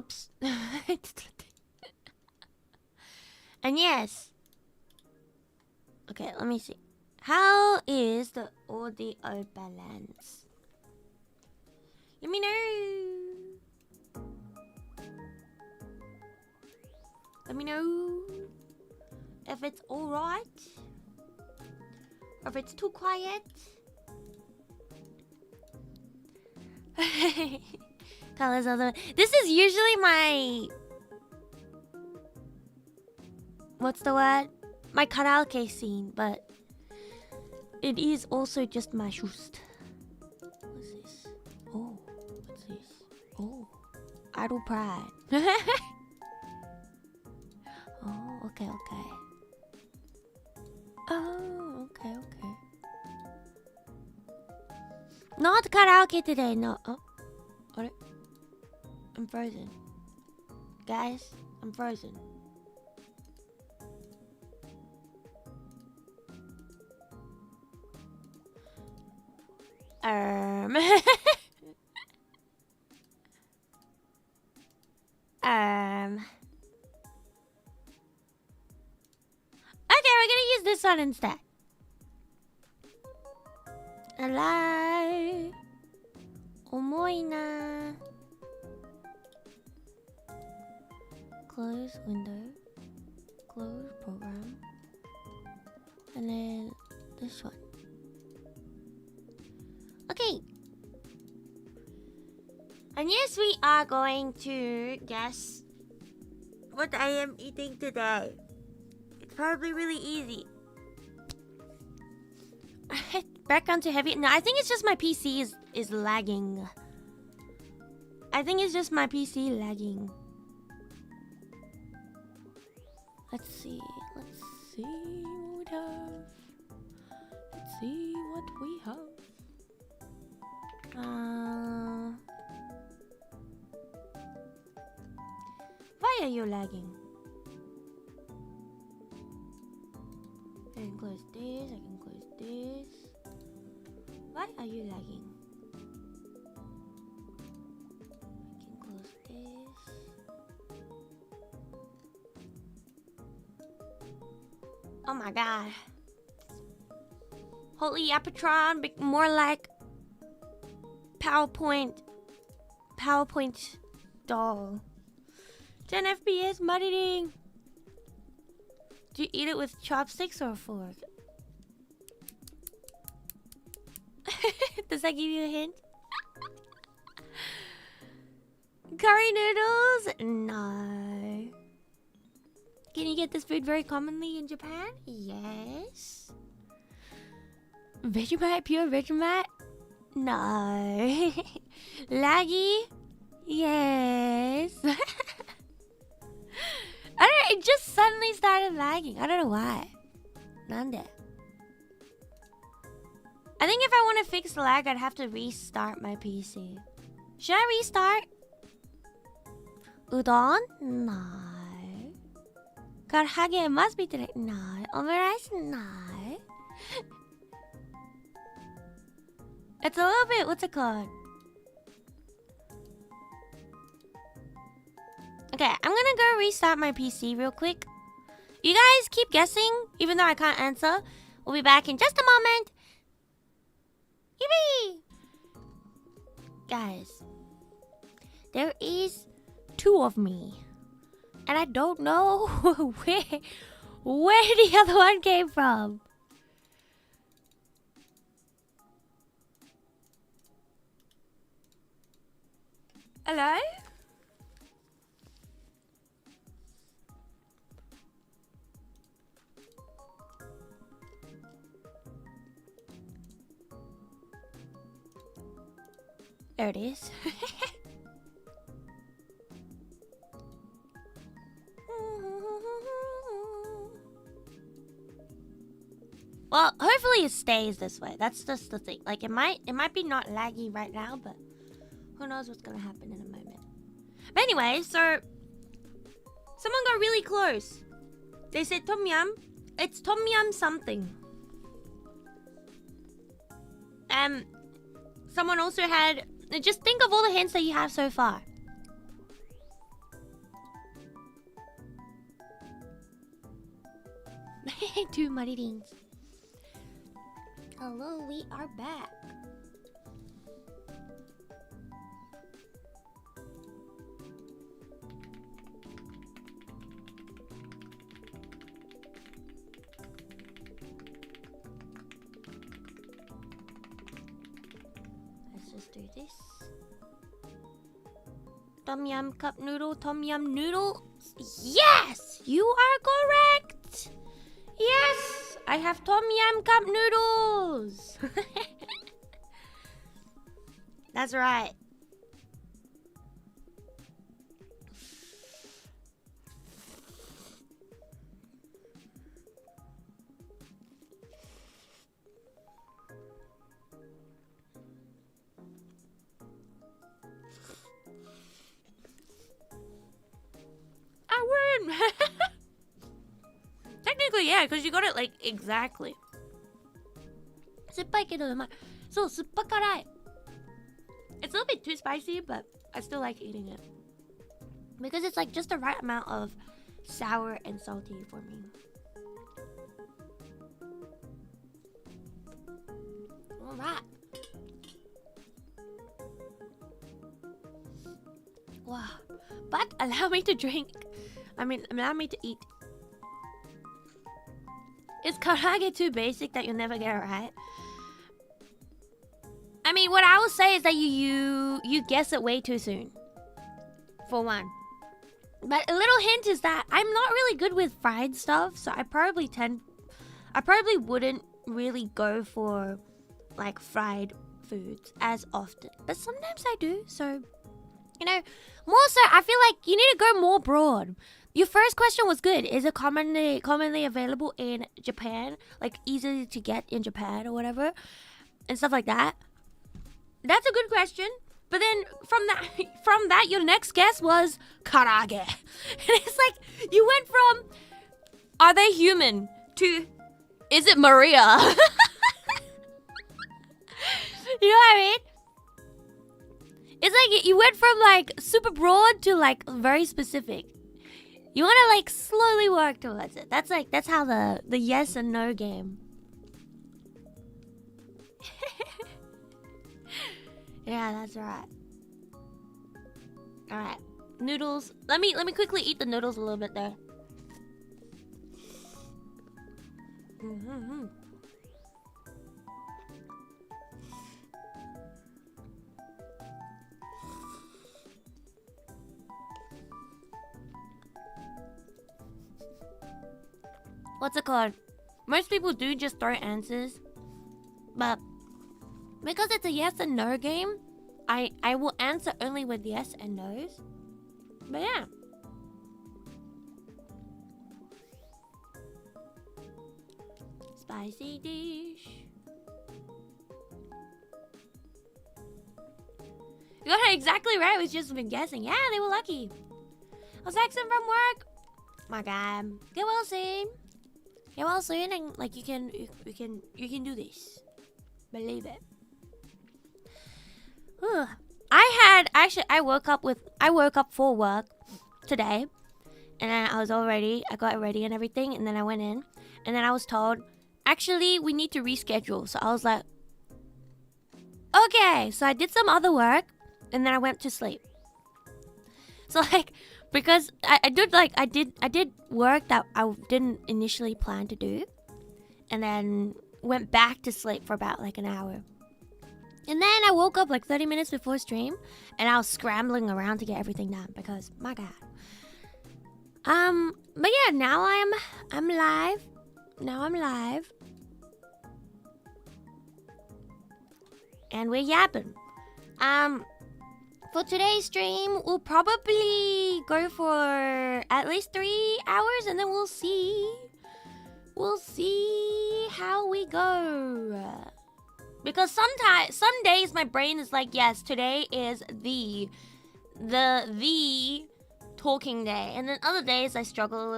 Oops. And yes. Okay, let me see. How is the audio balance? Let me know. Let me know if it's alright. Or if it's too quiet. Colors of the... This is usually my... What's the word? My karaoke scene, but... It is also just my shoost. What's this? Oh, what's this? Oh, idle pride. Oh, okay, okay. Oh, okay, okay. Not karaoke today, no. Oh, what? I'm frozen. Guys, I'm frozen. Okay, we're gonna use this one instead. Alive. Omoi na. Close window. Close program. And then this one. Okay. And yes, we are going to guess what I am eating today. It's probably really easy. Background too heavy. No, I think it's just my PC is lagging. I think it's just my PC lagging. Let's see. Let's see what we have. Let's see what we have. Why are you lagging? I can close this. I can close this. Why are you lagging? I can close this. Oh my god. Holy Yappatron, more like PowerPoint doll. 10 FPS mudding. Do you eat it with chopsticks or a fork? Does that give you a hint? Curry noodles? No. Can you get this food very commonly in Japan? Yes. Vegemite? Pure Vegemite? No. Laggy? Yes. I don't know, it just suddenly started lagging. I don't know why. Nande. I think if I want to fix the lag, I'd have to restart my PC. Should I restart? Udon? No. Karage must be today. No. Omurice? No. It's a little bit, what's it called? Okay, I'm gonna go restart my PC real quick. You guys keep guessing, even though I can't answer. We'll be back in just a moment. Yippee! Guys, there is 2 of me. And I don't know where the other one came from. Hello? There it is. Well, hopefully it stays this way. That's just the thing. Like it might be not laggy right now, but who knows what's gonna happen in a moment. But anyway, so someone got really close. They said tom yum. It's tom yum something. Someone also had... Just think of all the hints that you have so far. Two muddy teens. Hello, we are back. Let's just do this. Tom yum cup noodle, tom yum noodle. Yes, you are correct. Yes, I have tom yum cup noodles. That's right. I win. Technically, yeah, because you got it like exactly. 酸っぱいけどうまい。そう、酸っぱ辛い。It's a little bit too spicy, but I still like eating it. Because it's like just the right amount of sour and salty for me. Alright. Wow. But allow me to drink. Allow me to eat. Is karage too basic that you'll never get it right? I mean, what I will say is that you guess it way too soon. For one. But a little hint is that I'm not really good with fried stuff, so I probably wouldn't really go for like fried foods as often. But sometimes I do, so you know, more so I feel like you need to go more broad. Your first question was good. Is it commonly available in Japan? Like easy to get in Japan or whatever? And stuff like that. That's a good question. But then from that your next guess was karage. And it's like you went from are they human to is it Maria? You know what I mean? It's like you went from like super broad to like very specific. You want to like slowly work towards it. That's how the yes and no game. Yeah, that's right. All right, noodles. Let me quickly eat the noodles a little bit there. Mm-hmm. What's it called? Most people do just throw answers, but because it's a yes and no game, I will answer only with yes and no's. But yeah. Spicy dish. You got it exactly right. It was just been guessing. Yeah, they were lucky. I was texting from work. My God. Get well soon. Get well soon, and like you can do this. Believe it. I woke up for work today, and then I got ready and everything, and then I went in, and then I was told, actually, we need to reschedule. So I was like, okay. So I did some other work, and then I went to sleep. So like, because I did work that I didn't initially plan to do, and then went back to sleep for about like an hour. And then I woke up like 30 minutes before stream, and I was scrambling around to get everything done because my God. But yeah, now I'm live. Now I'm live. And we're yapping. For today's stream, we'll probably go for at least 3 hours, and then we'll see. We'll see how we go. Because some days my brain is like, yes, today is the talking day, and then other days I struggle a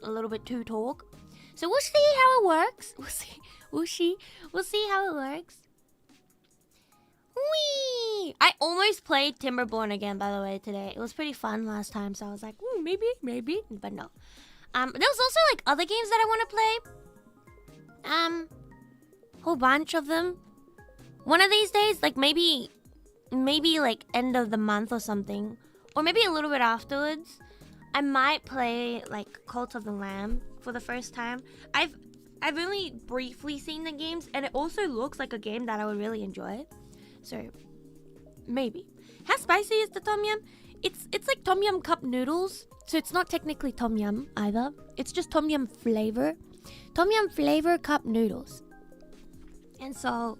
little bit to talk. So we'll see how it works. We'll see how it works. Whee! I almost played Timberborn again, by the way, today. It was pretty fun last time, so I was like, maybe, but no. There was also like other games that I want to play, Whole bunch of them. One of these days, like maybe like end of the month or something, or maybe a little bit afterwards, I might play like Cult of the Lamb for the first time. I've only briefly seen the games, and it also looks like a game that I would really enjoy. So maybe. How spicy is the tom yum? It's like tom yum cup noodles, so it's not technically tom yum either. It's just tom yum flavor. Tom yum flavor cup noodles. And so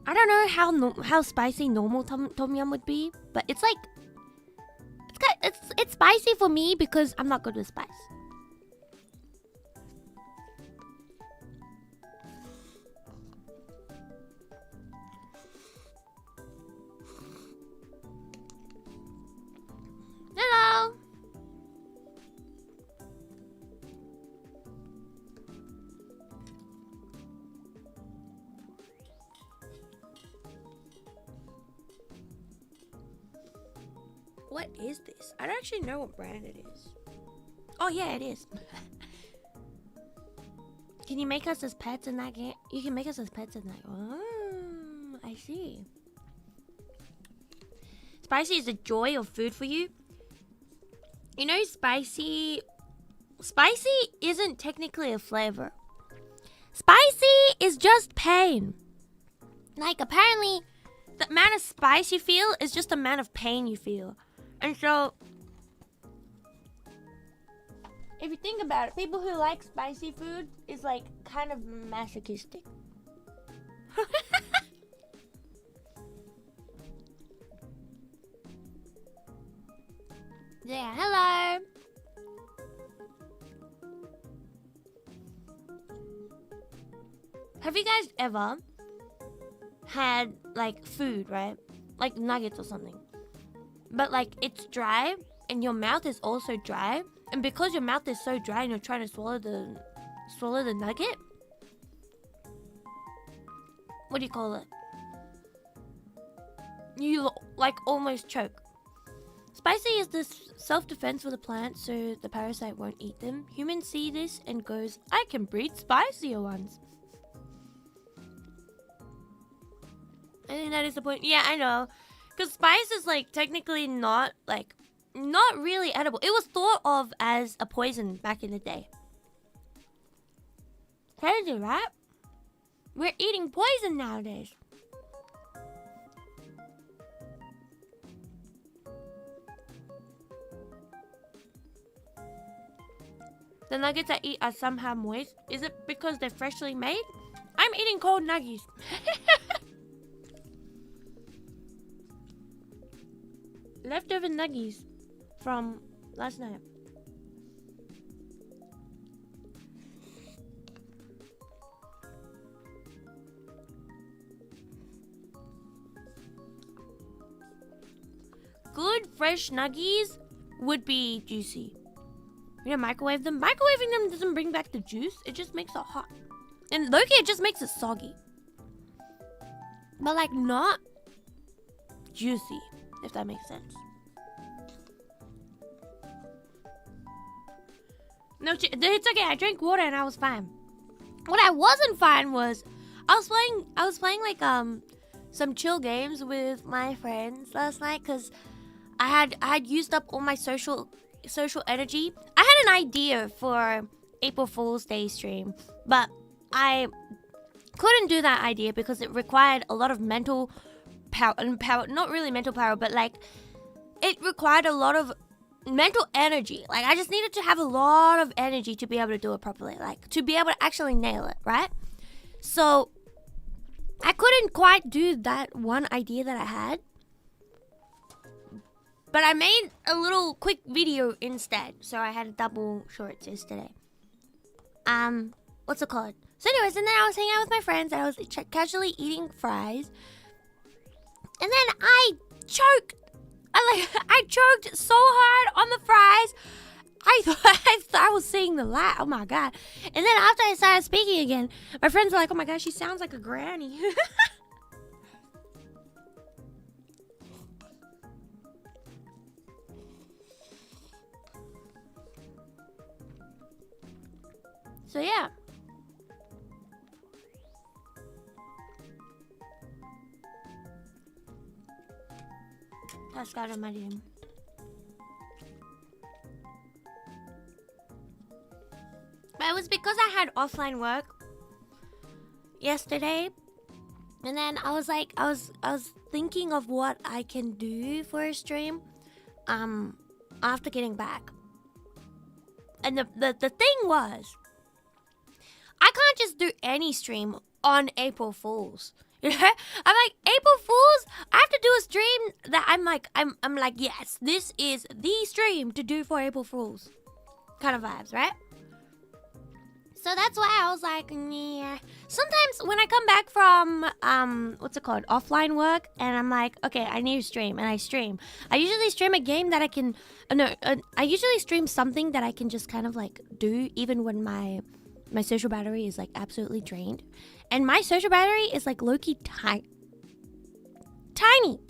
I don't know how spicy normal tom yum would be, but it's like it's spicy for me because I'm not good with spice. Hello. What is this? I don't actually know what brand it is. Oh yeah, it is. Can you make us as pets in that game? You can make us as pets in that. Oh, I see. Spicy is the joy of food for you. You know, spicy isn't technically a flavor. Spicy is just pain. Like, apparently, the amount of spice you feel is just the amount of pain you feel. And so, if you think about it, people who like spicy food is like kind of masochistic. Yeah, hello. Have you guys ever had like food, right? Like nuggets or something. But like it's dry and your mouth is also dry, and because your mouth is so dry and you're trying to swallow the nugget, what do you call it? You like almost choke. Spicy is this self-defense for the plant so the parasite won't eat them. Humans see this and goes, I can breed spicier ones. I think that is the point. Yeah, I know. Because spice is like technically not really edible. It was thought of as a poison back in the day. Crazy, right? We're eating poison nowadays. The nuggets I eat are somehow moist. Is it because they're freshly made? I'm eating cold nuggies. Leftover nuggies from last night. Good fresh nuggies would be juicy. You know, microwave them. Microwaving them doesn't bring back the juice. It just makes it hot. And low-key, it just makes it soggy. But like not juicy, if that makes sense. No, it's okay. I drank water and I was fine. What I wasn't fine was I was playing like some chill games with my friends last night because I had used up all my social energy. I had an idea for April Fool's Day stream, but I couldn't do that idea because it required a lot of mental power, not really mental power, but like it required a lot of mental energy. Like I just needed to have a lot of energy to be able to do it properly, like to be able to actually nail it, right? So I couldn't quite do that one idea that I had. But I made a little quick video instead. So I had a double shorts yesterday. What's it called? So anyways, and then I was hanging out with my friends and I was casually eating fries. And then I choked. I choked so hard on the fries. I thought I was seeing the light. Oh my god. And then after I started speaking again, my friends were like, oh my god, she sounds like a granny. So yeah. Scarle Yonaguni. But it was because I had offline work yesterday, and then I was like, I was thinking of what I can do for a stream, after getting back. And the thing was, I can't just do any stream on April Fools. You know? I'm like, April Fools, I have to do a stream that I'm like, yes, this is the stream to do for April Fools. Kind of vibes, right? So that's why I was like, yeah. Sometimes when I come back from, what's it called? Offline work, and I'm like, okay, I need to stream, and I stream. I usually stream a game that I can, I usually stream something that I can just kind of like do even when my social battery is like absolutely drained. And my social battery is like low-key tiny.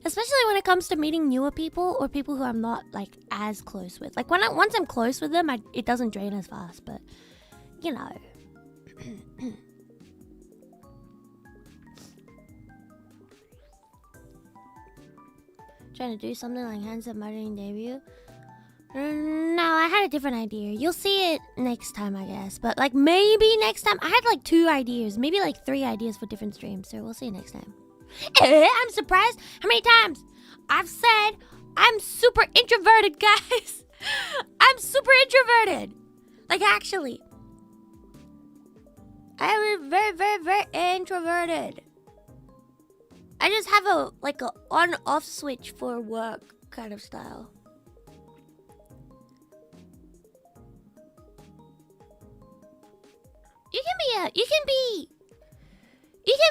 Especially when it comes to meeting newer people or people who I'm not like as close with. Like once I'm close with them, it doesn't drain as fast, but you know. Trying to do something like Handsome Marine debut. No, I had a different idea. You'll see it next time, I guess. But like maybe next time. I had like 2 ideas, maybe like 3 ideas for different streams. So we'll see next time. I'm surprised how many times I've said I'm super introverted, guys. I'm super introverted. Like actually. I am very, very, very introverted. I just have a on-off switch for work kind of style. You can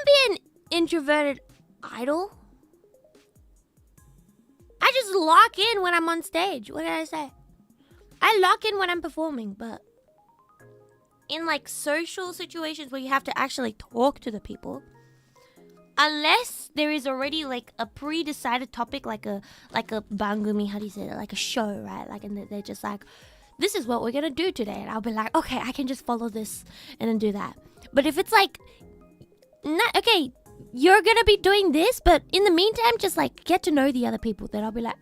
be an introverted idol. I just lock in when I'm on stage. What did I say? I lock in when I'm performing, but in like social situations where you have to actually talk to the people, unless there is already like a pre-decided topic, like a bangumi, how do you say that? Like a show, right? Like, and they're just like, this is what we're gonna do today, and I'll be like, okay, I can just follow this and then do that. But if it's like, not okay, you're gonna be doing this, but in the meantime, just like get to know the other people. Then I'll be like,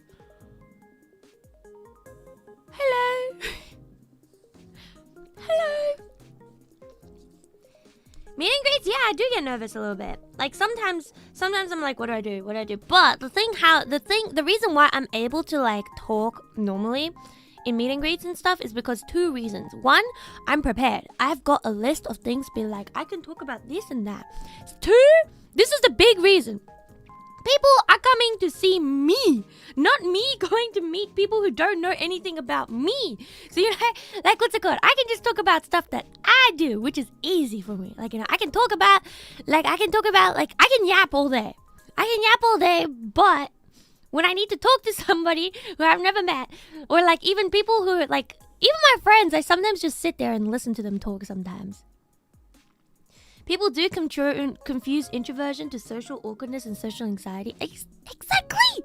hello, hello. Meet and greets, yeah, I do get nervous a little bit. Like sometimes I'm like, what do I do? But the reason why I'm able to like talk normally in meet and greets and stuff is because 2 reasons. 1, I'm prepared. I've got a list of things, be like, I can talk about this and that. 2, this is the big reason. People are coming to see me, not me going to meet people who don't know anything about me. So, you know, like, what's it called? I can just talk about stuff that I do, which is easy for me. Like, you know, I can yap all day. But when I need to talk to somebody who I've never met, or like even people who like, even my friends, I sometimes just sit there and listen to them talk sometimes. People do confuse introversion to social awkwardness and social anxiety. Exactly!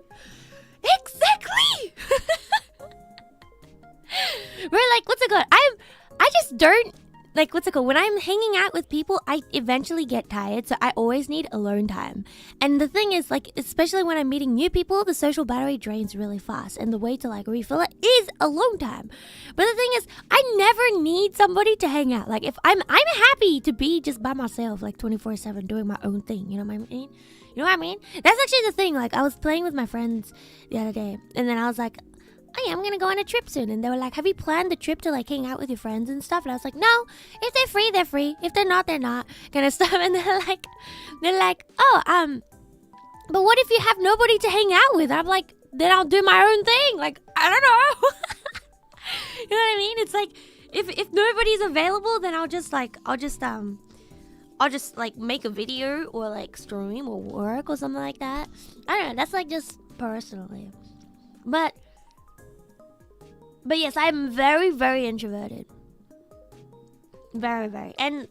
We're like, what's it called? I just don't, like, what's it called? When I'm hanging out with people, I eventually get tired, so I always need alone time. And the thing is, like, especially when I'm meeting new people, the social battery drains really fast, and the way to, like, refill it is alone time. But the thing is, I never need somebody to hang out. Like, if I'm happy to be just by myself, like, 24/7, doing my own thing, you know what I mean? You know what I mean? That's actually the thing. Like, I was playing with my friends the other day, and then I was like, oh yeah, I'm gonna go on a trip soon. And they were like, have you planned the trip to like hang out with your friends and stuff? And I was like, no, if they're free, they're free. If they're not, kind of stuff. And they're like, oh, but what if you have nobody to hang out with? I'm like, then I'll do my own thing. Like, I don't know. You know what I mean? It's like, if nobody's available, then I'll just like make a video or like stream or work or something like that. I don't know. That's like just personally. But yes, I'm very, very introverted. Very, very. And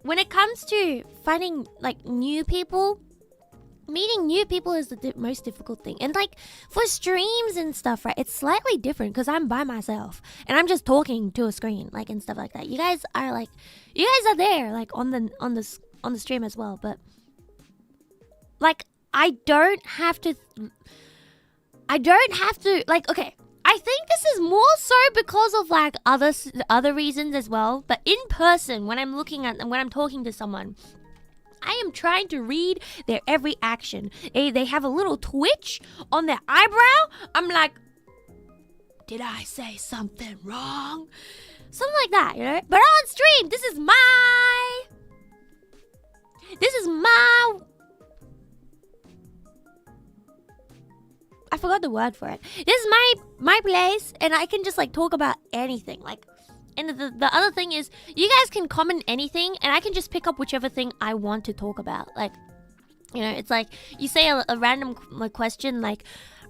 when it comes to finding like new people, meeting new people is the most difficult thing. And like for streams and stuff, right, it's slightly different because I'm by myself and I'm just talking to a screen, like, and stuff like that. You guys are there, like, on the stream as well, but like I don't have to like, okay, I think this is more so because of like other reasons as well, but in person, when I'm talking to someone, I am trying to read their every action. They have a little twitch on their eyebrow. I'm like, did I say something wrong? Something like that, you know? But on stream, this is my I forgot the word for it. This is my place, and I can just like talk about anything. Like, and the other thing is, you guys can comment anything, and I can just pick up whichever thing I want to talk about. Like, you know, it's like you say a random question like,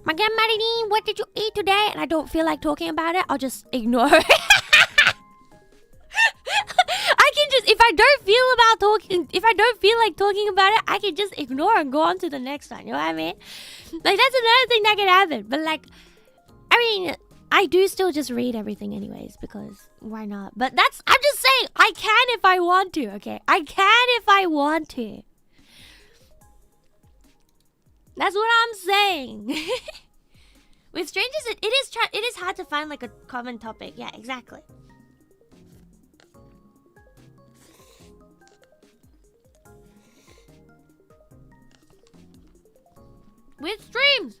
Maria Marionette, what did you eat today? And I don't feel like talking about it, I'll just ignore it. I can just, if I don't feel like talking about it, I can just ignore and go on to the next one. You know what I mean? Like, that's another thing that can happen. But like, I mean, I do still just read everything anyways, because why not? But I'm just saying, I can if I want to, okay? I can if I want to. That's what I'm saying. With strangers, it is hard to find like a common topic. Yeah, exactly. With streams,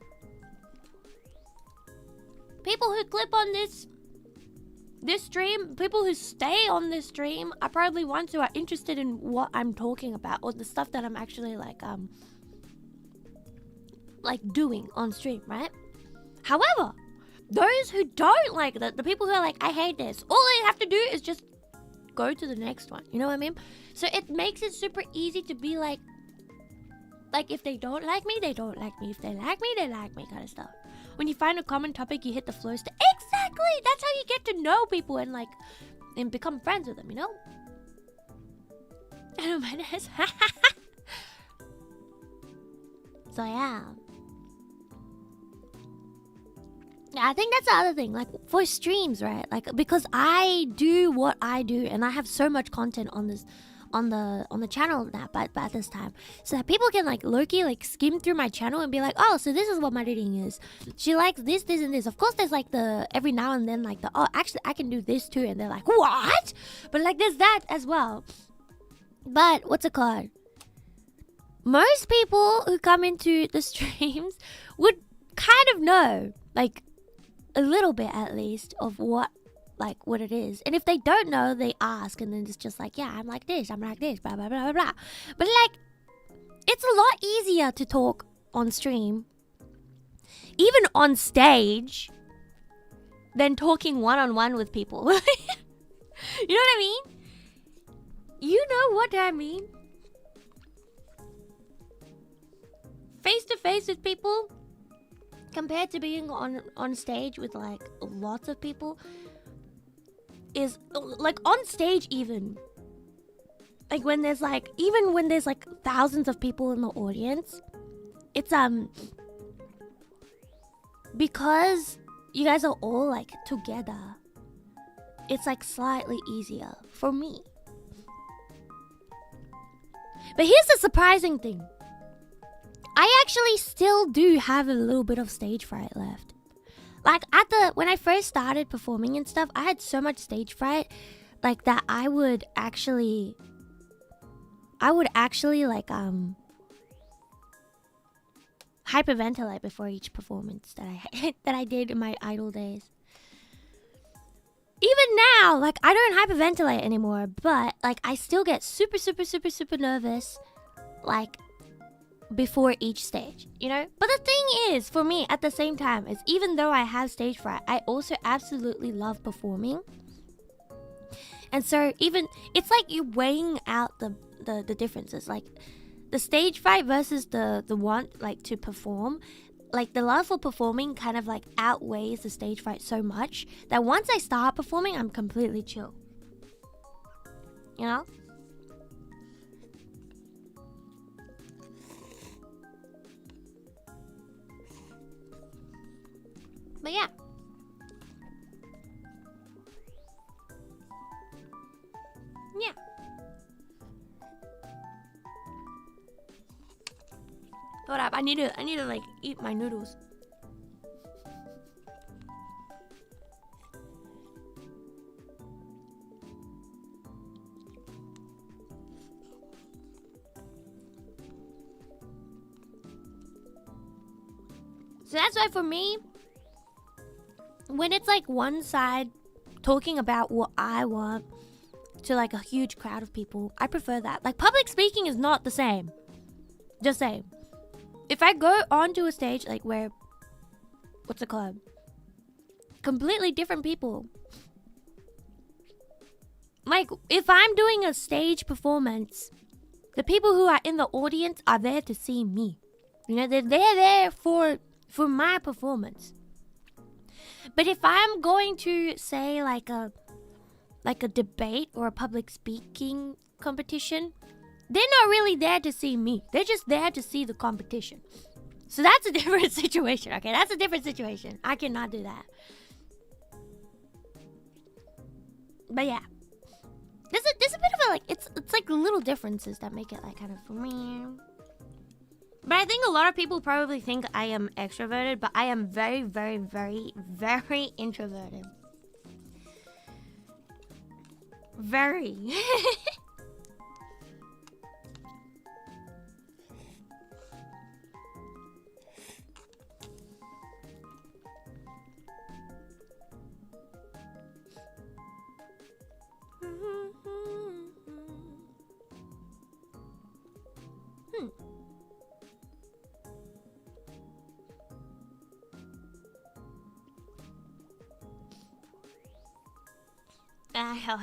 people who clip on this stream, people who stay on this stream are probably ones who are interested in what I'm talking about, or the stuff that I'm actually like doing on stream, right? However, those who don't like that, the people who are like, I hate this, all they have to do is just go to the next one. You know what I mean? So it makes it super easy to be like, if they don't like me, they don't like me. If they like me, they like me, kind of stuff. When you find a common topic, you hit the flow state. Exactly! That's how you get to know people and like, and become friends with them, you know? I don't mind this. So yeah. Yeah, I think that's the other thing. Like, for streams, right? Like, because I do what I do, and I have so much content on this, on the channel now, but at this time, so that people can like low-key like skim through my channel and be like, oh, so this is what my reading is. She likes this, this, and this. Of course, there's like the every now and then like the, oh, actually I can do this too, and they're like, what? But like there's that as well. But what's it called? Most people who come into the streams would kind of know, like, a little bit at least of what it is. And if they don't know, they ask, and then it's just like, yeah, I'm like this, blah blah blah blah blah. But like, it's a lot easier to talk on stream, even on stage, than talking one-on-one with people. You know what I mean? You know what I mean? Face to face with people compared to being on stage with like lots of people is like, on stage, even like when there's like, even when there's like thousands of people in the audience, it's because you guys are all like together, it's like slightly easier for me. But here's the surprising thing. I actually still do have a little bit of stage fright left. Like, when I first started performing and stuff, I had so much stage fright, like, that I would actually like hyperventilate before each performance that I did in my idol days. Even now, like, I don't hyperventilate anymore, but like, I still get super nervous, like, before each stage, you know? But the thing is, for me, at the same time, is even though I have stage fright, I also absolutely love performing. And so even, it's like you're weighing out the differences, like the stage fright versus the want, like, to perform. Like, the love for performing kind of like outweighs the stage fright so much that once I start performing, I'm completely chill, you know? But yeah. Yeah. Hold up, I need to like eat my noodles. So that's why for me, when it's like one side talking about what I want to like a huge crowd of people, I prefer that. Like public speaking is not the same. Just saying. If I go onto a stage like where, what's it called? Completely different people. Like if I'm doing a stage performance, the people who are in the audience are there to see me. You know, they're there for my performance. But if I'm going to say like a debate or a public speaking competition, they're not really there to see me. They're just there to see the competition. So that's a different situation, okay? That's a different situation. I cannot do that. But yeah. There's a bit of a like, it's like little differences that make it like kind of for me. But I think a lot of people probably think I am extroverted, but I am very, very, very, very introverted. Very.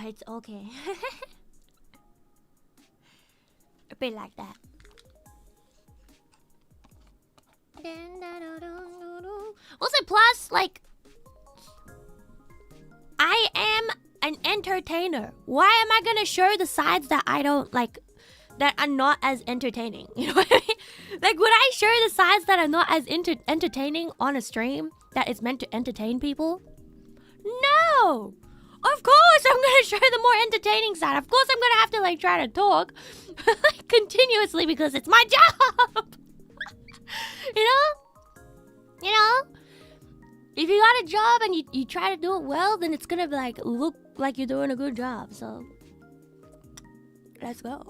It's okay. A bit like that. Also, plus, like, I am an entertainer. Why am I gonna show the sides that I don't like, that are not as entertaining? You know what I mean? Like, would I show the sides that are not as entertaining on a stream that is meant to entertain people? No! Of course I'm gonna show the more entertaining side. Of course I'm gonna have to like try to talk continuously because it's my job. You know? If you got a job and you try to do it well, then it's gonna be like look like you're doing a good job. So let's go.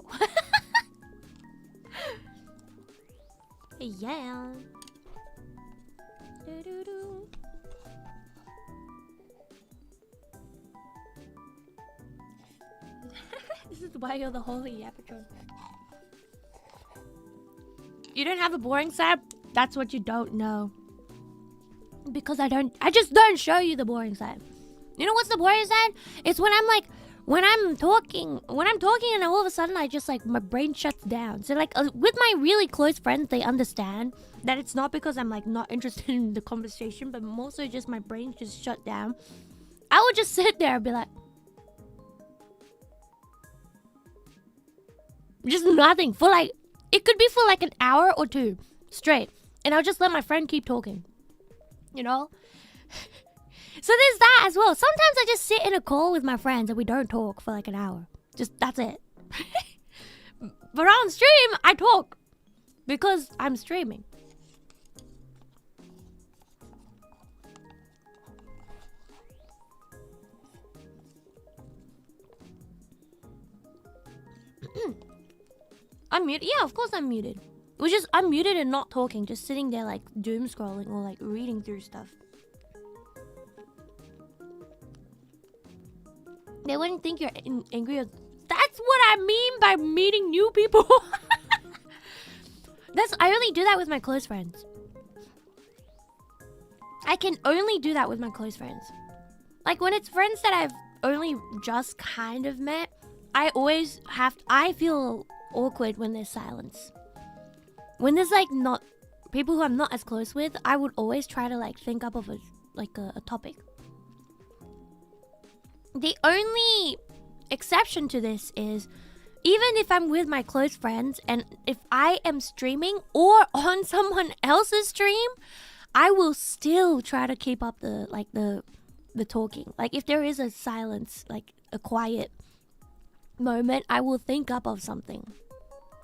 Yeah. Do-do-do. This is why you're the holy Yappatron. You don't have a boring side? That's what you don't know. Because I just don't show you the boring side. You know what's the boring side? It's when I'm talking and all of a sudden I just like, my brain shuts down. So like with my really close friends, they understand that it's not because I'm like not interested in the conversation, but more so just my brain just shut down. I would just sit there and be like, just nothing for like, it could be for like an hour or two straight, and I'll just let my friend keep talking, you know. So there's that as well. Sometimes I just sit in a call with my friends and we don't talk for like an hour. Just that's it. But on stream I talk because I'm streaming. I'm muted? Yeah, of course I'm muted. Which is, I'm muted and not talking, just sitting there like doom scrolling or like reading through stuff. They wouldn't think you're angry. That's what I mean by meeting new people. I only do that with my close friends. I can only do that with my close friends. Like when it's friends that I've only just kind of met, I feel awkward when there's silence. When there's like not people who I'm not as close with, I would always try to like think up of a topic. The only exception to this is even if I'm with my close friends and if I am streaming or on someone else's stream, I will still try to keep up the talking. Like if there is a silence, like a quiet moment, I will think up of something,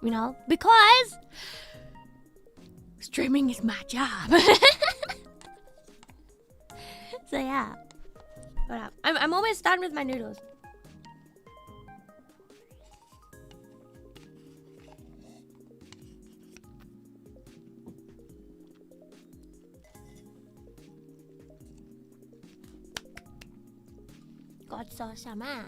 you know, because streaming is my job. So yeah, but I'm almost done with my noodles. God-so-sama.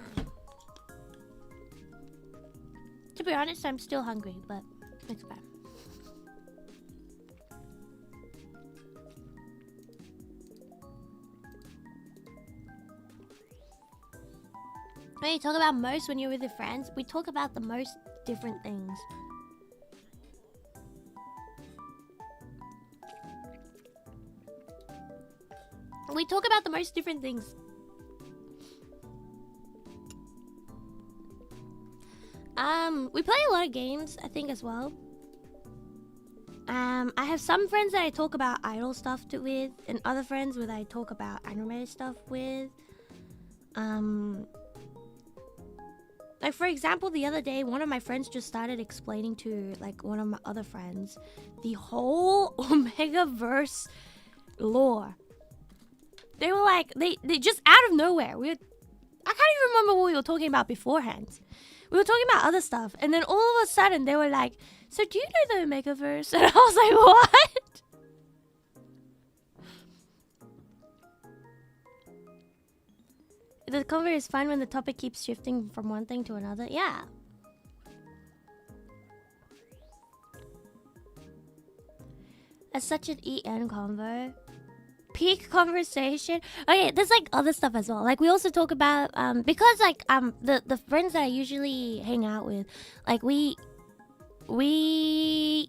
To be honest, I'm still hungry, but it's fine. When you talk about most when you're with your friends, we talk about the most different things. We talk about the most different things. We play a lot of games, I think, as well. I have some friends that I talk about idol stuff with, and other friends that I talk about anime stuff with. Like for example, the other day, one of my friends just started explaining to like one of my other friends the whole Omegaverse lore. They were like, they just out of nowhere. I can't even remember what we were talking about beforehand. We were talking about other stuff, and then all of a sudden they were like, "So do you know the Omegaverse?" And I was like, "What?" The cover is fun when the topic keeps shifting from one thing to another. Yeah. As such an EN convo. Peak conversation. Okay, there's like other stuff as well. Like we also talk about because like the friends that I usually hang out with, like we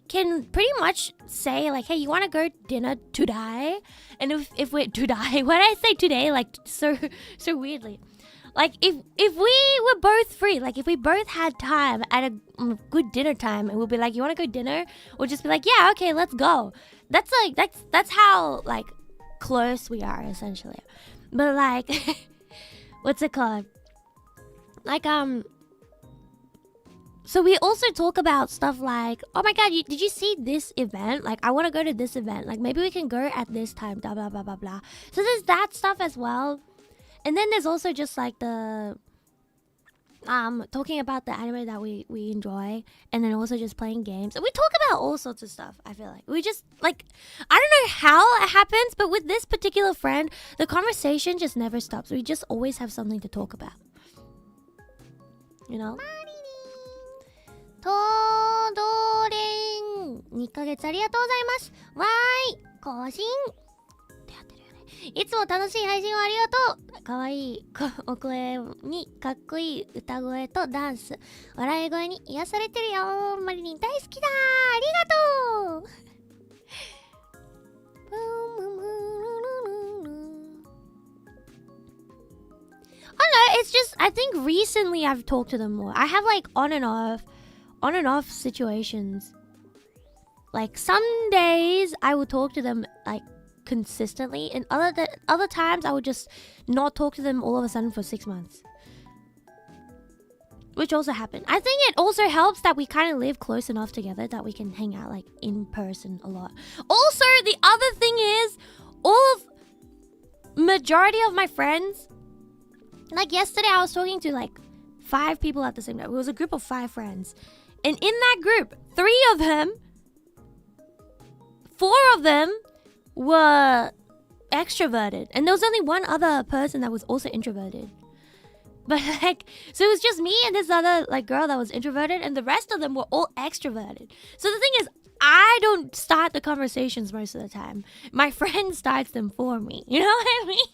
can pretty much say like, hey, you want to go dinner today? And if we're today, when I say today, like so weirdly, like if we were both free, like if we both had time at a good dinner time, and we'll be like, you want to go dinner? We'll just be like, yeah, okay, let's go. That's like that's how like close we are essentially. But like what's it called, like so we also talk about stuff like, oh my god, did you see this event? Like I want to go to this event, like maybe we can go at this time, blah blah blah blah blah. So there's that stuff as well. And then there's also just like the talking about the anime that we enjoy, and then also just playing games. And we talk about all sorts of stuff. I feel like we just like, I don't know how it happens, but with this particular friend, the conversation just never stops. We just always have something to talk about, you know. トドレン2ヶ月ありがとうございます。わーい更新ってやってるよね。いつも楽しい配信をありがとう。かわいいお声にかっこいい歌声とダンス、笑い声に癒されてるよ。マリリン大好きだ。ありがとう。I don't know, it's just, I think recently I've talked to them more. I have like on and off situations. Like some days I would talk to them like consistently, and other times I would just not talk to them all of a sudden for 6 months. Which also happened. I think it also helps that we kind of live close enough together that we can hang out like in person a lot. Also, the other thing is, majority of my friends, like yesterday I was talking to like 5 people at the same time. It was a group of 5 friends. And in that group, 4 of them were extroverted. And there was only one other person that was also introverted. But like, so it was just me and this other like girl that was introverted, and the rest of them were all extroverted. So the thing is, I don't start the conversations most of the time. My friend starts them for me. You know what I mean?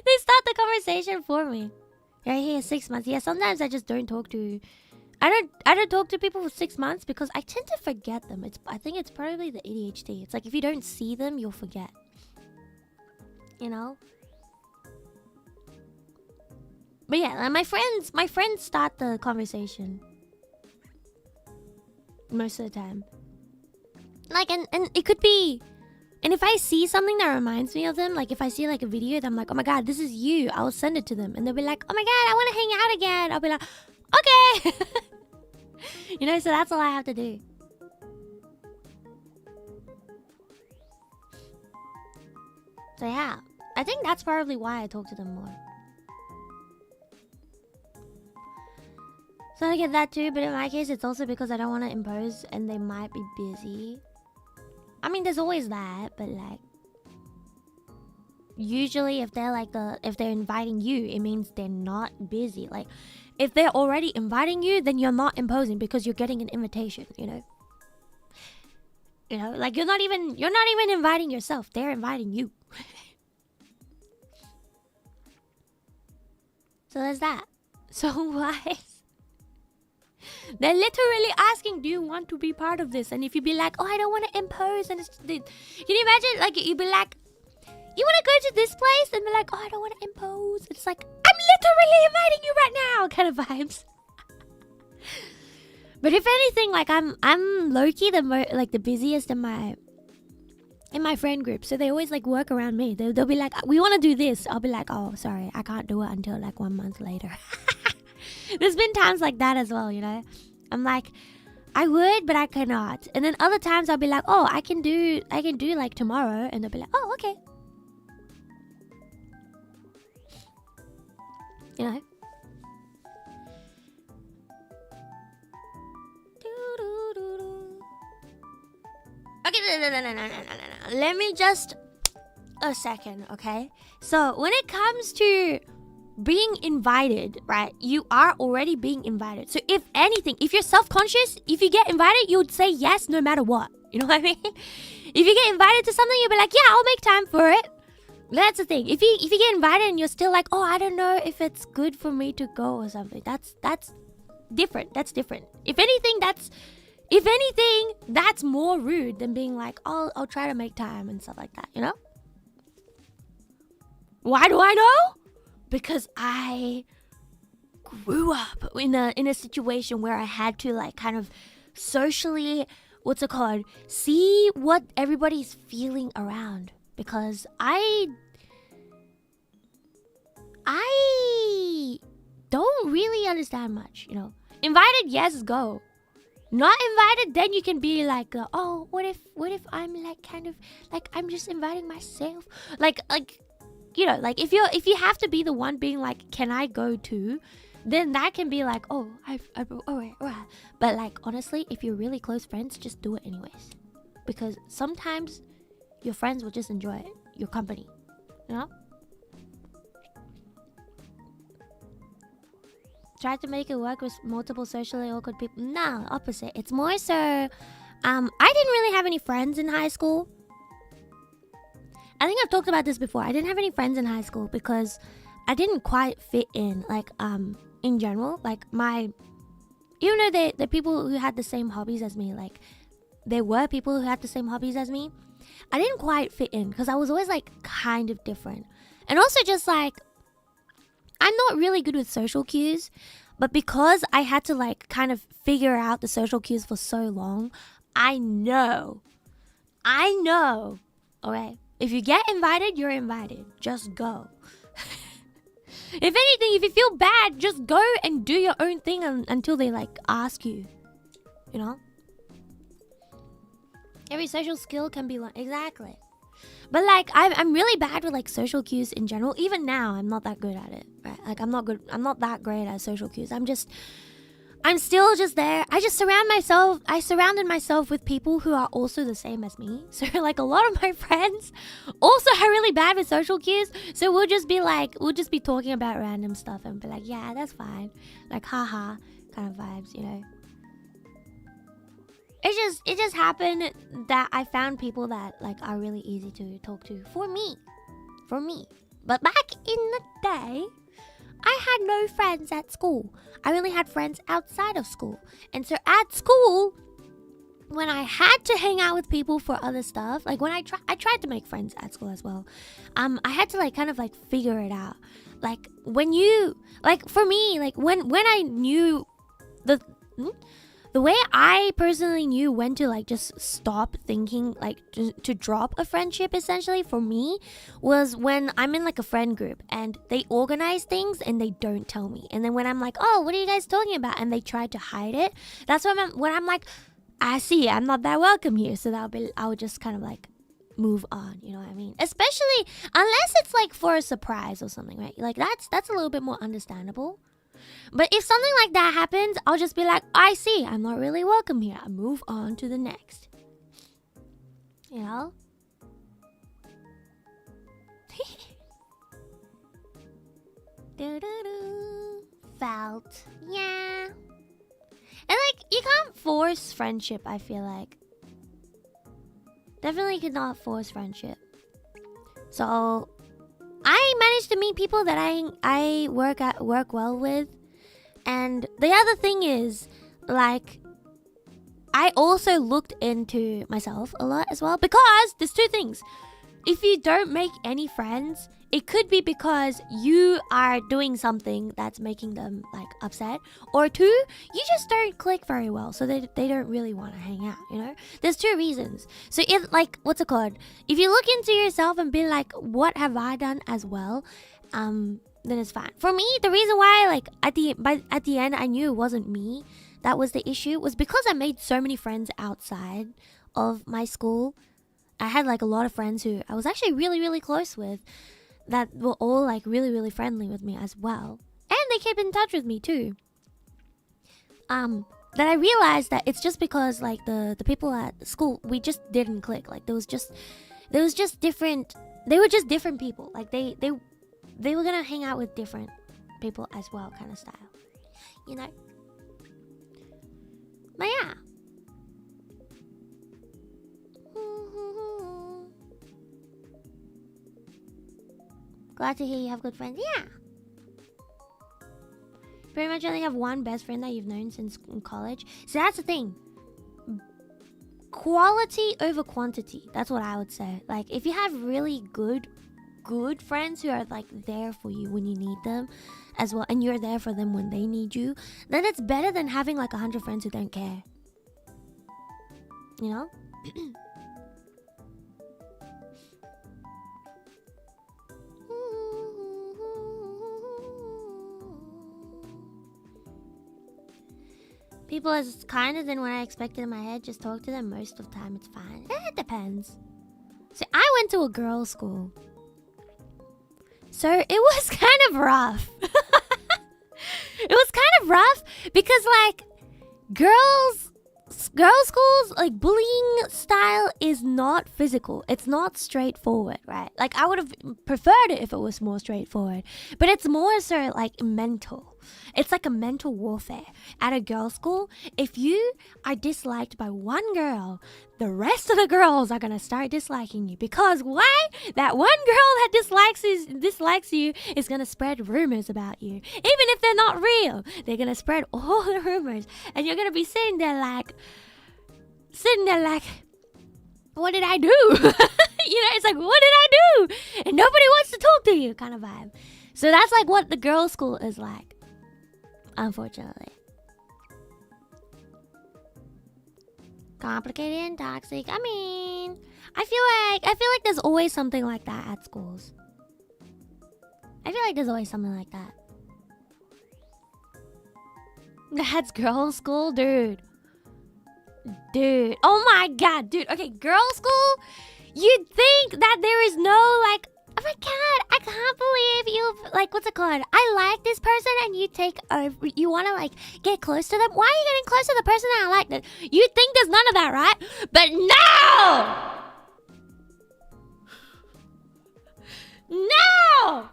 They start the conversation for me. Right here, 6 months. Yeah, sometimes I just don't talk to... I don't talk to people for 6 months because I tend to forget them. I think it's probably the ADHD. It's like if you don't see them, you'll forget. You know? But yeah, my friends start the conversation most of the time. Like, and it could be And if I see something that reminds me of them, like if I see like a video that I'm like, oh my god, this is you, I'll send it to them. And they'll be like, oh my god, I want to hang out again. I'll be like, okay. You know, so that's all I have to do. So yeah, I think that's probably why I talk to them more. So I get that too, but in my case, it's also because I don't want to impose and they might be busy. I mean, there's always that, but like, usually if they're like if they're inviting you, it means they're not busy. Like, if they're already inviting you, then you're not imposing because you're getting an invitation, you know? You know, like you're not even inviting yourself. They're inviting you. So there's that. So why? They're literally asking, do you want to be part of this? And if you be like, oh, I don't want to impose, and can you imagine? Like, you'd be like, you want to go to this place? And be like, oh, I don't want to impose. It's like, I'm literally inviting you right now, kind of vibes. But if anything, like I'm low-key the busiest in my friend group. So they always like work around me. They'll be like, we want to do this. I'll be like, oh, sorry, I can't do it until like 1 month later. There's been times like that as well, you know. I'm like, I would, but I cannot. And then other times I'll be like, oh, I can do like tomorrow. And they'll be like, oh, okay. You know. Okay, no. Let me just a second, okay? So when it comes to being invited, right? You are already being invited. So if anything, if you're self-conscious, if you get invited, you would say yes no matter what. You know what I mean? If you get invited to something, you'll be like, yeah, I'll make time for it. That's the thing. If you get invited and you're still like, oh, I don't know if it's good for me to go or something. That's different. That's different. If anything, that's more rude than being like, oh, I'll try to make time and stuff like that, you know? Why do I know? Because I grew up in a situation where I had to like kind of socially, see what everybody's feeling around. Because I don't really understand much, you know. Invited, yes, go. Not invited, then you can be like, oh, what if I'm like kind of like I'm just inviting myself, like you know, like if you have to be the one being like, can I go too, then that can be like, oh, all right. But like honestly, if you're really close friends, just do it anyways, because sometimes your friends will just enjoy your company, you know. Try to make it work with multiple socially awkward people. No, opposite. It's more so, I didn't really have any friends in high school. I think I've talked about this before. I didn't have any friends in high school because I didn't quite fit in, like, in general. Like, even though the people who had the same hobbies as me, like, there were people who had the same hobbies as me, I didn't quite fit in because I was always, like, kind of different. And also just, like, I'm not really good with social cues, but because I had to, like, kind of figure out the social cues for so long, I know, okay? If you get invited, you're invited. Just go. If anything, if you feel bad, just go and do your own thing until they, like, ask you. You know? Every social skill can be like... Exactly. But, like, I'm really bad with, like, social cues in general. Even now, I'm not that good at it. Right? Like, I'm not that great at social cues. I'm still just there. I surrounded myself with people who are also the same as me. So, like, a lot of my friends also are really bad with social cues. So we'll just be talking about random stuff and be like, yeah, that's fine. Like, haha, kind of vibes, you know. It just happened that I found people that, like, are really easy to talk to for me. But back in the day, I had no friends at school. I only had friends outside of school. And so at school, when I had to hang out with people for other stuff, like when I tried to make friends at school as well. I had to, like, kind of, like, figure it out. Like, when you, like, for me, like, when I knew the way I personally knew when to like just stop thinking, like to drop a friendship essentially for me, was when I'm in like a friend group and they organize things and they don't tell me. And then when I'm like, oh, what are you guys talking about? And they try to hide it. That's when I'm like, I see, I'm not that welcome here. So I would just kind of like move on, you know what I mean? Especially unless it's like for a surprise or something, right? Like that's a little bit more understandable. But if something like that happens, I'll just be like, I see, I'm not really welcome here. I move on to the next. You know? Felt. Yeah. And like, you can't force friendship, I feel like. Definitely could not force friendship. So I managed to meet people that I work well with. And the other thing is, like, I also looked into myself a lot as well. Because there's two things. If you don't make any friends, it could be because you are doing something that's making them like upset. Or two, you just don't click very well, so they don't really want to hang out, you know? There's two reasons. So if like, what's it called? If you look into yourself and be like, what have I done as well? Then it's fine. For me, the reason why like at the end I knew it wasn't me that was the issue was because I made so many friends outside of my school. I had like a lot of friends who I was actually really, really close with that were all like really, really friendly with me as well. And they kept in touch with me too. That I realized that it's just because like the people at school, we just didn't click. Like there was just different, they were just different people. Like they were gonna hang out with different people as well, kind of style. You know? But yeah. Glad to hear you have good friends. Yeah. Pretty much only have one best friend that you've known since college. So that's the thing. Quality over quantity. That's what I would say. Like, if you have really good friends who are like there for you when you need them as well, and you're there for them when they need you, then it's better than having like 100 friends who don't care. You know? People as kinder than what I expected in my head. Just talk to them most of the time. It's fine. It depends. See, I went to a girls' school. So it was kind of rough. It was kind of rough because like girls schools, like bullying style is not physical. It's not straightforward, right? Like I would have preferred it if it was more straightforward. But it's more so like mental. It's like a mental warfare. At a girls' school, if you are disliked by one girl, the rest of the girls are gonna start disliking you. Because why? That one girl that dislikes you is gonna spread rumors about you. Even if they're not real, they're gonna spread all the rumors. And you're gonna be sitting there like, what did I do? You know, it's like, what did I do? And nobody wants to talk to you kind of vibe. So that's like what the girls' school is like. Unfortunately. Complicated and toxic. I mean, I feel like there's always something like that at schools. I feel like there's always something like that. That's girls' school, dude. Dude. Oh my god, dude. Okay, girls' school? You'd think that there is no like, oh my god, I can't believe you, like, what's it called? I like this person and you want to, like, get close to them? Why are you getting close to the person that I like? You think there's none of that, right? But no! No!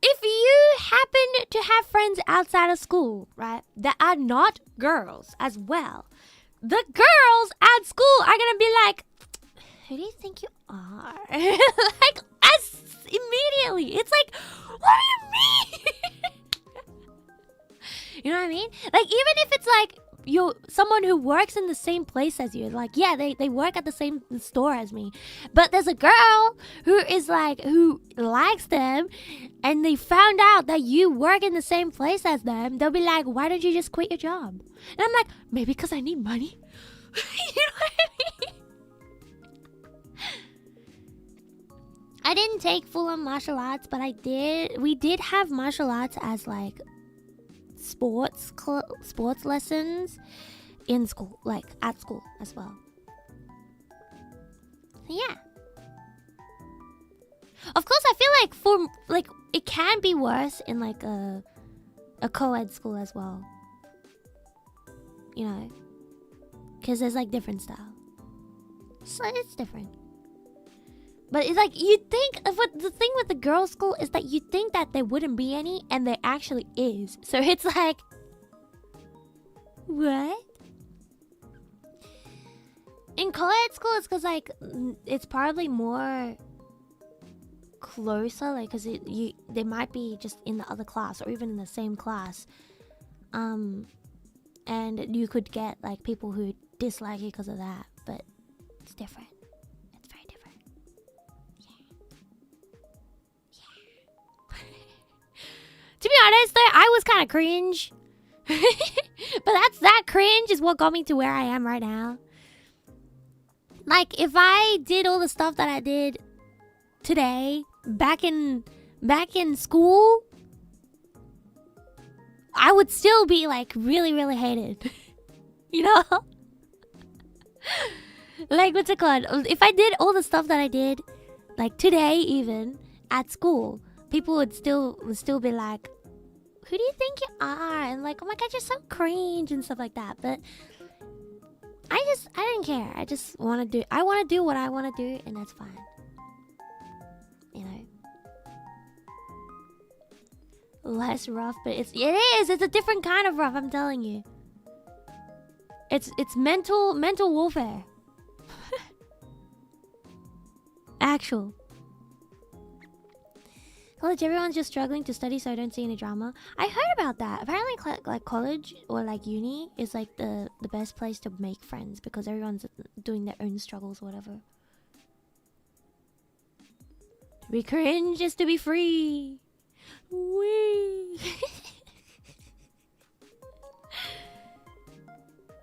If you happen to have friends outside of school, right, that are not girls as well, the girls at school are gonna be like, who do you think you are? Like, as immediately. It's like, what do you mean? You know what I mean? Like, even if it's like, you're someone who works in the same place as you. Like, yeah, they work at the same store as me. But there's a girl who is like, who likes them, and they found out that you work in the same place as them. They'll be like, why don't you just quit your job? And I'm like, maybe because I need money. You know what I mean? I didn't take full-on martial arts, but we did have martial arts as like sports lessons in school, like at school as well. So yeah. Of course, I feel like it can be worse in like a co-ed school as well. You know, because there's like different style, so it's different. But it's like, you think, but the thing with the girls' school is that you think that there wouldn't be any, and there actually is. So it's like, what? In co-ed school, it's because like it's probably more closer, like because they might be just in the other class or even in the same class, and you could get like people who dislike you because of that. But it's different. To be honest, though, I was kind of cringe. But that cringe is what got me to where I am right now. Like, if I did all the stuff that I did today, back in school, I would still be, like, really, really hated. You know? Like, what's it called? If I did all the stuff that I did, like, today even, at school, people would still be like, who do you think you are? And like, oh my god, you're so cringe and stuff like that. But I didn't care. I want to do what I want to do, and that's fine. You know? Less rough, but it is. It's a different kind of rough, I'm telling you. It's mental warfare. Actual. College, everyone's just struggling to study, so I don't see any drama. I heard about that. Apparently, like college or like uni is like the best place to make friends because everyone's doing their own struggles or whatever. To be cringe is to be free. Wee.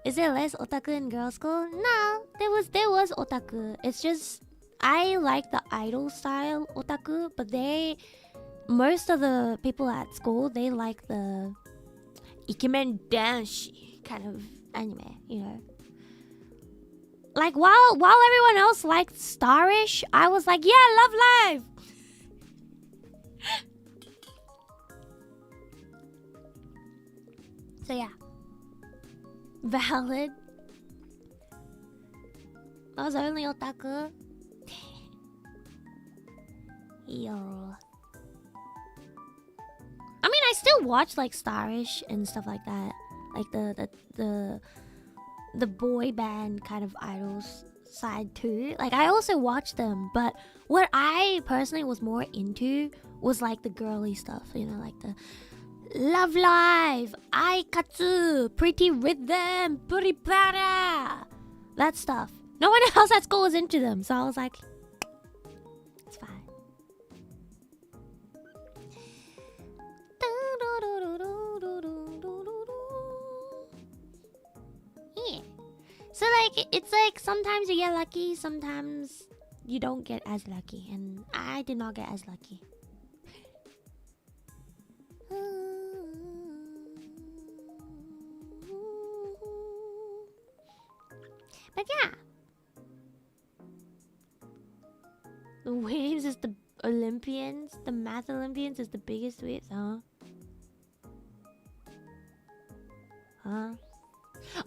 Is there less otaku in girls' school? No, there was otaku. It's just I like the idol style otaku, but most of the people at school, they like the ikemen danshi kind of anime, you know. Like while everyone else liked Starish, I was like, yeah, Love Live. So yeah, valid. I was only otaku. Yo. I mean, I still watch like Starish and stuff like that, like the boy band kind of idols side too. Like I also watch them, but what I personally was more into was like the girly stuff, you know, like the Love Live, Aikatsu, Pretty Rhythm, Puripara, that stuff. No one else at school was into them, so I was like, it's fine. Yeah. So like, it's like sometimes you get lucky, sometimes you don't get as lucky, and I did not get as lucky. But yeah, the waves is the Olympians, the math Olympians is the biggest waves, huh?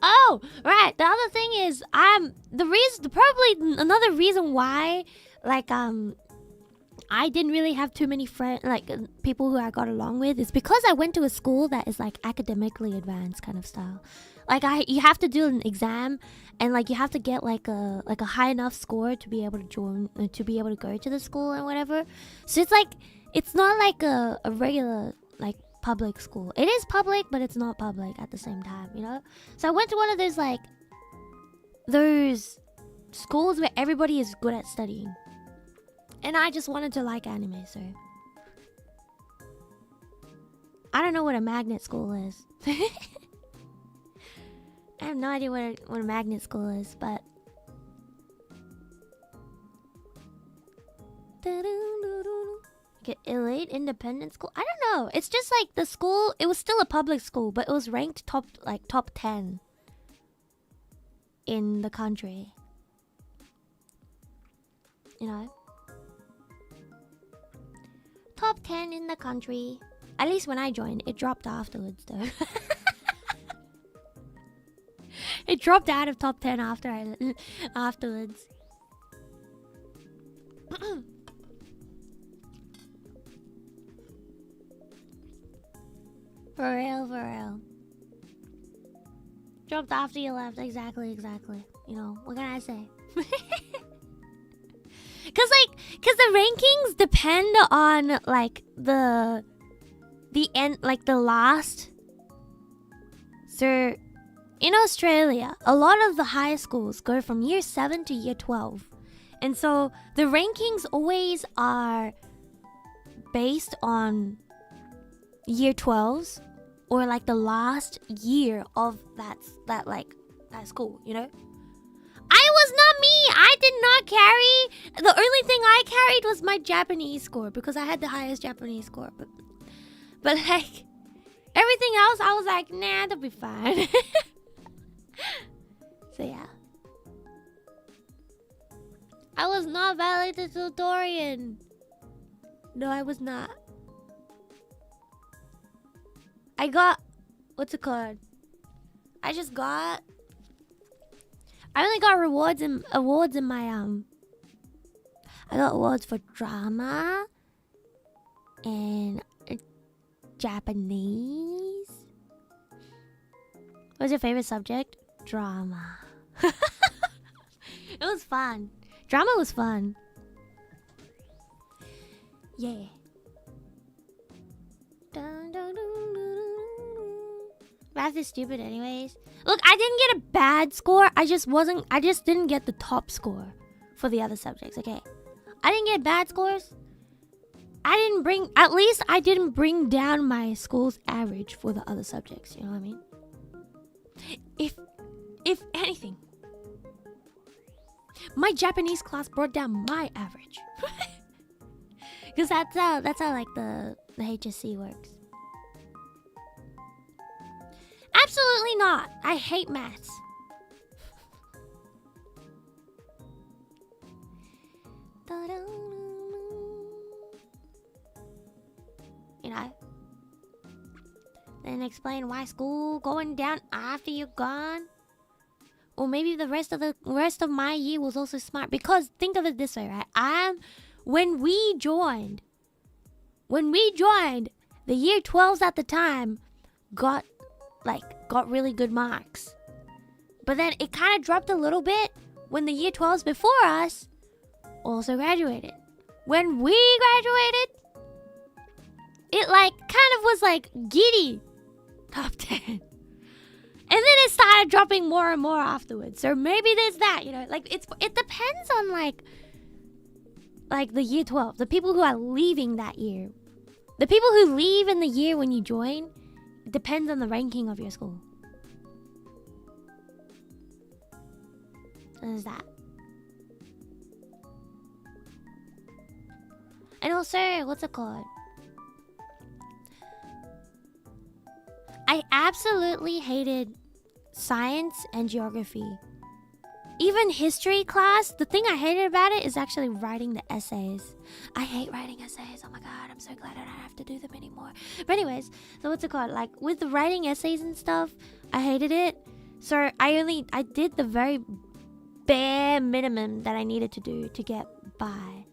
Oh, right. The other thing is, probably another reason why, like, I didn't really have too many friends, like people who I got along with, is because I went to a school that is like academically advanced kind of style. Like you have to do an exam, and like you have to get like a high enough score to be able to join, to be able to go to the school and whatever. So it's like, it's not like a regular like public school. It is public, but it's not public at the same time, you know? So I went to one of those, like, those schools where everybody is good at studying. And I just wanted to like anime, so... I don't know what a magnet school is. I have no idea what a magnet school is, but... Elite independent school? I don't know. It's just like the school, it was still a public school, but it was ranked top 10 in the country. You know? Top 10 in the country. At least when I joined, it dropped afterwards though. It dropped out of top 10 afterwards. For real. Dropped after you left. Exactly. You know, what can I say? Cause the rankings depend on like the end, like the last. So in Australia, a lot of the high schools go from year 7 to year 12. And so the rankings always are based on year 12s or like the last year of that school, you know? I was not me. I did not carry. The only thing I carried was my Japanese score because I had the highest Japanese score. But like everything else, I was like, nah, that'll be fine. So yeah. I was not valedictorian. No, I was not. I got... What's it called? I only got awards in my I got awards for drama and Japanese. What's your favorite subject? Drama. It was fun. Drama was fun. Yeah. Math is stupid anyways. Look, I didn't get a bad score. I just didn't get the top score for the other subjects, okay? I didn't get bad scores. At least I didn't bring down my school's average for the other subjects, you know what I mean? If anything, my Japanese class brought down my average. Because that's how like the HSC works. Absolutely not. I hate maths. You know? Then explain why school going down after you're gone. Or maybe the rest of my year was also smart. Because think of it this way, right? When we joined, the year 12s at the time got really good marks. But then it kind of dropped a little bit when the year 12s before us also graduated. When we graduated, it like kind of was like giddy top 10. And then it started dropping more and more afterwards. So maybe there's that, you know, like it depends on like the year 12, the people who are leaving that year. The people who leave in the year when you join, it depends on the ranking of your school. And there's that. And also, what's it called? I absolutely hated science and geography. Even history class, the thing I hated about it is actually writing the essays. I hate writing essays. Oh my god, I'm so glad I don't have to do them anymore. But anyways, so what's it called? Like with the writing essays and stuff, I hated it. So I did the very bare minimum that I needed to do to get by.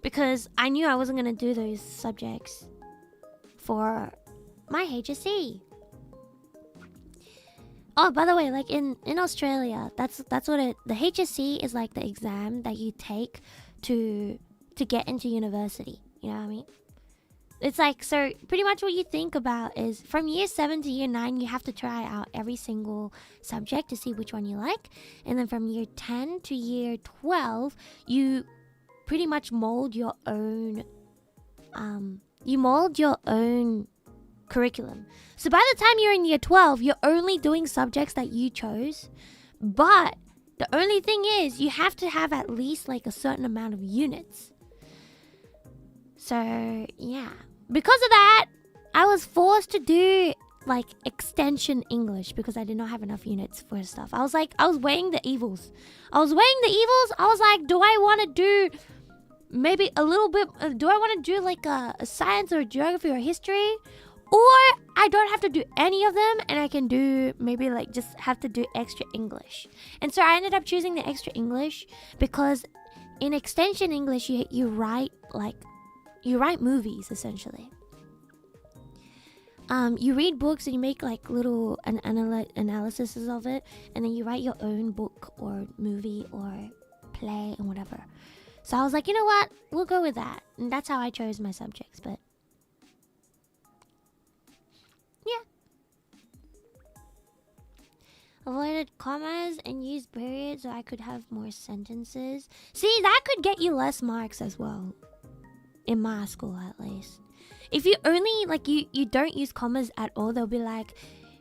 Because I knew I wasn't going to do those subjects for my HSC. Oh, by the way, like in Australia, that's what the HSC is like the exam that you take to get into university. You know what I mean? It's like, so pretty much what you think about is from year 7 to year 9, you have to try out every single subject to see which one you like. And then from year 10 to year 12, you pretty much mold your own, curriculum. So by the time you're in year 12, you're only doing subjects that you chose. But the only thing is, you have to have at least like a certain amount of units. So, yeah. Because of that, I was forced to do like extension English because I did not have enough units for stuff. I was weighing the evils. I was like, do I want to do maybe a little bit, do I want to do like a science or geography or history? Or I don't have to do any of them and I can do maybe like just have to do extra English. And so I ended up choosing the extra English because in extension English, you write movies essentially. You read books and you make like little analyses of it, and then you write your own book or movie or play and whatever. So I was like, you know what? We'll go with that. And that's how I chose my subjects, but yeah. Avoided commas and used periods so I could have more sentences. See, that could get you less marks as well. In my school, at least. If you only, like, you don't use commas at all, they'll be like,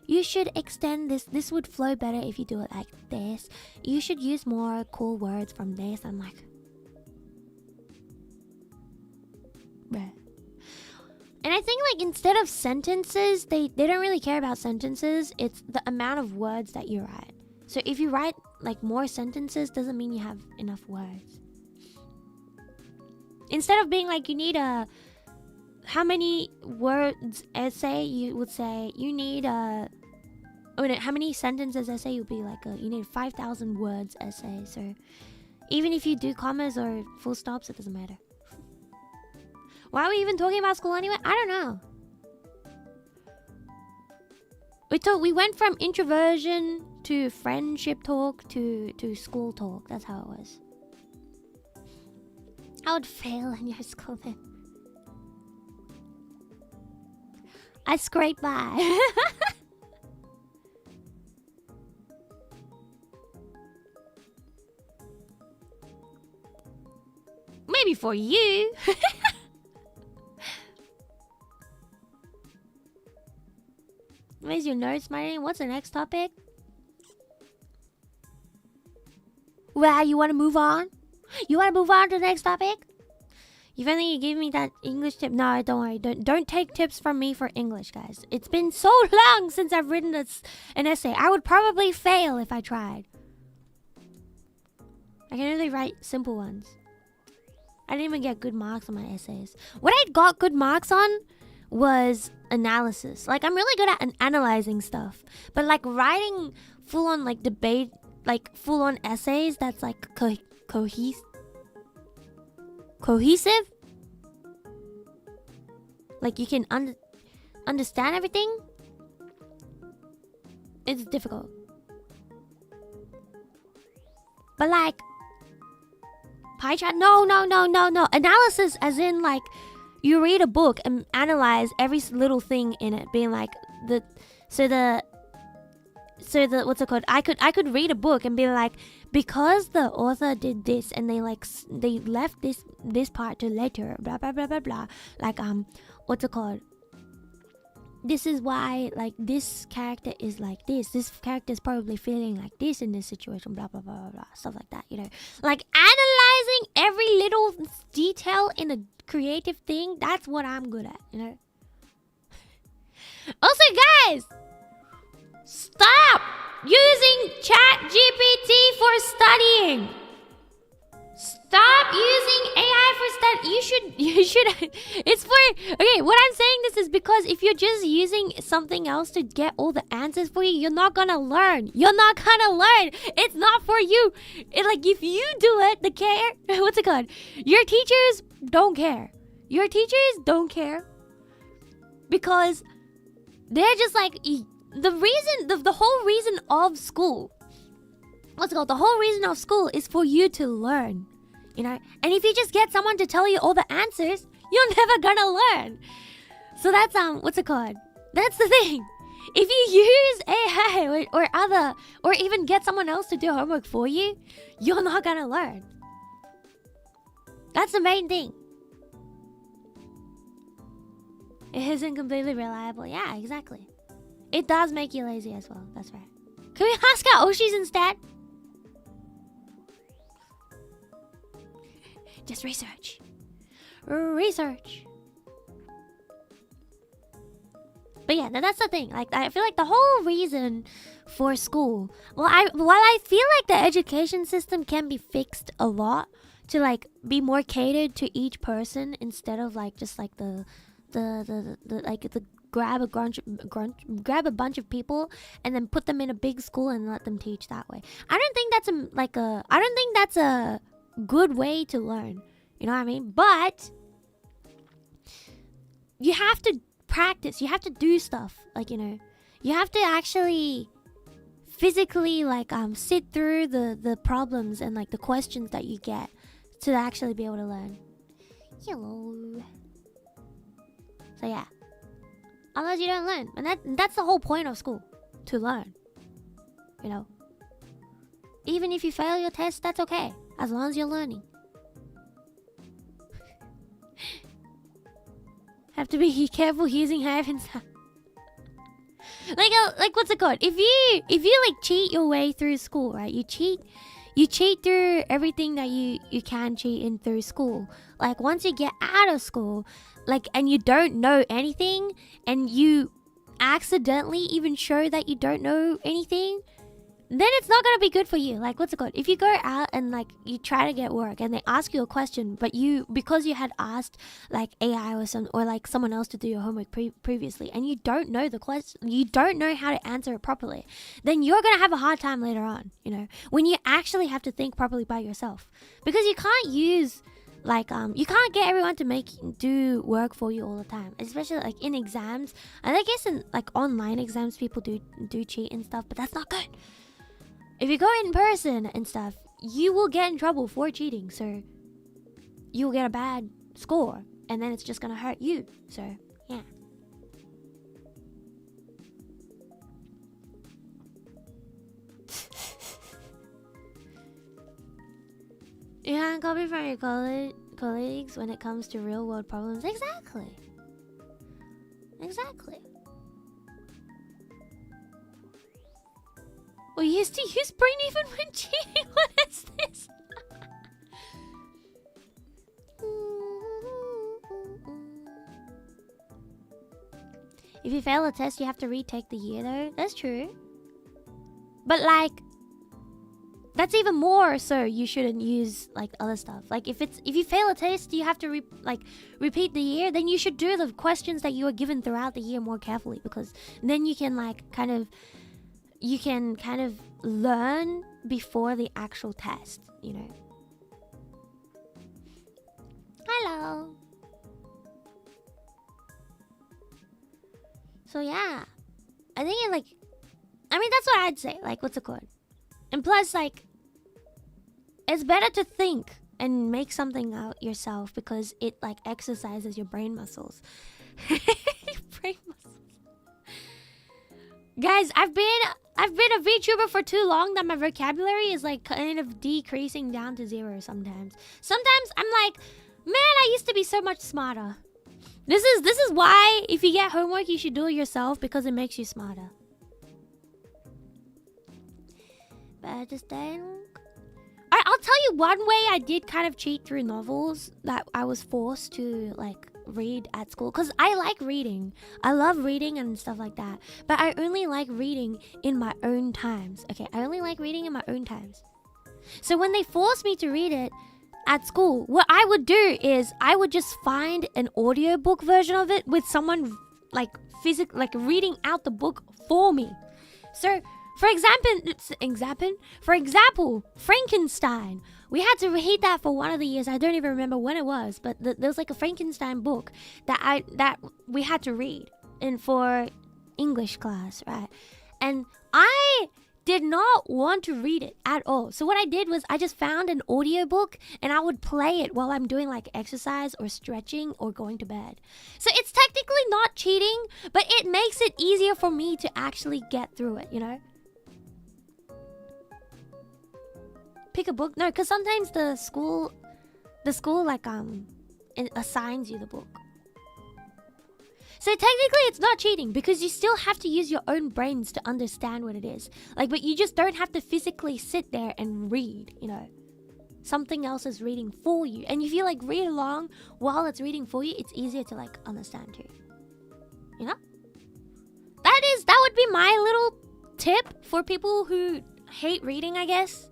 you should extend this. This would flow better if you do it like this. You should use more cool words from this. I'm like, bruh. And I think, like, instead of sentences, they don't really care about sentences. It's the amount of words that you write. So if you write, like, more sentences, doesn't mean you have enough words. Instead of being like, you need a how many words essay, you would say you need how many sentences essay, you'll be like you need 5,000 words essay. So even if you do commas or full stops, it doesn't matter. Why are we even talking about school anyway? I don't know. We went from introversion to friendship talk to school talk. That's how it was. I would fail in your school then. I scraped by. Maybe for you. Where's your nose smiling? What's the next topic? Well, you want to move on? You want to move on to the next topic? If only you give me that English tip. No, don't worry. Don't take tips from me for English, guys. It's been so long since I've written an essay. I would probably fail if I tried. I can only write simple ones. I didn't even get good marks on my essays. What I got good marks on was analysis. Like, I'm really good at analyzing stuff. But, like, writing full-on, like, debate, like, full-on essays that's, like, cohesive, like you can understand everything, it's difficult. But like pie chart, no. Analysis as in like you read a book and analyze every little thing in it, being like so the what's it called? I could read a book and be like, because the author did this and they left this part to later, blah blah blah blah blah. Like what's it called? This is why like this character is like this. This character is probably feeling like this in this situation, blah blah blah blah blah. Stuff like that, you know. Like analyzing every little detail in a creative thing, that's what I'm good at, you know. Also, guys, stop using ChatGPT for studying. Stop using AI for study. You should. It's for, okay, what I'm saying this is because if you're just using something else to get all the answers for you, you're not gonna learn. It's not for you. Like, if you do it, what's it called? Your teachers don't care. Because they're just like, the whole reason of school, the whole reason of school is for you to learn, you know. And if you just get someone to tell you all the answers, you're never gonna learn. So that's what's it called? That's the thing. If you use AI or other, or even get someone else to do homework for you, you're not gonna learn. That's the main thing. It isn't completely reliable. Yeah, exactly. It does make you lazy as well. That's right. Can we ask our Oshis instead? Just research. Research. But yeah, that's the thing. Like, I feel like the whole reason for school, while I feel like the education system can be fixed a lot to like be more catered to each person instead of like just like the grab a bunch of people and then put them in a big school and let them teach that way. I don't think that's a good way to learn. You know what I mean? But you have to practice. You have to do stuff. Like, you know, you have to actually physically like sit through the problems and like the questions that you get to actually be able to learn. Hello. So yeah. Otherwise you don't learn. And that's the whole point of school. To learn. You know. Even if you fail your test, that's okay. As long as you're learning. Have to be careful using hyphens. like what's it called? If you like cheat your way through school, right? You cheat through everything that you can cheat in through school. Like once you get out of school, like, and you don't know anything, and you accidentally even show that you don't know anything, then it's not gonna be good for you. Like, what's it called? If you go out and like you try to get work and they ask you a question, but because you had asked like AI or like someone else to do your homework previously, and you don't know the question, you don't know how to answer it properly, then you're gonna have a hard time later on. You know, when you actually have to think properly by yourself, because you can't use like you can't get everyone to do work for you all the time, especially like in exams. And I guess in like online exams people do cheat and stuff, but that's not good. If you go in person and stuff, you will get in trouble for cheating, so you'll get a bad score, and then it's just gonna hurt you. So yeah. You can't copy from your colleagues when it comes to real world problems. Exactly. We used to use brain even when cheating. What is this? If you fail a test, you have to retake the year though. That's true. But like, that's even more so you shouldn't use like other stuff. Like if you fail a test, you have to repeat the year, then you should do the questions that you were given throughout the year more carefully, because then you can like kind of learn before the actual test, you know. Hello. So yeah, I think that's what I'd say. Like, what's it called? And plus, like, it's better to think and make something out yourself, because it like exercises your brain muscles. Brain muscles. Guys, I've been a VTuber for too long that my vocabulary is like kind of decreasing down to 0 sometimes. Sometimes I'm like, man, I used to be so much smarter. This is why if you get homework, you should do it yourself, because it makes you smarter. But I just think I'll tell you one way I did kind of cheat through novels that I was forced to like read at school, because I like reading. I love reading and stuff like that, but I only like reading in my own times. Okay, I only like reading in my own times. So when they forced me to read it at school, what I would do is I would just find an audiobook version of it with someone like reading out the book for me. So for example, Frankenstein. We had to read that for one of the years. I don't even remember when it was, but there was like a Frankenstein book that we had to read for English class, right? And I did not want to read it at all. So what I did was I just found an audiobook and I would play it while I'm doing like exercise or stretching or going to bed. So it's technically not cheating, but it makes it easier for me to actually get through it, you know? Pick a book? No, because sometimes the school like it assigns you the book. So technically it's not cheating because you still have to use your own brains to understand what it is. Like, but you just don't have to physically sit there and read, you know. Something else is reading for you. And if you like read along while it's reading for you, it's easier to like understand too. You know? That would be my little tip for people who hate reading, I guess.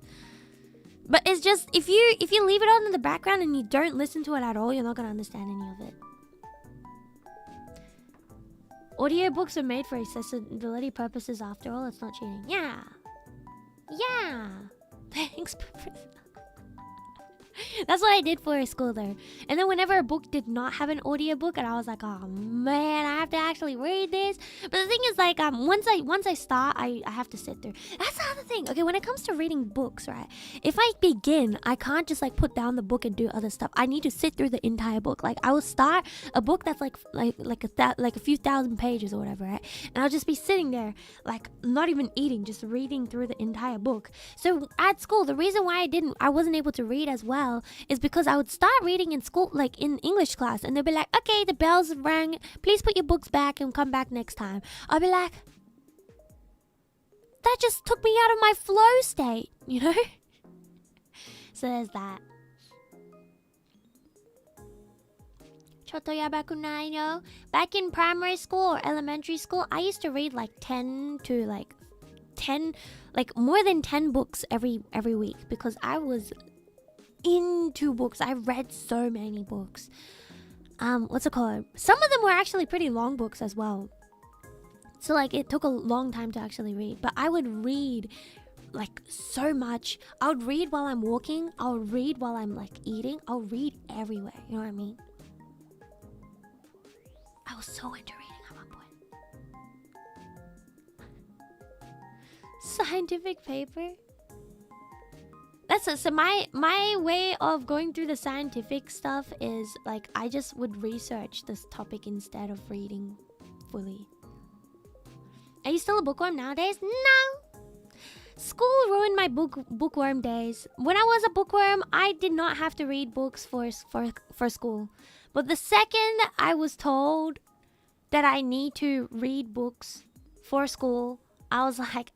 But it's just if you leave it on in the background and you don't listen to it at all, you're not gonna understand any of it. Audiobooks are made for accessibility purposes after all, it's not cheating. Yeah. Yeah. Thanks, Professor. That's what I did for school though. And then whenever a book did not have an audiobook and I was like, oh man, I have to actually read this. But the thing is like once I start, I have to sit through. That's the other thing. Okay, when it comes to reading books, right? If I begin, I can't just like put down the book and do other stuff. I need to sit through the entire book. Like I will start a book that's like a few thousand pages or whatever, right? And I'll just be sitting there like not even eating, just reading through the entire book. So at school, the reason why I wasn't able to read as well is because I would start reading in school, like in English class, and they'll be like, okay, the bells rang, please put your books back and come back next time. I'll be like, that just took me out of my flow state, you know? So there's that. Choto yabaku nai no? Back in primary school or elementary school, I used to read like 10 to like 10, like more than 10 books every week because I was into books. I read so many books. What's it called? Some of them were actually pretty long books as well. So like it took a long time to actually read. But I would read like so much. I would read while I'm walking. I'll read while I'm like eating. I'll read everywhere. You know what I mean? I was so into reading at one point. Scientific paper? That's it. So my way of going through the scientific stuff is like I just would research this topic instead of reading fully. Are you still a bookworm nowadays? No. School ruined my bookworm days. When I was a bookworm, I did not have to read books for school. But the second I was told that I need to read books for school, I was like,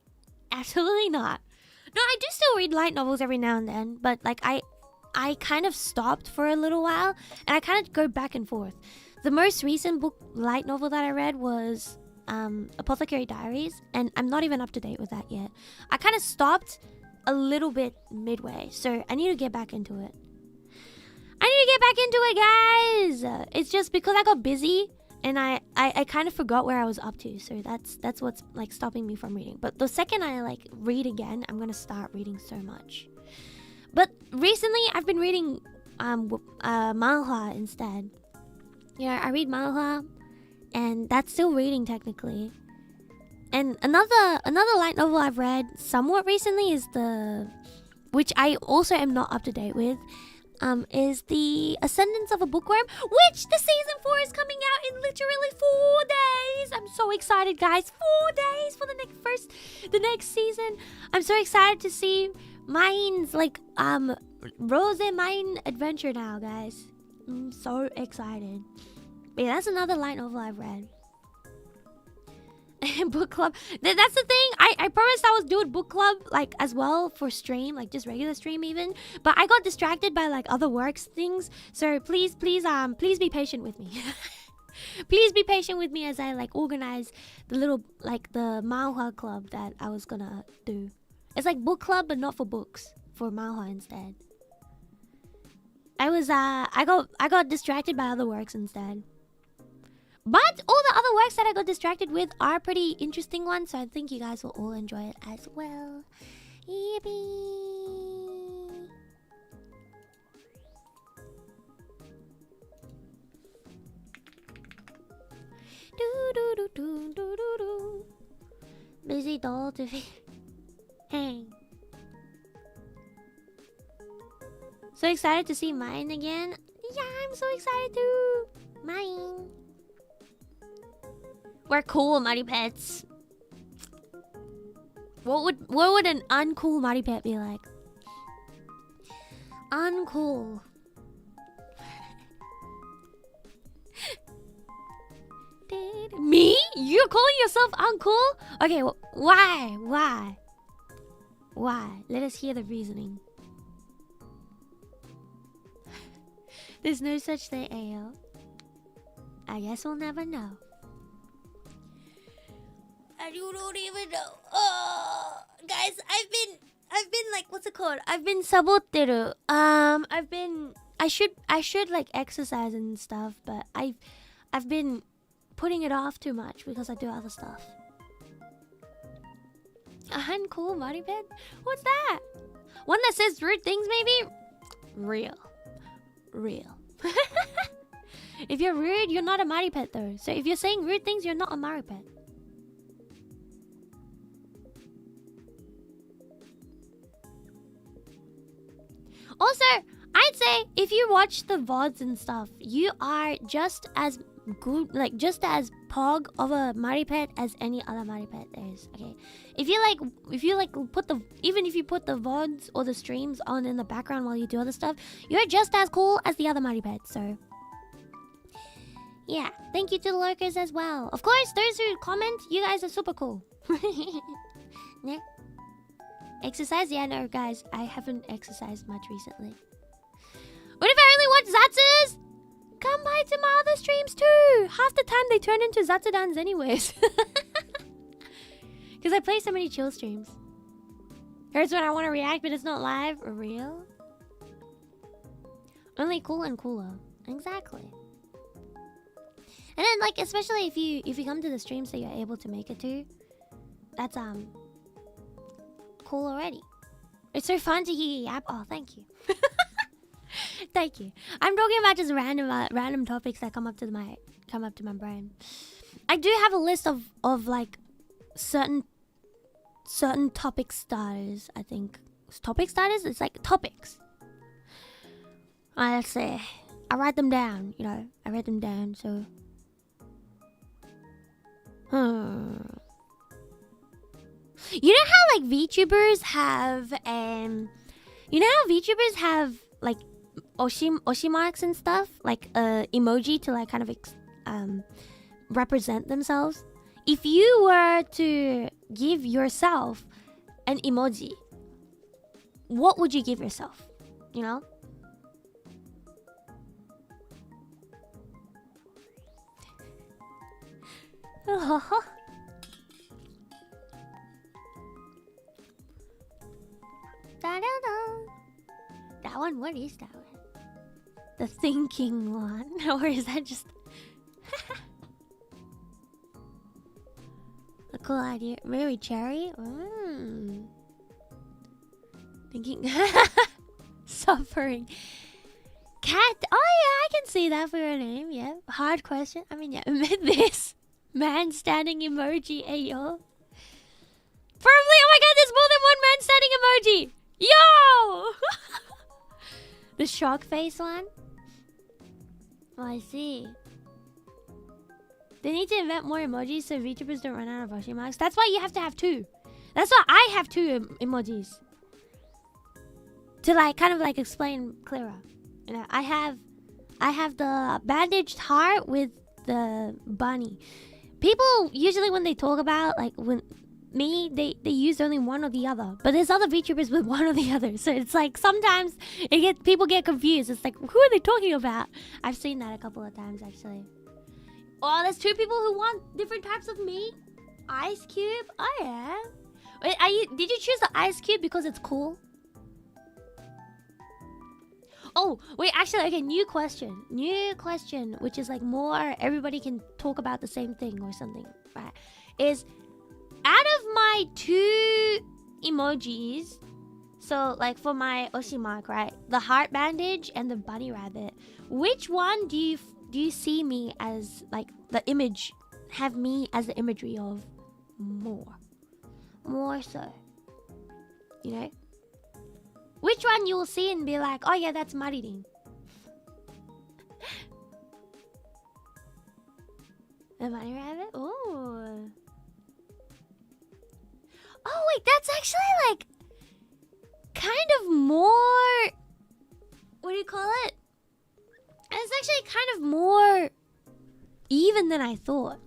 absolutely not. No, I do still read light novels every now and then, but like I kind of stopped for a little while, and I kind of go back and forth. The most recent light novel that I read was Apothecary Diaries, and I'm not even up to date with that yet. I kind of stopped a little bit midway, so I need to get back into it. Guys! It's just because I got busy, and I kind of forgot where I was up to, so that's what's like stopping me from reading. But the second I like read again, I'm gonna start reading so much. But recently I've been reading manhwa instead. Yeah, I read manhwa, and that's still reading technically. And another light novel I've read somewhat recently is which I also am not up to date with. Is The Ascendance of a Bookworm, which the season 4 is coming out in literally 4 days. I'm so excited, guys. 4 days for the next season. I'm so excited to see Mine's like Rose Mine adventure now, guys. I'm so excited. But yeah, that's another light novel I've read. Book club. That's the thing. I promised I was doing book club like as well for stream, like just regular stream even. But I got distracted by like other works things. So please be patient with me. Please be patient with me as I like organize the little like the manhwa club that I was gonna do. It's like book club but not for books, for manhwa instead. I got distracted by other works instead. But all the other works that I got distracted with are pretty interesting ones, so I think you guys will all enjoy it as well. Yippee! Do do do do do do do. Busy doll to be. So excited to see mine again. Yeah, I'm so excited too. Mine. We're cool, Mighty Pets. What would an uncool Mighty Pet be like? Uncool. Me? You're calling yourself uncool? Okay, why? Why? Let us hear the reasoning. There's no such thing, AO. I guess we'll never know. And you don't even know. Oh, guys, I've been like, what's it called? I've been saboteru. I should like exercise and stuff, but I've been putting it off too much because I do other stuff. A uncool Mighty Pet? What's that? One that says rude things, maybe? Real. If you're rude, you're not a Mighty Pet though. So if you're saying rude things, you're not a Mighty Pet. Also, I'd say if you watch the VODs and stuff, you are just as good, like just as pog of a Mighty Pet as any other Mighty Pet there is. Okay, if you put the VODs or the streams on in the background while you do other stuff, you're just as cool as the other Mighty Pets. So yeah, thank you to the lurkers as well. Of course, those who comment, you guys are super cool. Yeah. Exercise? Yeah, no, guys, I haven't exercised much recently. What if I really watch Zatsus? Come by to my other streams too. Half the time they turn into Zatsudans anyways. Because I play so many chill streams. Hurts when I want to react, but it's not live or real. Only cool and cooler. Exactly. And then, like, especially if you come to the streams that you're able to make it to, that's cool already. It's so fun to hear you yap. Oh, thank you. Thank you. I'm talking about just random topics that come up to my brain. I do have a list of like certain topic starters. I think topic starters. It's like topics. Let's see. I write them down. You know, I write them down. So. You know how like VTubers have like Oshimarks and stuff, like emoji to like kind of represent themselves. If you were to give yourself an emoji, what would you give yourself? You know? That one, what is that one? The thinking one? Or is that just a cool idea? Very cherry? Thinking suffering. Cat. Oh yeah, I can see that for your name. Yeah. Hard question. I mean, yeah. Amid this man standing emoji, ayo. Probably, oh my god, there's more than one man standing emoji! Yo! The shock face one? Oh, I see. They need to invent more emojis so VTubers don't run out of Oshimarks. That's why you have to have two. That's why I have two emojis. To like, kind of like explain clearer. You know, I have the bandaged heart with the bunny. People usually when they talk about like they use only one or the other, but there's other VTubers with one or the other, so it's like sometimes people get confused. It's like, who are they talking about? I've seen that a couple of times actually. Oh, there's two people who want different types of meat. Ice cube. Oh yeah. Wait, did you choose the ice cube because it's cool? Oh wait, actually, okay, new question, which is like more everybody can talk about the same thing or something, right? Is out of my two emojis, so like for my Oshimark, right, the heart bandage and the bunny rabbit, which one do you see me as, like, the image, have me as the imagery of more so, you know? Which one you will see and be like, oh yeah, that's Maririn. A bunny rabbit? Oh. Oh wait, that's actually like kind of more, what do you call it? It's actually kind of more even than I thought.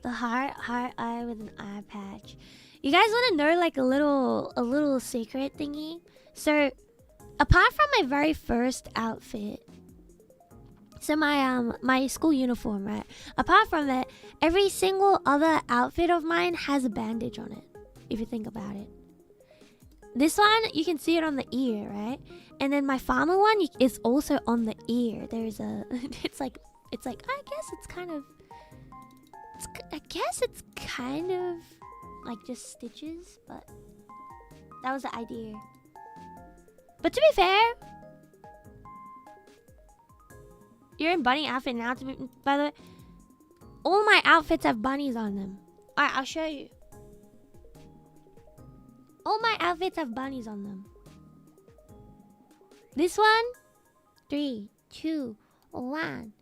The heart eye with an eye patch. You guys want to know like a little secret thingy? So, apart from my very first outfit, so my school uniform, right? Apart from that, every single other outfit of mine has a bandage on it. If you think about it, this one you can see it on the ear, right? And then my farmer one is also on the ear. There's a, it's like I guess it's kind of. I guess it's kind of like just stitches, but that was the idea. But to be fair, you're in bunny outfit now. By the way, all my outfits have bunnies on them. Alright, I'll show you. All my outfits have bunnies on them. This one, 3, 2, 1.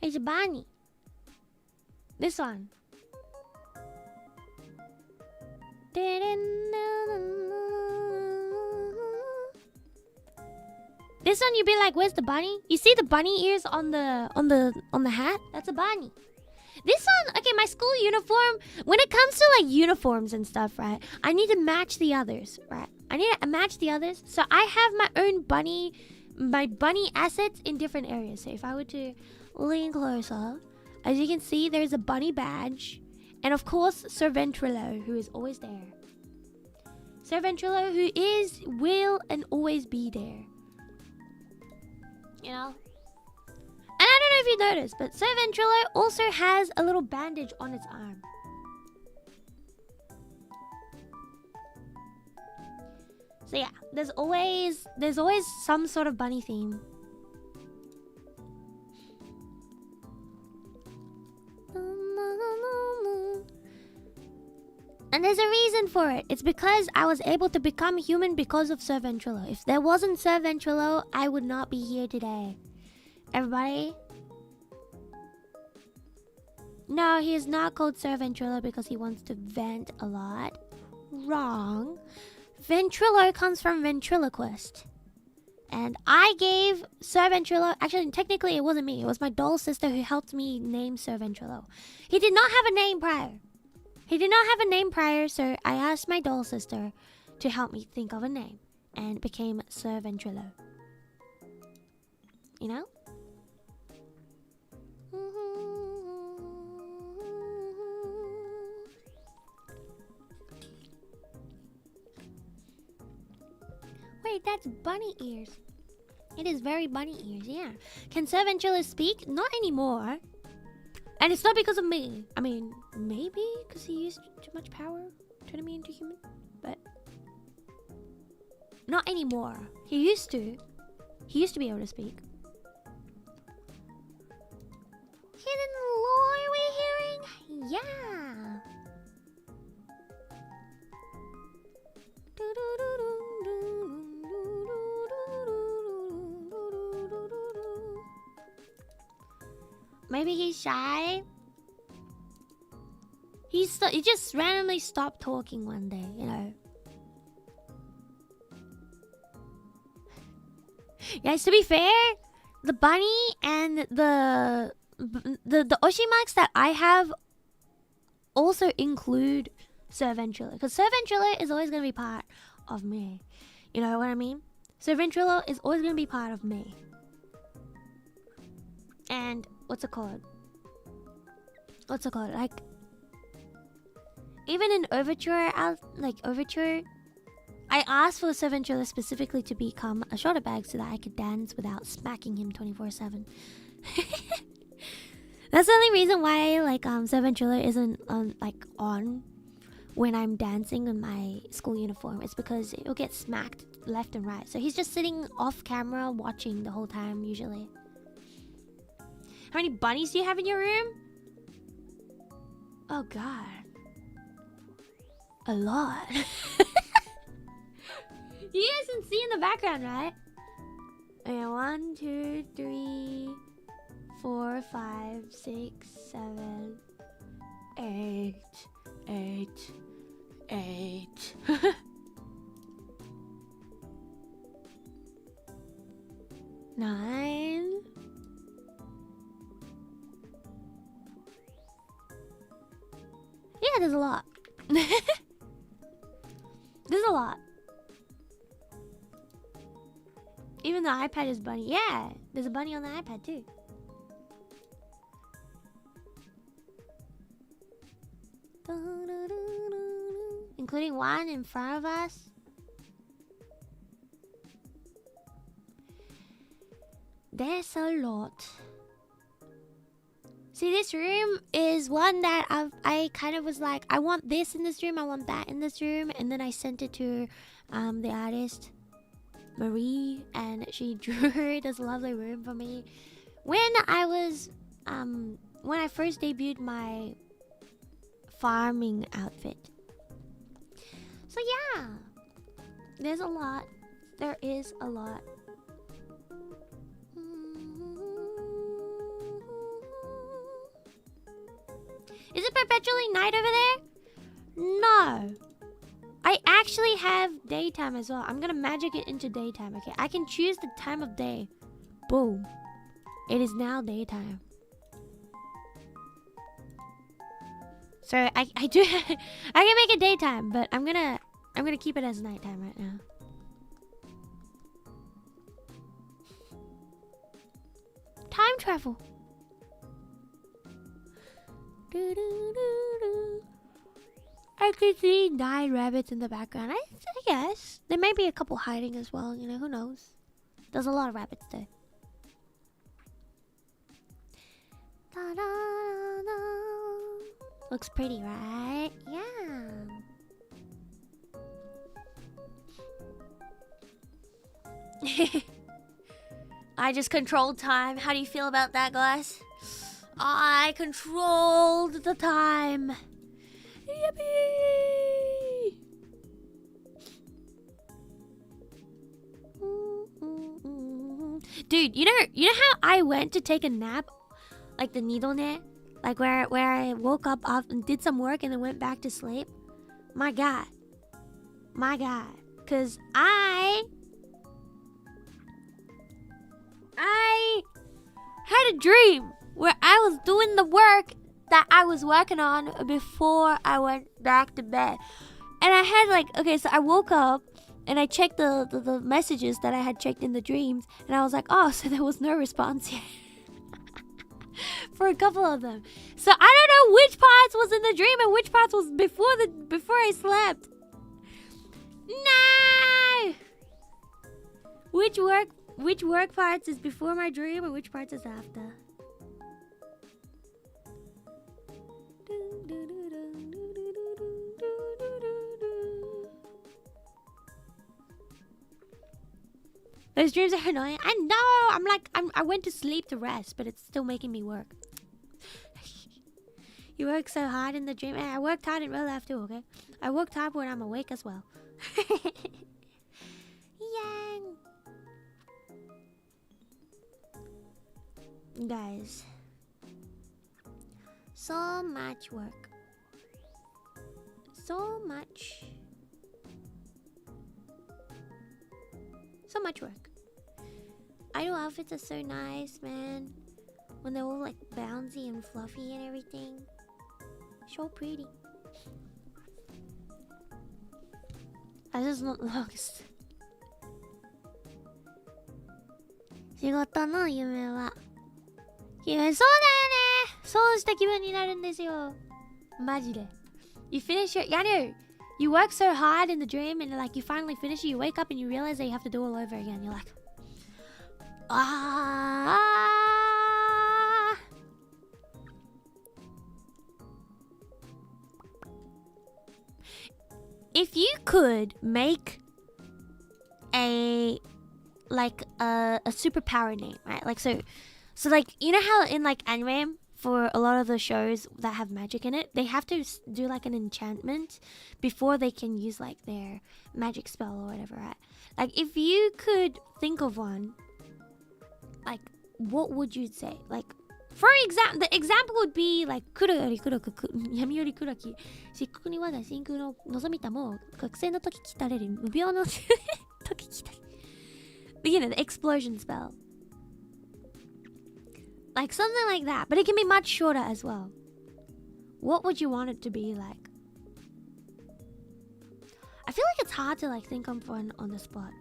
It's a bunny. This one. This one you'd be like, where's the bunny? You see the bunny ears on the hat? That's a bunny. This one, okay, my school uniform, when it comes to like uniforms and stuff, right? I need to match the others, right? I need to match the others. So I have my own bunny, my bunny assets in different areas. So if I were to lean closer, as you can see, there's a bunny badge. And of course, Sir Ventrilo, who is always there. Sir Ventrilo, who is, will, and always be there. You know? And I don't know if you noticed, but Sir Ventrilo also has a little bandage on its arm. So yeah, there's always some sort of bunny theme. And there's a reason for it. It's because I was able to become human because of Sir Ventrilo. If there wasn't Sir Ventrilo, I would not be here today. Everybody? No, he is not called Sir Ventrilo because he wants to vent a lot. Wrong. Ventrilo comes from ventriloquist. And I gave Sir Ventrilo... Actually, technically it wasn't me. It was my doll sister who helped me name Sir Ventrilo. He did not have a name prior. He did not have a name prior, so I asked my doll sister to help me think of a name. And it became Sir Ventrilo. You know? Wait, that's bunny ears. It is very bunny ears, yeah. Can Sir Ventrilo speak? Not anymore. And it's not because of me. I mean, maybe because he used too much power turning me into human. But not anymore. He used to. He used to be able to speak. Hidden lore we're hearing? Yeah. Maybe he's shy. He just randomly stopped talking one day, you know. Guys, to be fair, the bunny and the Oshimarks that I have also include Sir Ventrilo. Because Sir Ventrilo is always going to be part of me. You know what I mean? Sir Ventrilo is always going to be part of me. And what's it called? Like, even in Overture, I asked for Sir Ventrilo specifically to become a shoulder bag so that I could dance without smacking him 24/7. That's the only reason why, like, Sir Ventrilo isn't on when I'm dancing in my school uniform. It's because it'll get smacked left and right. So he's just sitting off camera watching the whole time usually. How many bunnies do you have in your room? Oh god. A lot. You guys can see in the background, right? Okay, 1, 2, 3, 4, 5, 6, 7, 8, 8, 8. 9. Yeah, there's a lot. There's a lot. Even the iPad is bunny. Yeah, there's a bunny on the iPad too. Including one in front of us. There's a lot. See, this room is one that I kind of was like, I want this in this room, I want that in this room, and then I sent it to the artist Marie, and she drew this lovely room for me. When I first debuted my farming outfit. So yeah, there's a lot. There is a lot. Is it perpetually night over there? No. I actually have daytime as well. I'm gonna magic it into daytime, okay? I can choose the time of day. Boom. It is now daytime. So I do I can make it daytime, but I'm gonna keep it as nighttime right now. Time travel. I could see 9 rabbits in the background. I guess. There may be a couple hiding as well, you know, who knows? There's a lot of rabbits though. Looks pretty, right? Yeah. I just controlled time. How do you feel about that, guys? I controlled the time. Yippee! Dude, you know how I went to take a nap, like the needle net, like where I woke up off and did some work and then went back to sleep. My God, cause I had a dream where I was doing the work that I was working on before I went back to bed. And I had like, okay, so I woke up and I checked the messages that I had checked in the dreams, and I was like, oh, so there was no response yet. For a couple of them. So I don't know which parts was in the dream and which parts was before I slept. No! Which work parts is before my dream and which parts is after? Those dreams are annoying. I know. I went to sleep to rest, but it's still making me work. You work so hard in the dream. I worked hard in real life too, okay? I worked hard when I'm awake as well. Yang. Guys. So much work. So much work. Idol outfits are so nice, man. When they're all like bouncy and fluffy and everything. So pretty. I just not lost. 仕事の夢はそうだよね。そうした気分になるんですよ。マジで。You finish your... Yeah, no. You work so hard in the dream and like you finally finish it. You wake up and you realize that you have to do all over again. You're like... Ah. If you could make a superpower name, right? Like so like you know how in like anime for a lot of the shows that have magic in it, they have to do like an enchantment before they can use like their magic spell or whatever, right? Like if you could think of one, like what would you say? Like for example, the example would be like 黒より黒く闇より黒き漆黒に我が真空の望みたも覚醒の時来たれる無病の時来たれ You know, the explosion spell. Like something like that. But it can be much shorter as well. What would you want it to be like? I feel like it's hard to like think of one on the spot.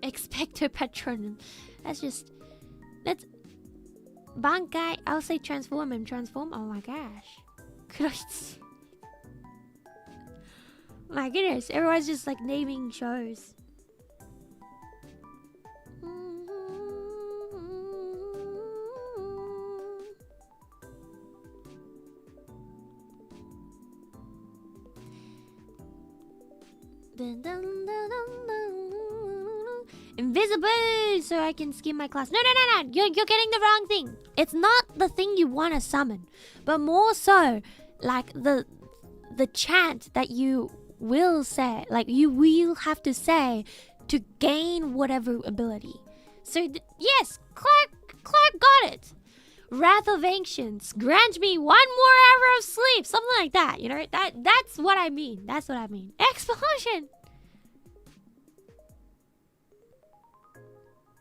Expecto Patronum. That's Bankai. I'll say transform and transform. Oh my gosh. My goodness, everyone's just like naming shows. Invisible, so I can skim my class. No. You're getting the wrong thing. It's not the thing you want to summon, but more so like the chant that you will say, like you will have to say to gain whatever ability. So yes, Clark got it. Wrath of Ancients, grant me 1 more hour of sleep, something like that. You know, that's what I mean. That's what I mean. Explosion.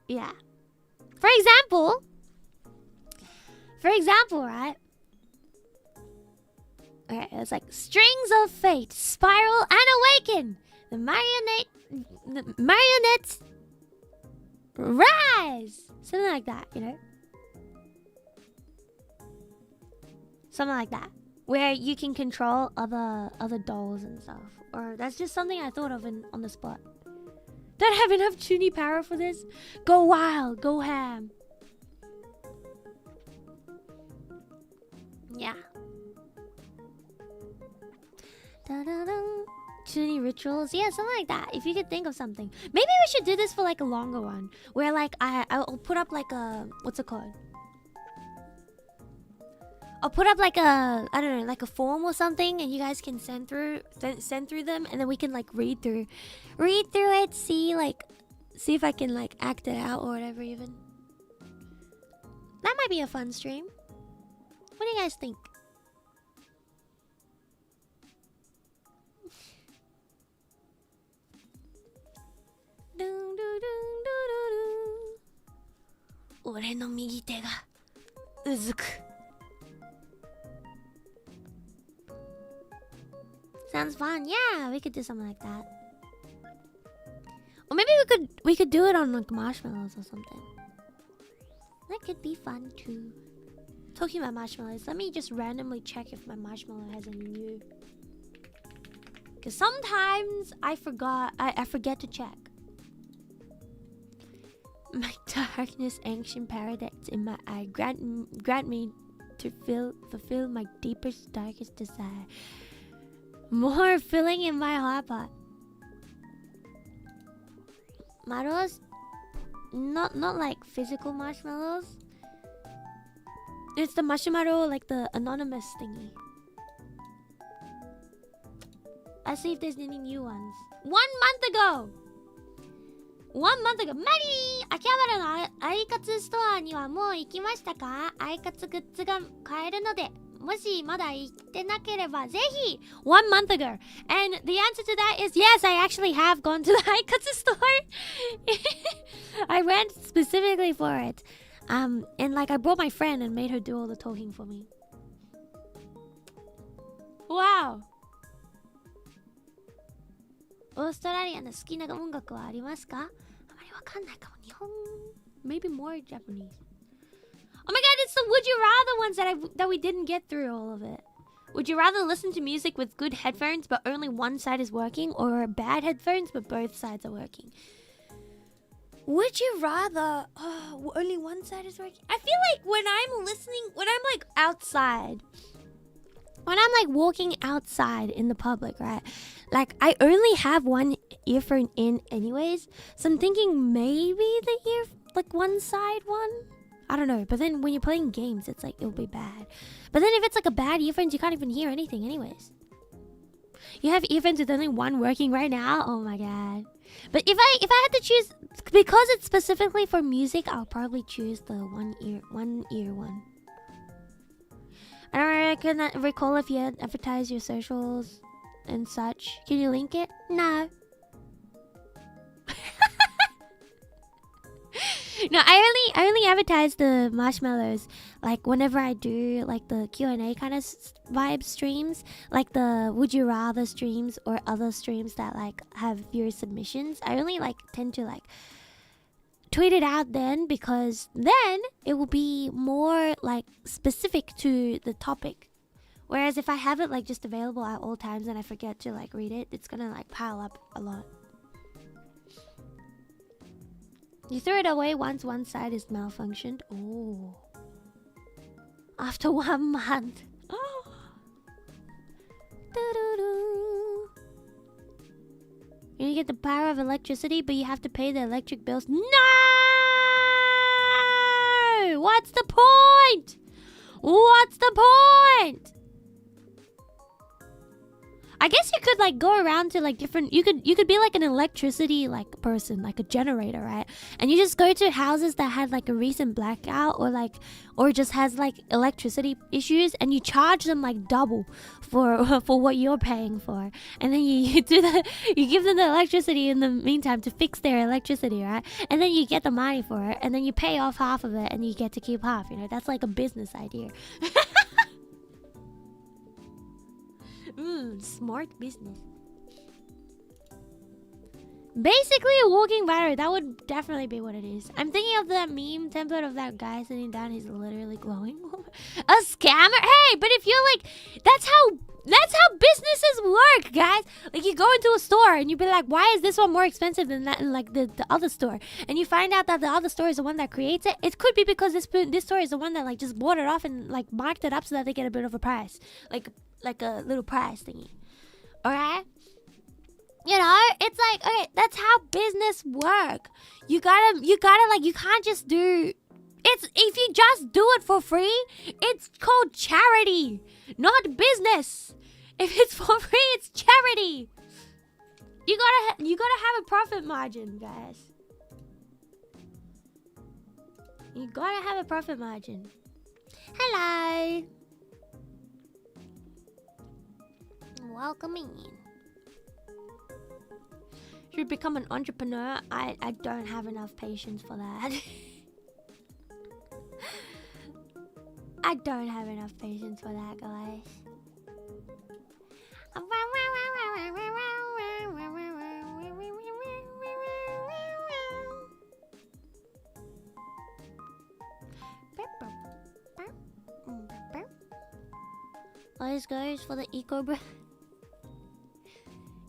Yeah. For example, right? Okay, it's like strings of fate, spiral and awaken. The marionettes rise. Something like that, you know? Something like that. Where you can control other dolls and stuff. Or that's just something I thought of on the spot. Don't have enough Chuny power for this? Go wild, go ham. Yeah. Chuny rituals, yeah, something like that. If you could think of something, maybe we should do this for like a longer one, where like I'll put up like a what's it called? I'll put up like a I don't know, like a form or something, and you guys can send through them, and then we can like read through it, see if I can like act it out or whatever. Even that might be a fun stream. What do you guys think? Sounds fun. Yeah, we could do something like that. Or maybe we could do it on like marshmallows or something. That could be fun too. Talking about marshmallows, let me just randomly check if my marshmallow has any new. Because sometimes I forget to check. My darkness, ancient paradox in my eye, grant me to fulfill my deepest, darkest desire. More filling in my heart pot. Marshmallows, not like physical marshmallows. It's the marshmallow, like the anonymous thingy. Let's see if there's any new ones. 1 month ago! 1 month ago! マリー！秋葉原のアイカツストアにはもう行きましたか？アイカツグッズが買えるので、もしまだ行ってなければぜひ 1 month ago. And the answer to that is yes, I actually have gone to the Aikatsu store. I went specifically for it. And like I brought my friend and made her do all the talking for me. Wow. オーストラリアの好きな音楽はありますか？あまりわかんないかも。日本 maybe more Japanese. Oh my god, it's the would you rather ones that we didn't get through all of it. Would you rather listen to music with good headphones but only one side is working, or bad headphones but both sides are working? Would you rather only one side is working? I feel like when I'm like outside, when I'm like walking outside in the public, right? Like I only have one earphone in anyways. So I'm thinking maybe like one side one. I don't know. But then when you're playing games, it's like it'll be bad. But then if it's like a bad earphones, you can't even hear anything anyways. You have earphones with only one working right now? Oh my god. But if I had to choose, because it's specifically for music, I'll probably choose the one ear one. I don't recall if you had advertised your socials and such. Can you link it? No. No, I only advertise the marshmallows like whenever I do like the Q&A kind of vibe streams, like the Would You Rather streams or other streams that like have viewer submissions. I only like tend to like tweet it out then, because then it will be more like specific to the topic. Whereas if I have it like just available at all times and I forget to like read it, it's gonna like pile up a lot. You threw it away once one side is malfunctioned. Oh. After 1 month. Oh. You get the power of electricity, but you have to pay the electric bills. No! What's the point? What's the point? I guess you could like go around to like different, you could be like an electricity like person, like a generator, right? And you just go to houses that had like a recent blackout or just has like electricity issues, and you charge them like double for what you're paying for. And then you give them the electricity in the meantime to fix their electricity, right? And then you get the money for it, and then you pay off half of it and you get to keep half, you know? That's like a business idea. Smart business. Basically a walking battery. That would definitely be what it is. I'm thinking of that meme template of that guy sitting down. He's literally glowing. A scammer? Hey, but if you're like, that's how businesses work, guys. Like you go into a store and you be like, why is this one more expensive than that in like the other store? And you find out that the other store is the one that creates it. It could be because this store is the one that like just bought it off and like marked it up so that they get a bit of a price. Like a little price thingy. Alright? You know, it's like, okay, that's how business work. You gotta like, you can't just do, if you just do it for free, it's called charity, not business. If it's for free, it's charity. You gotta have a profit margin, guys. You gotta have a profit margin. Hello. Welcome in. Should become an entrepreneur. I don't have enough patience for that. I don't have enough patience for that, guys. Well, this goes for the eco breath.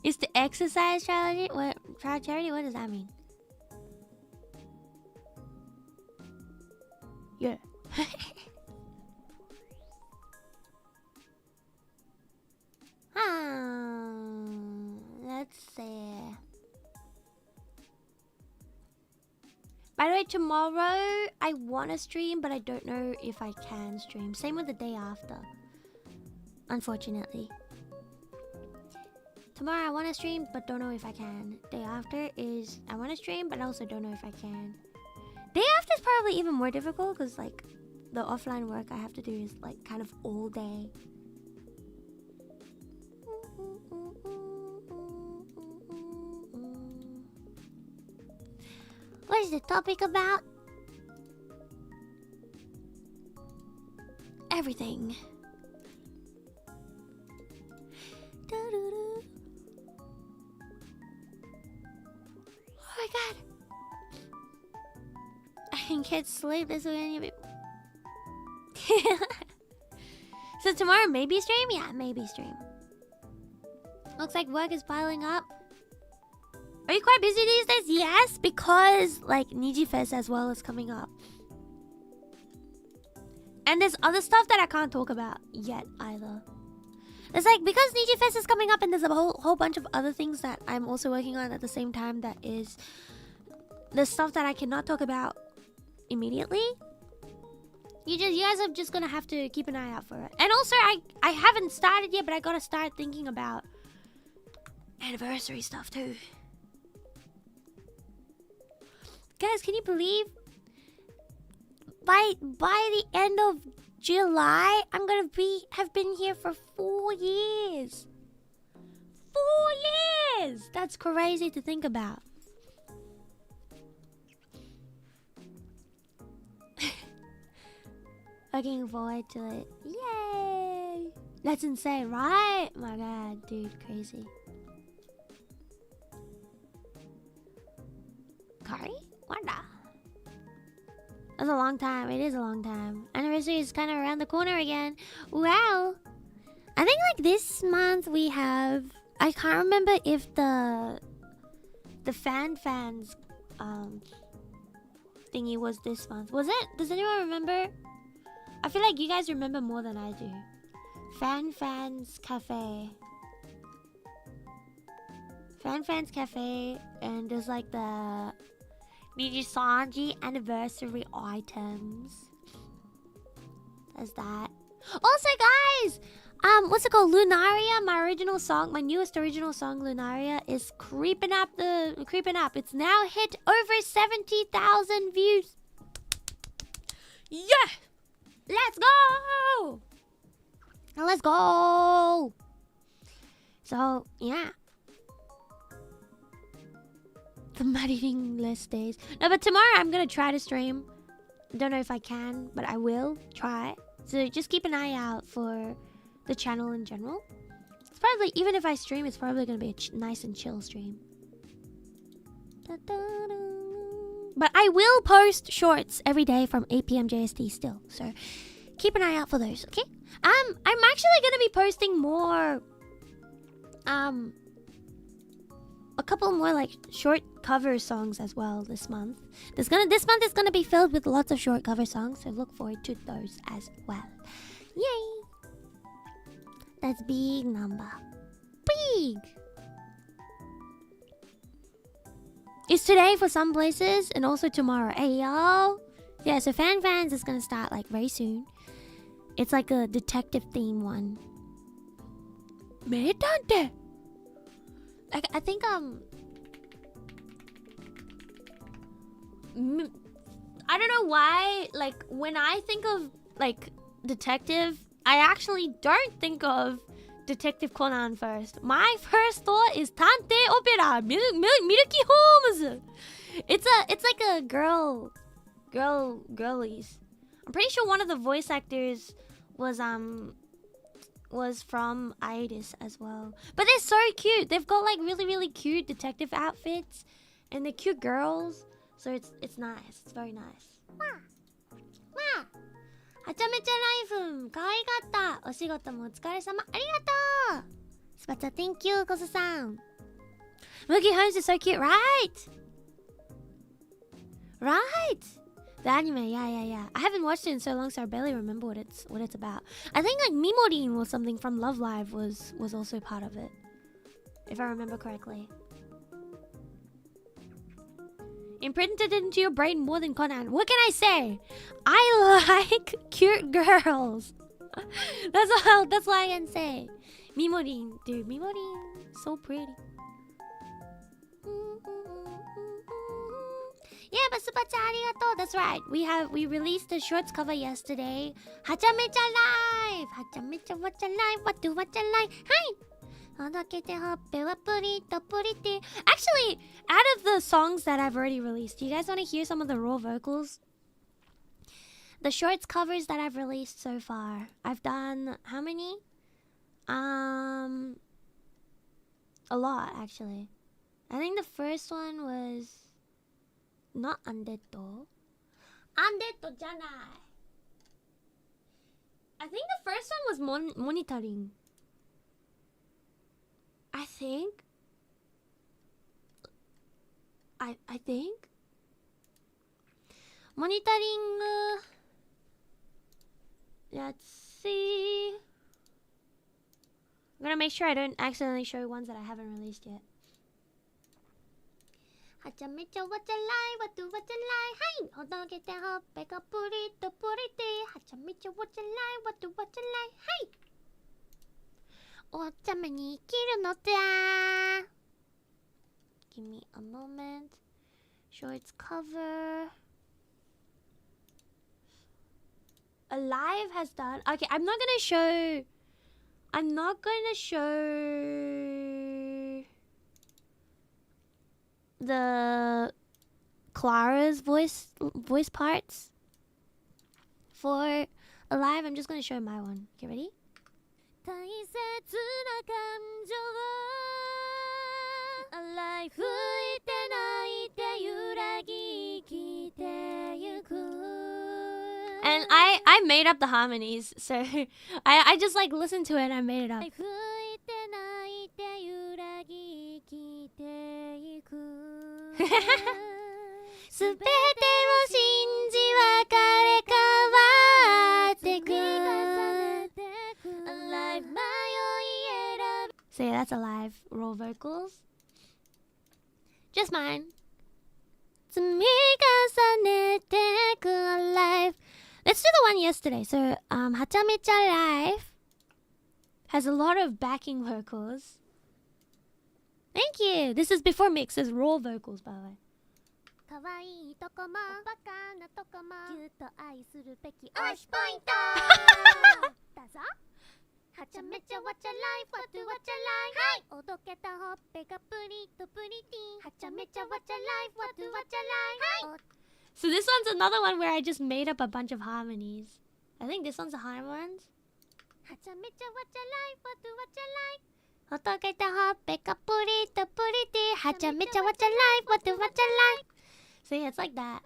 It's the exercise charity? What charity? What does that mean? Yeah. Let's see. By the way, tomorrow I want to stream, but I don't know if I can stream. Same with the day after. Unfortunately. Tomorrow I want to stream, but don't know if I can. Day after is I want to stream, but I also don't know if I can. Day after is probably even more difficult because like the offline work I have to do is like kind of all day. What is the topic about? Everything. Oh my god. I can get sleep this way. So tomorrow maybe stream? Yeah, maybe stream. Looks like work is piling up. Are you quite busy these days? Yes, because like NIJIFest as well is coming up. And there's other stuff that I can't talk about yet either. It's like because Niji Fest is coming up and there's a whole bunch of other things that I'm also working on at the same time that is the stuff that I cannot talk about immediately. You guys are just gonna have to keep an eye out for it. And also I haven't started yet, but I gotta start thinking about anniversary stuff too. Guys, can you believe by the end of July I'm gonna have been here for 4 years. 4 years! That's crazy to think about. Looking forward to it. Yay! That's insane, right? My god, dude, crazy. Kari? Wanda. That's a long time. It is a long time. Anniversary is kind of around the corner again. Wow. I think like this month we have... I can't remember if the fans thingy was this month. Was it? Does anyone remember? I feel like you guys remember more than I do. Fans Cafe. Fans Cafe, and there's like the NIJISANJI anniversary items. There's that. Also, guys, what's it called? Lunaria, my original song, my newest original song, Lunaria, is creeping up. It's now hit over 70,000 views. Yeah! Let's go! Let's go! So, yeah. The mad-eating list days. No, but tomorrow I'm gonna try to stream. Don't know if I can, but I will try. So just keep an eye out for the channel in general. It's probably, even if I stream, it's probably gonna be a nice and chill stream. But I will post shorts every day from 8 p.m. JST still. So keep an eye out for those, okay? I'm actually gonna be posting more a couple more like short cover songs as well this month. This month is gonna be filled with lots of short cover songs, so look forward to those as well. Yay! That's big number. Big! It's today for some places and also tomorrow. Hey yo! Yeah, so fans is gonna start like very soon. It's like a detective theme one. Medante! Like, I think I don't know why, like when I think of like detective, I actually don't think of Detective Conan first. My first thought is Tante Opera, Milky Holmes. It's like a girlies. I'm pretty sure one of the voice actors was from Itis as well. But they're so cute. They've got like really cute detective outfits, and they're cute girls. So it's nice. It's very nice. Wow. はちゃめちゃライフ可愛かった。お仕事もお疲れ様。ありがとう。スパチャ thank you コスさん。Milky Holmes is so cute, right? Right. The anime, yeah. I haven't watched it in so long, so I barely remember what it's about. I think like Mimorin or something from Love Live was also part of it, if I remember correctly. Imprinted into your brain more than Conan. What can I say? I like cute girls. That's what I can say. Mimorin, dude, Mimorin, so pretty. Yeah, but Supacha arigato. That's right. We released the shorts cover yesterday. Hachamecha live. Hachamecha watcha live. What do watcha live? Hi. Actually, out of the songs that I've already released, do you guys want to hear some of the raw vocals? The shorts covers that I've released so far. I've done how many? A lot actually. I think the first one was not Undead though. Undead じゃない. I think the first one was monitoring. I think. Monitoring. Let's see. I'm gonna make sure I don't accidentally show ones that I haven't released yet. Hachamecha wachalai, watu wachalai, hai! Hodogete hoppe ga purito purite. Hachamecha wachalai, watu wachalai, hai! Ochame ni ikiru no da. Give me a moment. Show its cover. Alive has done. Okay, I'm not gonna show the Clara's voice parts for Alive. I'm just gonna show my one. Okay, ready? Alive. And I made up the harmonies, so I just like listened to it and I made it up. So yeah, that's Alive. Raw vocals. Just mine. Alive. Let's do the one yesterday. So Hachamecha Live has a lot of backing vocals. Thank you. This is before mix. It's raw vocals, by the way. So this one's another one where I just made up a bunch of harmonies. I think this one's the high ones. So yeah, it's like that.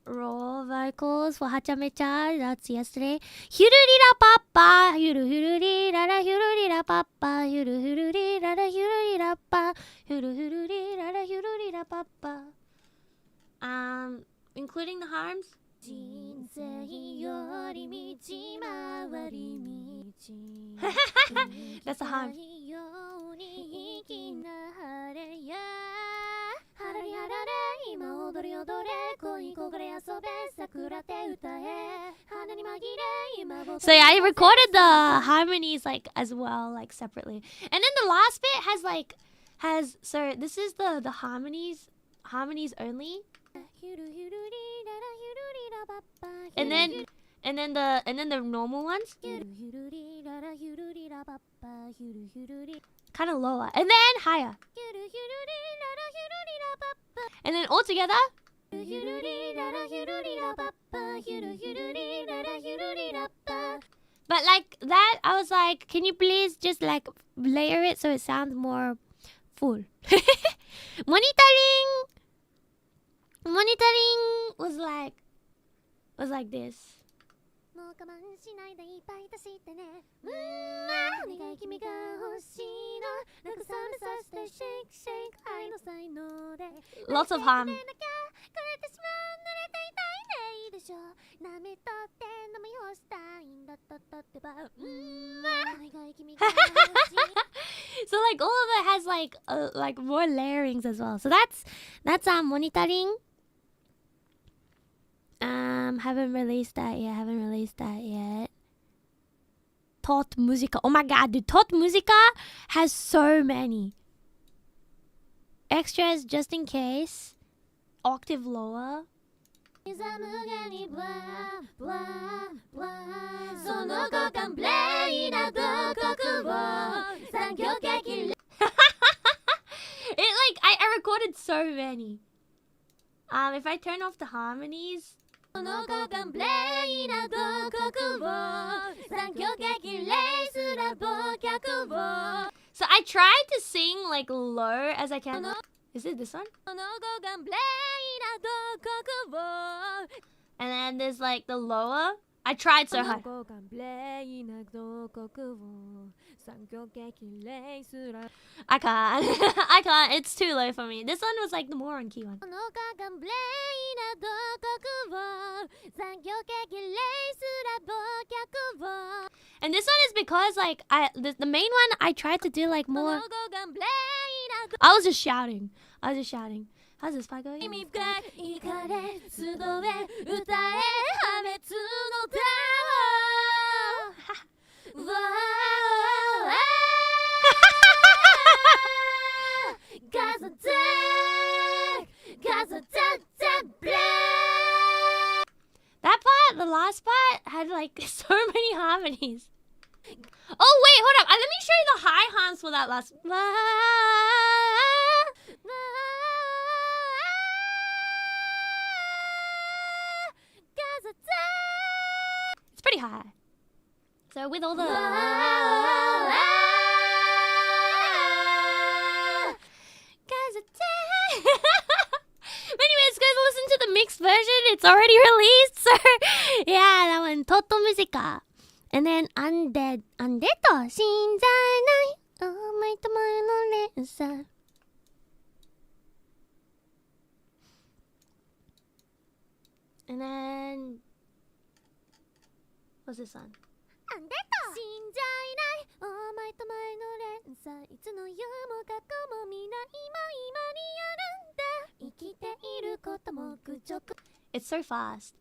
Raw vocals for Hachamecha. That's yesterday. Hirurira papa, hirurira hirurira papa, hirurira hirurira papa, hirurira hirurira papa. Including the harms. That's a harm. So yeah, I recorded the harmonies like as well, like separately. And then the last bit has so this is the harmonies only. And then the normal ones. Kind of lower. And then higher. And then all together. But like that, I was like, can you please just like layer it so it sounds more full? Monitoring was like this. Lots of harm. So like all of it has like more layerings as well. So that's monitoring. Haven't released that yet. Tot Musica. Oh my god, dude, Tot Musica has so many extras just in case. Octave lower. It like I recorded so many. If I turn off the harmonies. So I tried to sing like low as I can. Is it this one? And then there's like the lower. I tried so hard. I can't. I can't. It's too low for me. This one was like the more on key one. And this one is because like the main one I tried to do like more. I was just shouting. How's this part going? That part, the last part, had like so many harmonies. Oh wait, hold up. Let me show you the high harms for that last. It's pretty high. So with all the anyways, guys, listen to the mixed version. It's already released. So yeah, that one. Toto Musica. And then Undead. Undead to Shinzanai. Oh my tomorrow no lensa. And then what's this one? It's so fast.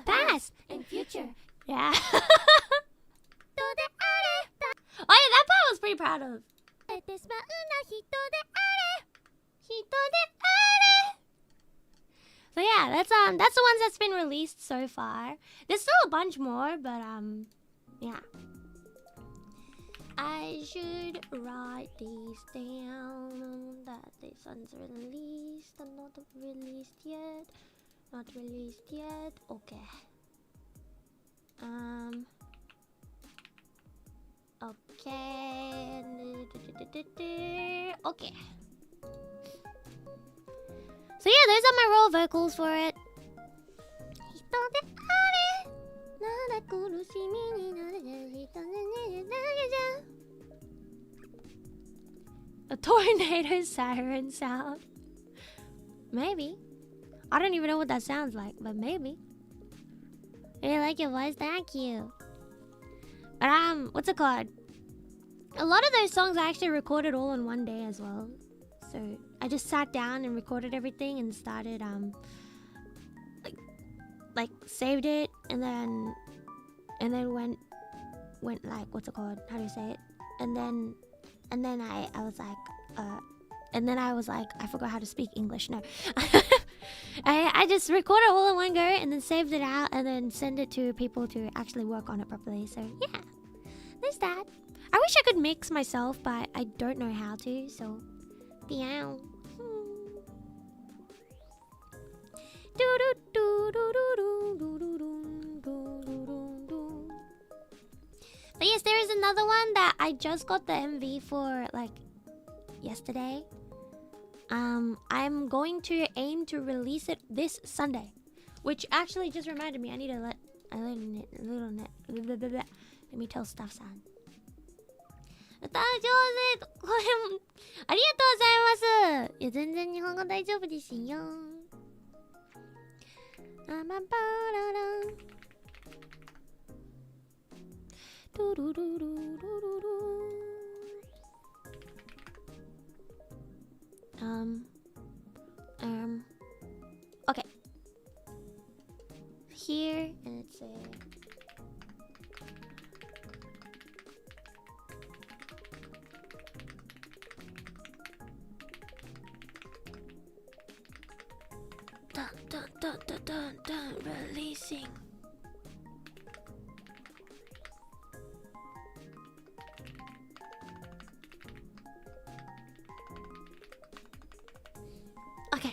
Past and future. Yeah. Oh yeah, that part I was pretty proud of. So yeah, that's the ones that's been released so far. There's still a bunch more, but yeah. I should write these down. That this one's released and not released yet. Not released yet. Okay. Okay. Okay. So yeah, those are my raw vocals for it. A tornado siren sound. Maybe. I don't even know what that sounds like, but maybe. I like your voice, thank you. But what's it called? A lot of those songs I actually recorded all in one day as well. So I just sat down and recorded everything and started like saved it and then went like, what's it called? How do you say it? And then I was like I forgot how to speak English. No. I just recorded all in one go and then saved it out and then send it to people to actually work on it properly. So yeah, there's that. I wish I could mix myself, but I don't know how to. So, meow. But yes, there is another one that I just got the MV for like yesterday. I'm going to aim to release it this Sunday, which actually just reminded me I need to let me tell stuff son. 歌上手これもありがとうございます。いや全然日本語大丈夫ですよ。あまばららん。ドゥルルルルルルル。Okay. Here and it's a dun, releasing. Okay.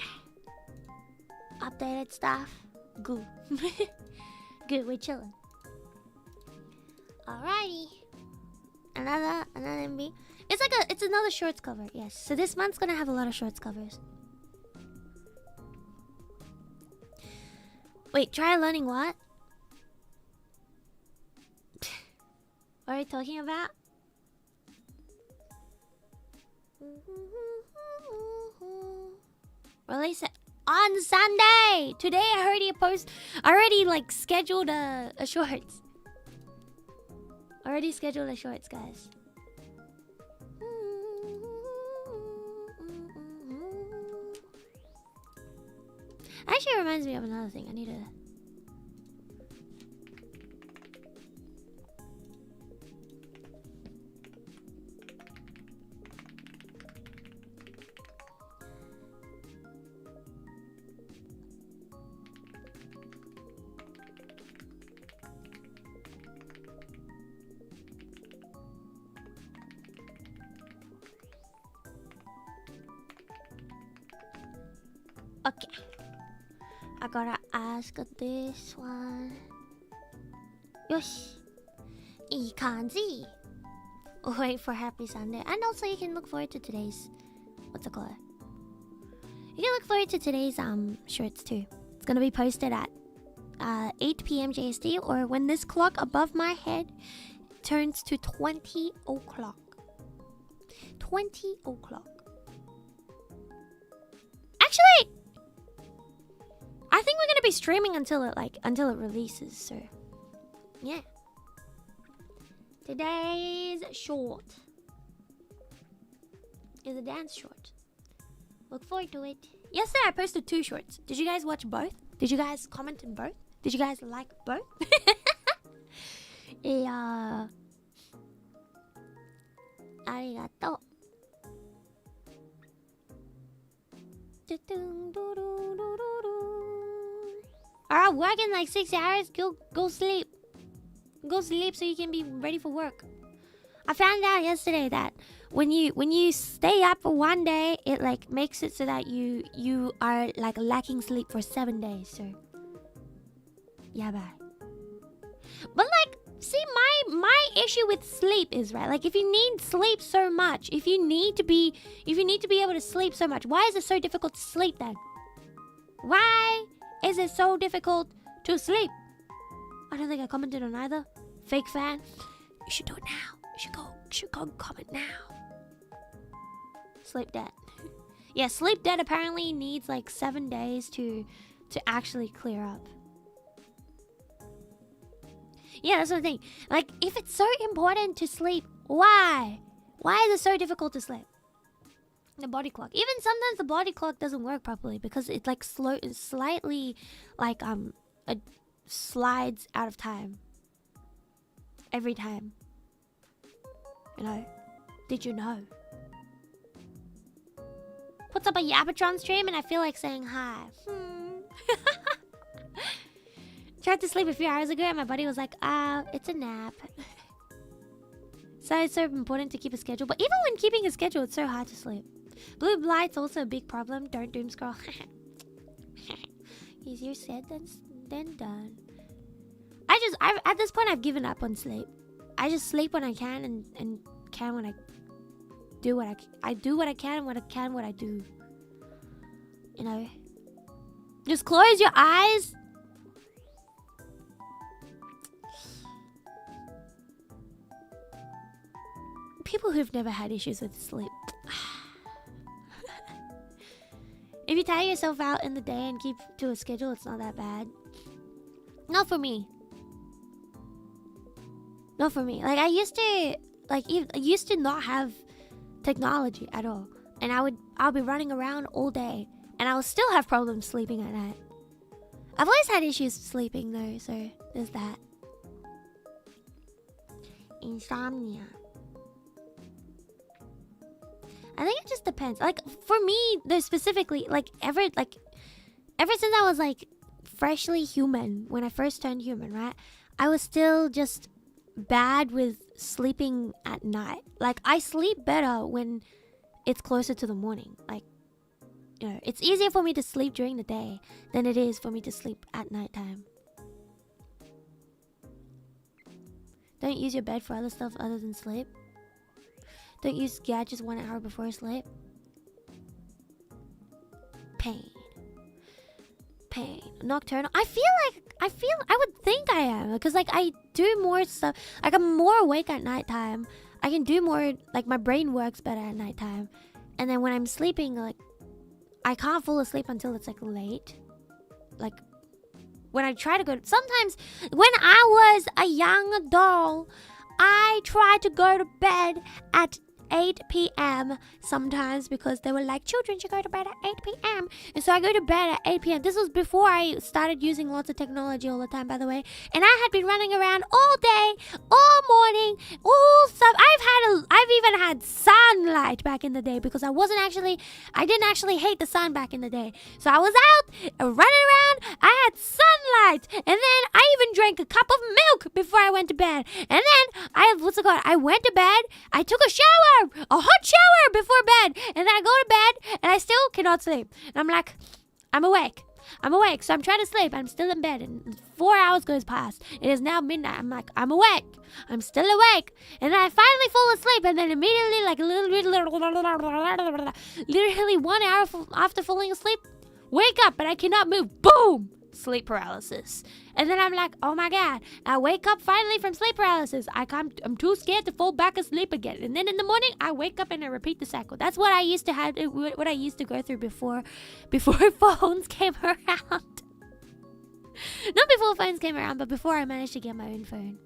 Updated stuff. Good. Good, we're chilling. Alrighty. Another MV. It's another shorts cover, yes. So this month's gonna have a lot of shorts covers. Wait, try learning what? What are you talking about? Release it on Sunday. Today I already like scheduled a shorts. Already scheduled a shorts, guys. Actually reminds me of another thing. I need to... Okay. I gotta ask this one. Yosh. いい感じ. Wait for happy Sunday. And also you can look forward to today's... What's it called? You can look forward to today's shorts too. It's gonna be posted at 8 p.m. JST, or when this clock above my head turns to 20 o'clock. 20 o'clock. Actually, I think we're gonna be streaming until it releases, so yeah. Today's short is a dance short. Look forward to it. Yesterday I posted 2 shorts. Did you guys watch both? Did you guys comment on both? Did you guys like both? Arigato. Alright, working like 6 hours. Go sleep. Go sleep so you can be ready for work. I found out yesterday that when you stay up for one day, it like makes it so that you are like lacking sleep for 7 days. So yeah, bye. But like, see, my issue with sleep is, right, like if you need sleep so much, if you need to be able to sleep so much, why is it so difficult to sleep then? Why is it so difficult to sleep? I don't think I commented on either. Fake fan. You should do it now. You should go comment now. Sleep debt. Yeah, sleep debt apparently needs like 7 days to actually clear up. Yeah, that's the thing. Like, if it's so important to sleep, why? Why is it so difficult to sleep? The body clock. Even sometimes the body clock doesn't work properly because it like slightly like slides out of time. Every time. You know? Did you know? Puts up a Yappatron stream and I feel like saying hi. Tried to sleep a few hours ago and my buddy was like, it's a nap. So it's so important to keep a schedule. But even when keeping a schedule, it's so hard to sleep. Blue light's also a big problem. Don't doom scroll. Easier said than done. At this point, I've given up on sleep. I just sleep when I can and can when I do what I do what I can and what I do. You know? Just close your eyes. People who've never had issues with sleep. If you tire yourself out in the day and keep to a schedule, it's not that bad. Not for me. Not for me. Like I used to not have technology at all, and I'll be running around all day, and I'll still have problems sleeping at night. I've always had issues sleeping though, so there's that. Insomnia. I think it just depends. Like for me, there's specifically ever since I was like freshly human, when I first turned human, right? I was still just bad with sleeping at night. Like I sleep better when it's closer to the morning. Like, you know, it's easier for me to sleep during the day than it is for me to sleep at nighttime. Don't use your bed for other stuff other than sleep. Don't use gadgets 1 hour before sleep. Pain. Pain. nocturnal. I would think I am, because like I do more stuff. Like I'm more awake at nighttime. I can do more, like my brain works better at nighttime. And then when I'm sleeping, like I can't fall asleep until it's like late. Like when I try to go sometimes when I was a young doll, I tried to go to bed at 8 p.m. sometimes, because they were like, children should go to bed at 8 p.m. And so I go to bed at 8 p.m. This was before I started using lots of technology all the time, by the way. And I had been running around all day, all morning, all stuff. I've even had sunlight back in the day, because I didn't actually hate the sun back in the day. So I was out running around. I had sunlight, and then I even drank a cup of milk before I went to bed. And then I went to bed. I took a hot shower before bed, and then I go to bed and I still cannot sleep. And I'm like, I'm awake, so I'm trying to sleep. I'm still in bed, and 4 hours goes past. It is now midnight. I'm like, I'm awake, I'm still awake, and then I finally fall asleep, and then immediately, like literally 1 hour after falling asleep, wake up and I cannot move. Boom! Sleep paralysis. And then I'm like, oh my god, I wake up finally from sleep paralysis. I'm too scared to fall back asleep again. And then in the morning I wake up and I repeat the cycle. That's what I used to have, what I used to go through before phones came around. Not before phones came around, but before I managed to get my own phone.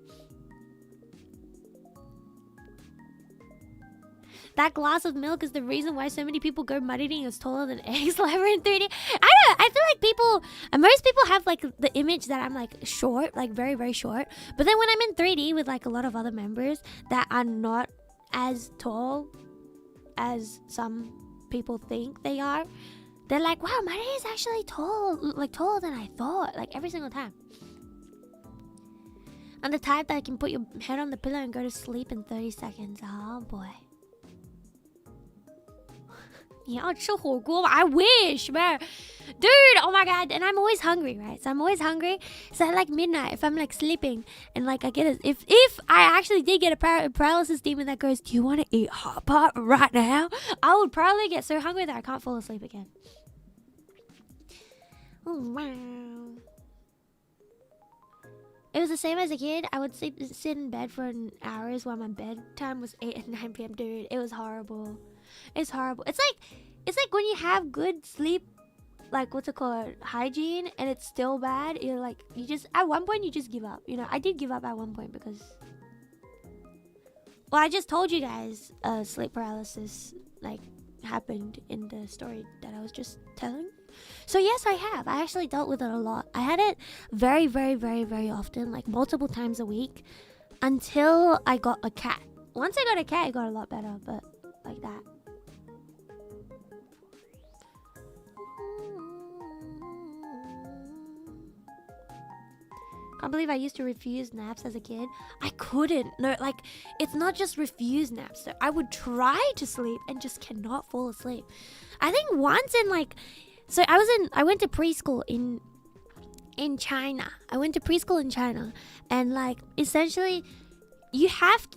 That glass of milk is the reason why so many people go mud eating is taller than eggs live in 3D. I feel like most people have like the image that I'm like short, like very, very short. But then when I'm in 3D with like a lot of other members that are not as tall as some people think they are, they're like, wow, Maria is actually tall, like taller than I thought, like every single time. I'm the type that can put your head on the pillow and go to sleep in 30 seconds. Oh boy. 你要吃火锅吗? I wish, man. Dude, oh my god. And I'm always hungry, right? So I'm always hungry. So at like midnight, if I'm like sleeping and like I get if I actually did get a paralysis demon that goes, do you want to eat hot pot right now? I would probably get so hungry that I can't fall asleep again. Oh, wow. It was the same as a kid. I would sit in bed for hours while my bedtime was 8 and 9 p.m. Dude, it was horrible. It's horrible. It's like when you have good sleep, like what's it called, hygiene, and it's still bad. You're like, you just at one point you just give up. You know, I did give up at one point because, well, I just told you guys, sleep paralysis like happened in the story that I was just telling. So yes, I have. I actually dealt with it a lot. I had it very, very, very, very often, like multiple times a week, until I got a cat. Once I got a cat, it got a lot better, but like that. Can't believe I used to refuse naps as a kid. I couldn't. No, like, it's not just refuse naps. I would try to sleep and just cannot fall asleep. I think once in like, so I went to preschool in China. I went to preschool in China, and like essentially, you have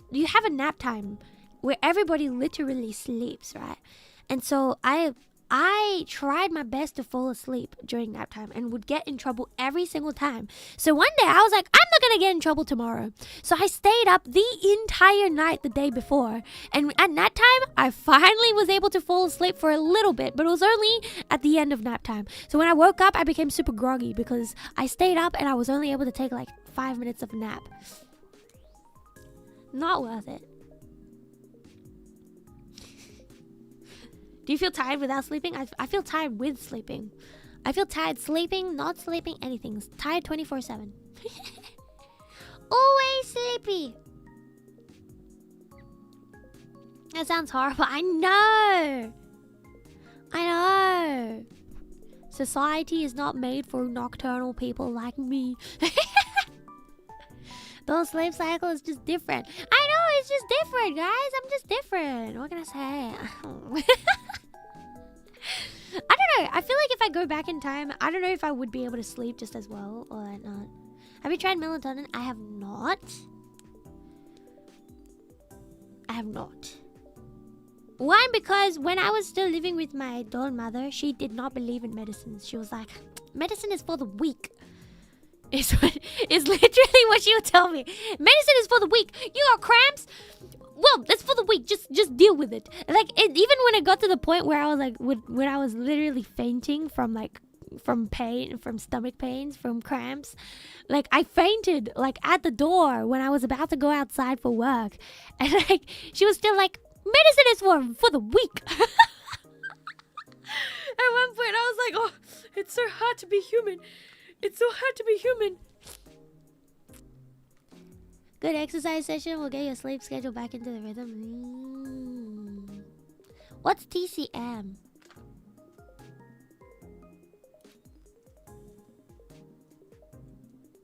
a nap time where everybody literally sleeps, right? And so I tried my best to fall asleep during nap time and would get in trouble every single time. So one day I was like, I'm not gonna get in trouble tomorrow. So I stayed up the entire night the day before. And at nap time, I finally was able to fall asleep for a little bit, but it was only at the end of nap time. So when I woke up, I became super groggy because I stayed up and I was only able to take like 5 minutes of a nap. Not worth it. Do you feel tired without sleeping? I feel tired with sleeping. I feel tired sleeping, not sleeping, anything. Tired 24/7. Always sleepy. That sounds horrible. I know. I know. Society is not made for nocturnal people like me. The sleep cycle is just different. I know, it's just different, guys. I'm just different. What can I say? I don't know. I feel like if I go back in time, I don't know if I would be able to sleep just as well or not. Have you tried melatonin? I have not. I have not. One, because when I was still living with my doll mother, she did not believe in medicines. She was like, medicine is for the weak. Is literally what she would tell me. Medicine is for the weak. You got cramps? Well, that's for the weak. Just deal with it. Like even when it got to the point where I was like, when I was literally fainting from pain, from stomach pains, from cramps, like I fainted like at the door when I was about to go outside for work, and like she was still like, medicine is for the weak. At one point, I was like, oh, it's so hard to be human. It's so hard to be human. Good exercise session will get your sleep schedule back into the rhythm. What's TCM?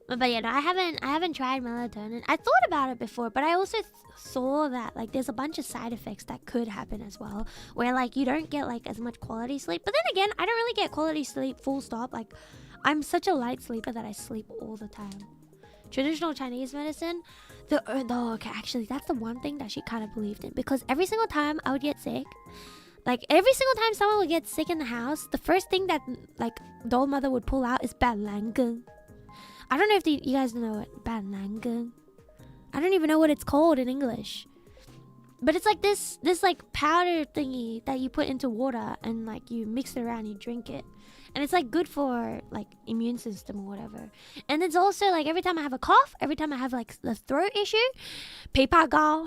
But yeah, no, I haven't tried melatonin. I thought about it before, but I also saw that like there's a bunch of side effects that could happen as well, where like you don't get like as much quality sleep. But then again, I don't really get quality sleep full stop. Like I'm such a light sleeper that I sleep all the time. Traditional Chinese medicine, okay, actually that's the one thing that she kind of believed in, because every single time I would get sick, like every single time someone would get sick in the house, the first thing that like the old mother would pull out is balangang. I don't know if you guys know what balangang. I don't even know what it's called in English. But it's like this like powder thingy that you put into water and like you mix it around, you drink it. And it's like good for like immune system or whatever. And it's also like every time I have a cough, every time I have like the throat issue, paper gao.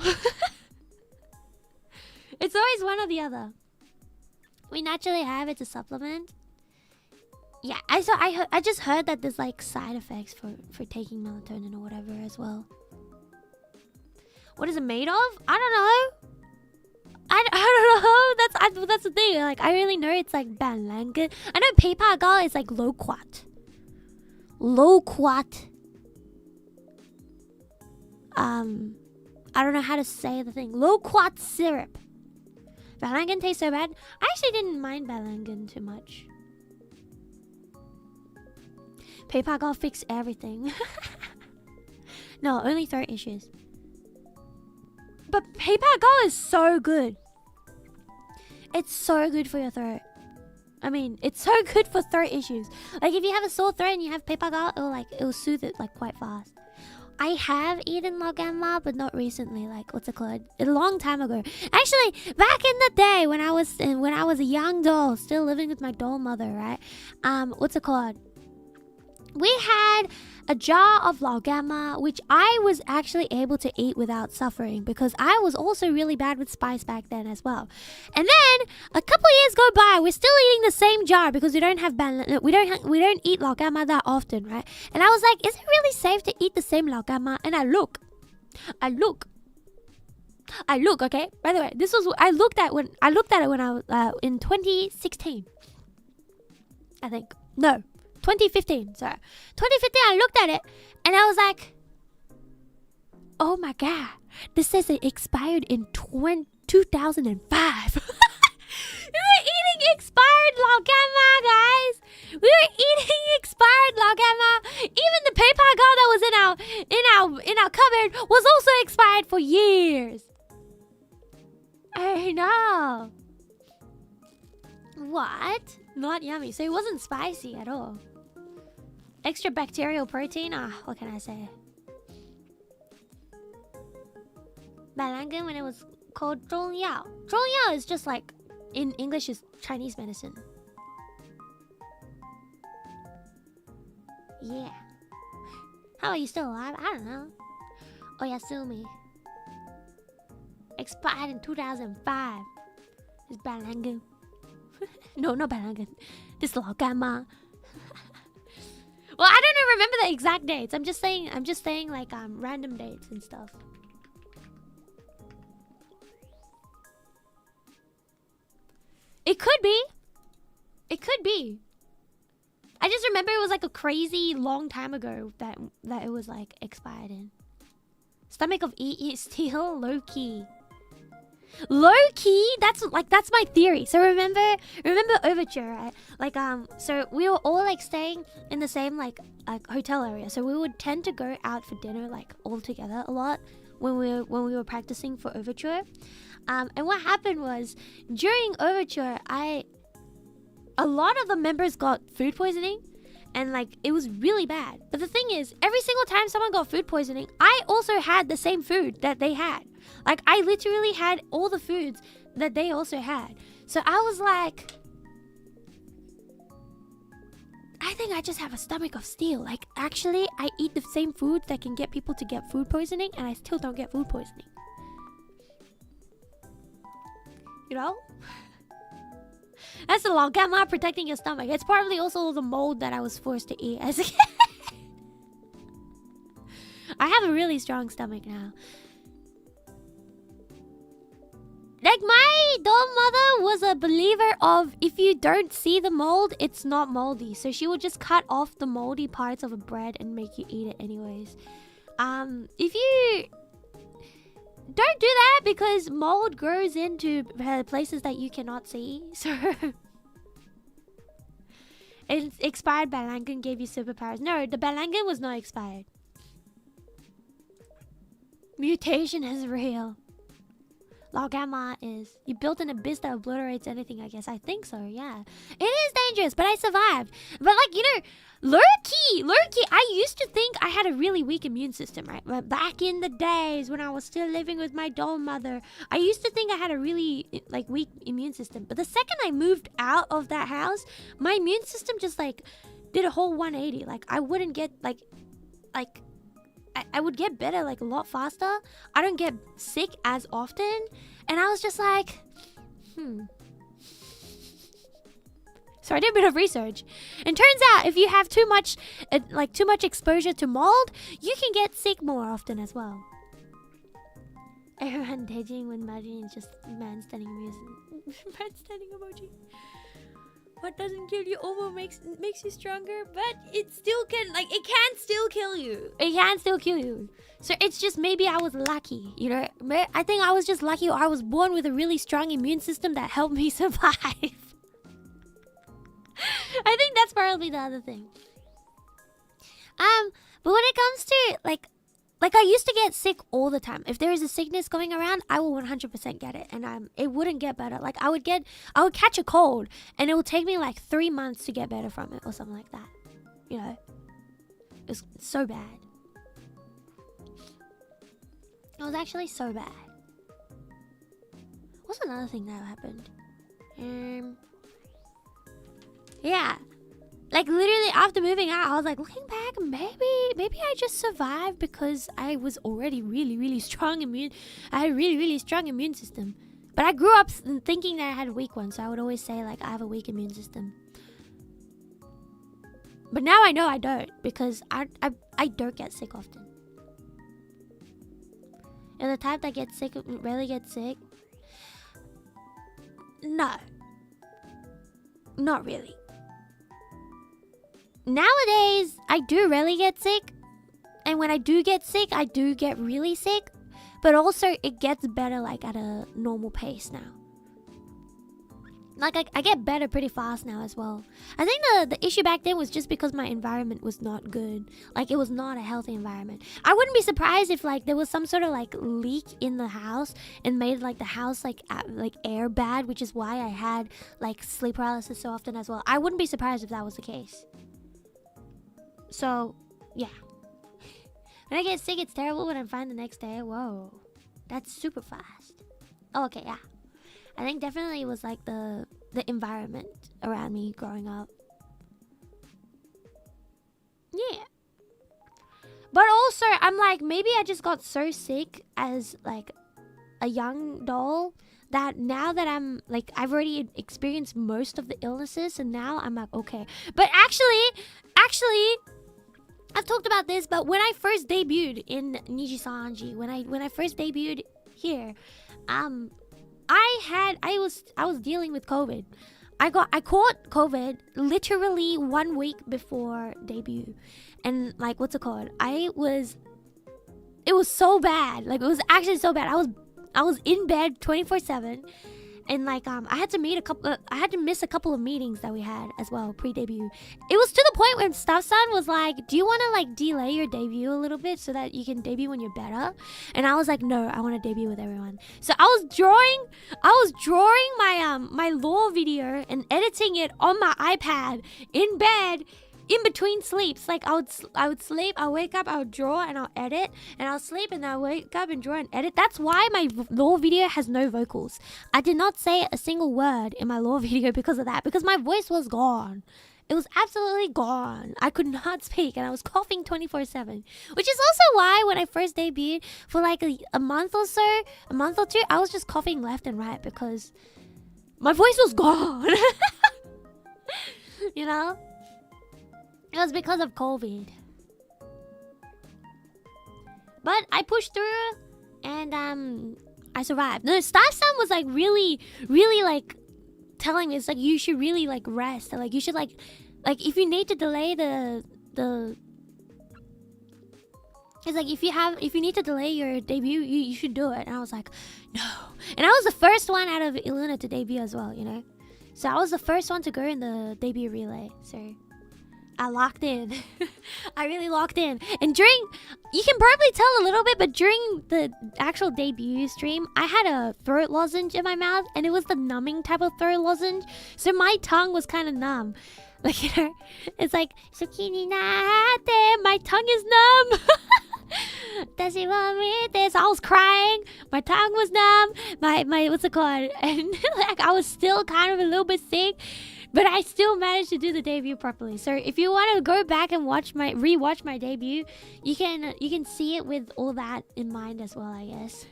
It's always one or the other. We naturally have it to supplement. Yeah, I just heard that there's like side effects for taking melatonin or whatever as well. What is it made of? I don't know. I don't know. That's the thing. Like I really know it's like balangan. I know paper gao is like loquat. Loquat. I don't know how to say the thing. Loquat syrup. Balangan tastes so bad. I actually didn't mind balangan too much. Paper gao fix everything. No, only throat issues. But paper gao is so good. It's so good for your throat. I mean, it's so good for throat issues. Like if you have a sore throat and you have paper gao, it'll soothe it like quite fast. I have eaten logama, but not recently. Like what's it called? A long time ago. Actually, back in the day when I was a young doll, still living with my doll mother, right? What's it called? We had a jar of laogama, which I was actually able to eat without suffering, because I was also really bad with spice back then as well. And then a couple years go by, we're still eating the same jar because we don't eat laogama that often, right? And I was like, is it really safe to eat the same laogama? And I look. Okay. By the way, this was I looked at it when I was in 2016. I think no. 2015, sorry. 2015, I looked at it and I was like, oh my god, this says it expired in 2005. We were eating expired laogama, guys. We were eating expired laogama. Even the paper gao that was in our cupboard was also expired for years. I know. What? Not yummy. So it wasn't spicy at all. Extra bacterial protein? What can I say? Balangan when it was called zhongyao. Zhongyao is just like, in English is Chinese medicine. Yeah. How are you still alive? I don't know. Oh yeah, sue me. Expired in 2005. It's balangan. No, not balangan. This laogama. Well, I don't even remember the exact dates. I'm just saying like random dates and stuff. It could be. It could be. I just remember it was like a crazy long time ago that it was like expired in. Stomach of E steel, low key. Low key, that's my theory. So remember Overture, right? Like so we were all like staying in the same like hotel area. So we would tend to go out for dinner like all together a lot when we were practicing for Overture. And what happened was during Overture, a lot of the members got food poisoning, And like it was really bad. But the thing is, every single time someone got food poisoning, I also had the same food that they had. Like I literally had all the foods that they also had. So I was like, I think I just have a stomach of steel. Like actually I eat the same foods that can get people to get food poisoning, and I still don't get food poisoning. You know? That's the long gamma protecting your stomach. It's probably also the mold that I was forced to eat as a kid. I have a really strong stomach now. Like my doll mother was a believer of if you don't see the mold, it's not moldy. So she would just cut off the moldy parts of a bread and make you eat it anyways. If you don't do that, because mold grows into places that you cannot see. So and expired Balangan gave you superpowers. No, the Balangan was not expired. Mutation is real. Logama is. You built an abyss that obliterates anything, I guess. I think so, yeah. It is dangerous, but I survived. But like, you know, lurky, I used to think I had a really weak immune system, right? But back in the days when I was still living with my doll mother, I used to think I had a really like weak immune system. But the second I moved out of that house, my immune system just like did a whole 180. Like I wouldn't get I would get better like a lot faster. I don't get sick as often. And I was just like, So I did a bit of research. And turns out if you have too much exposure to mold, you can get sick more often as well. Everyone dating with Marie is just man standing music. Man standing emoji. What doesn't kill you almost makes you stronger, but it still can, like, it can still kill you. It can still kill you. So it's just maybe I was lucky, you know? I think I was just lucky, or I was born with a really strong immune system that helped me survive. I think that's probably the other thing. But when it comes to, like I used to get sick all the time. If there is a sickness going around, I will 100% get it. And it wouldn't get better. Like I would catch a cold and it would take me like 3 months to get better from it or something like that. You know? It was so bad. It was actually so bad. What's another thing that happened? Yeah. Like literally after moving out, I was like looking back, maybe I just survived because I was already really strong immune. I had a really strong immune system. But I grew up thinking that I had a weak one, so I would always say like I have a weak immune system. But now I know I don't, because I don't get sick often. You're the type that gets sick, rarely gets sick. No. Not really. Nowadays, I do rarely get sick. And when I do get sick, I do get really sick. But also, it gets better like at a normal pace now. Like, I get better pretty fast now as well. I think the issue back then was just because my environment was not good. Like, it was not a healthy environment. I wouldn't be surprised if, like, there was some sort of, like, leak in the house and made, like, the house, like air bad, which is why I had, like, sleep paralysis so often as well. I wouldn't be surprised if that was the case. So, yeah. When I get sick, it's terrible. When I'm fine the next day, whoa. That's super fast. Oh, okay, yeah. I think definitely it was like the environment around me growing up. Yeah. But also, I'm like, maybe I just got so sick as like a young doll that now that I'm like, I've already experienced most of the illnesses, and now I'm like, okay. But actually, I've talked about this, but when I first debuted in NIJISANJI, when I first debuted here, I was dealing with COVID. I caught COVID literally 1 week before debut. And like, what's it called? It was so bad. Like, it was actually so bad. I was in bed 24/7. And like, I had to miss a couple of meetings that we had as well, pre-debut. It was to the point when Stuff-san was like, do you want to like delay your debut a little bit so that you can debut when you're better? And I was like, no, I want to debut with everyone. So I was drawing my lore video and editing it on my iPad in bed in between sleeps. Like I would sleep, I'll wake up, I'll draw, and I'll edit, and I'll sleep, and I'll wake up and draw and edit. That's why my lore video has no vocals. I did not say a single word in my lore video because of that, because my voice was gone. It was absolutely gone. I could not speak, and I was coughing 24/7. Which is also why when I first debuted, for like a month or so, a month or two, I was just coughing left and right because my voice was gone. You know? It was because of COVID. But I pushed through, and I survived. No, Star-san was like really like telling me, it's like you should really like rest, like you should like if you need to delay the it's like if you need to delay your debut, you should do it. And I was like, no. And I was the first one out of ILUNA to debut as well, you know, so I was the first one to go in the debut relay, so I locked in. I really locked in. And you can probably tell a little bit, but during the actual debut stream, I had a throat lozenge in my mouth, and it was the numbing type of throat lozenge. So my tongue was kind of numb. Like, you know, it's like, my tongue is numb. Does he want me? So I was crying. My tongue was numb. My what's it called? And like I was still kind of a little bit sick. But I still managed to do the debut properly. So if you want to go back and rewatch my debut, you can see it with all that in mind as well, I guess.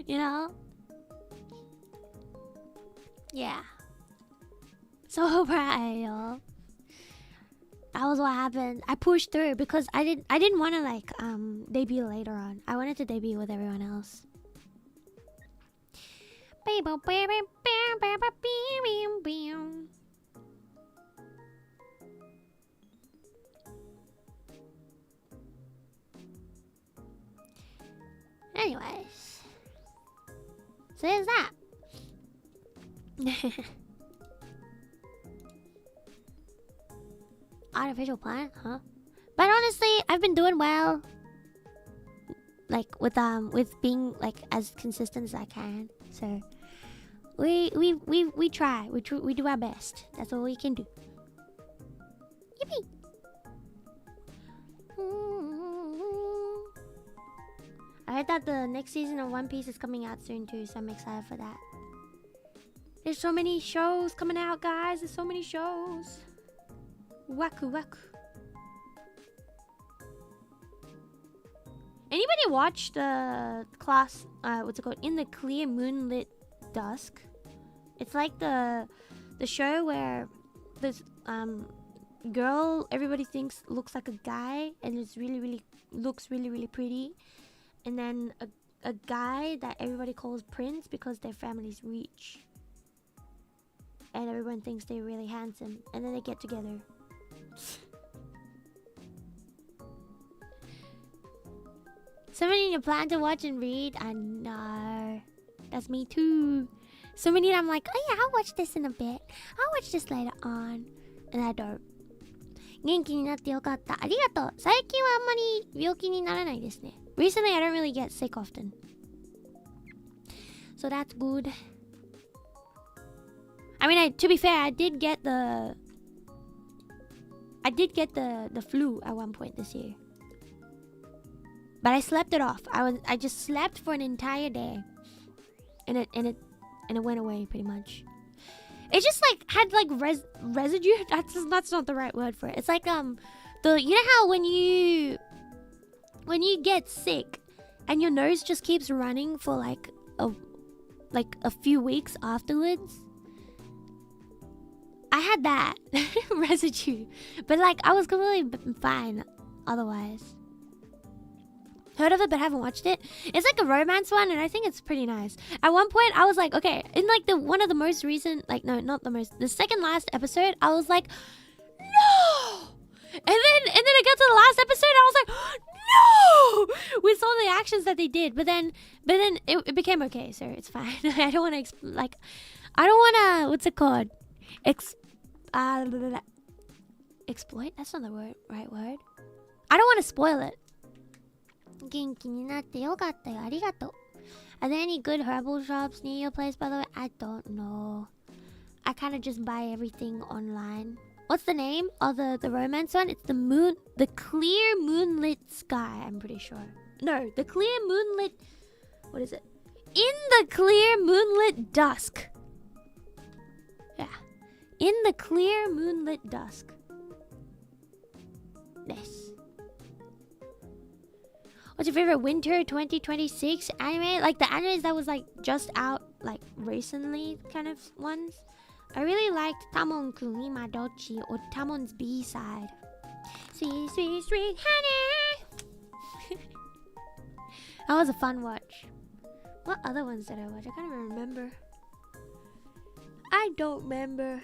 You know? Yeah. So proud, y'all. That was what happened. I pushed through because I didn't want to like debut later on. I wanted to debut with everyone else. Anyways, so there's that. Artificial planet, huh? But honestly, I've been doing well. Like with being like as consistent as I can. So we try. We do our best. That's all we can do. Yippee! I heard that the next season of One Piece is coming out soon too, so I'm excited for that. There's so many shows coming out, guys. There's so many shows. Waku waku. Anybody watch the class? What's it called? In the Clear Moonlit Dusk. It's like the show where this girl everybody thinks looks like a guy and it's looks really pretty, and then a guy that everybody calls Prince because their family's rich, and everyone thinks they're really handsome, and then they get together. Somebody need to plan to watch and read. I know. That's me too. So many I'm like, oh yeah, I'll watch this in a bit. I'll watch this later on. And I don't. 元気になってよかった。ありがとう。最近はあんまり病気にならないですね。Recently, I don't really get sick often. So that's good. I mean, to be fair, I did get the flu at one point this year. But I slept it off. I just slept for an entire day. And it went away pretty much. It just like had like residue. That's not the right word for it. It's like you know how when you get sick and your nose just keeps running for like a few weeks afterwards. I had that residue, but like I was completely fine otherwise. Heard of it but haven't watched it. It's like a romance one, and I think it's pretty nice. At one point I was like, okay, in like one of the most recent, like no, not the most, the second last episode, I was like, no. And then I got to the last episode and I was like, no, with all the actions that they did. But then it became okay, so it's fine. I don't want to what's it called? Exploit? That's not the right word. I don't want to spoil it. 元気になってよかったよ。ありがとう. Are there any good herbal shops near your place, by the way? I don't know. I kind of just buy everything online. What's the name of the romance one? It's the clear moonlit sky, I'm pretty sure. No, the clear moonlit... What is it? In the clear moonlit dusk. Yeah. In the clear moonlit dusk. Yes. What's your favorite winter 2026 anime? Like the animes that was like just out like recently kind of ones. I really liked Tamon-kun Imadochi or Tamon's B-side. Sweet, sweet, sweet honey. That was a fun watch. What other ones did I watch? I can't even remember. I don't remember.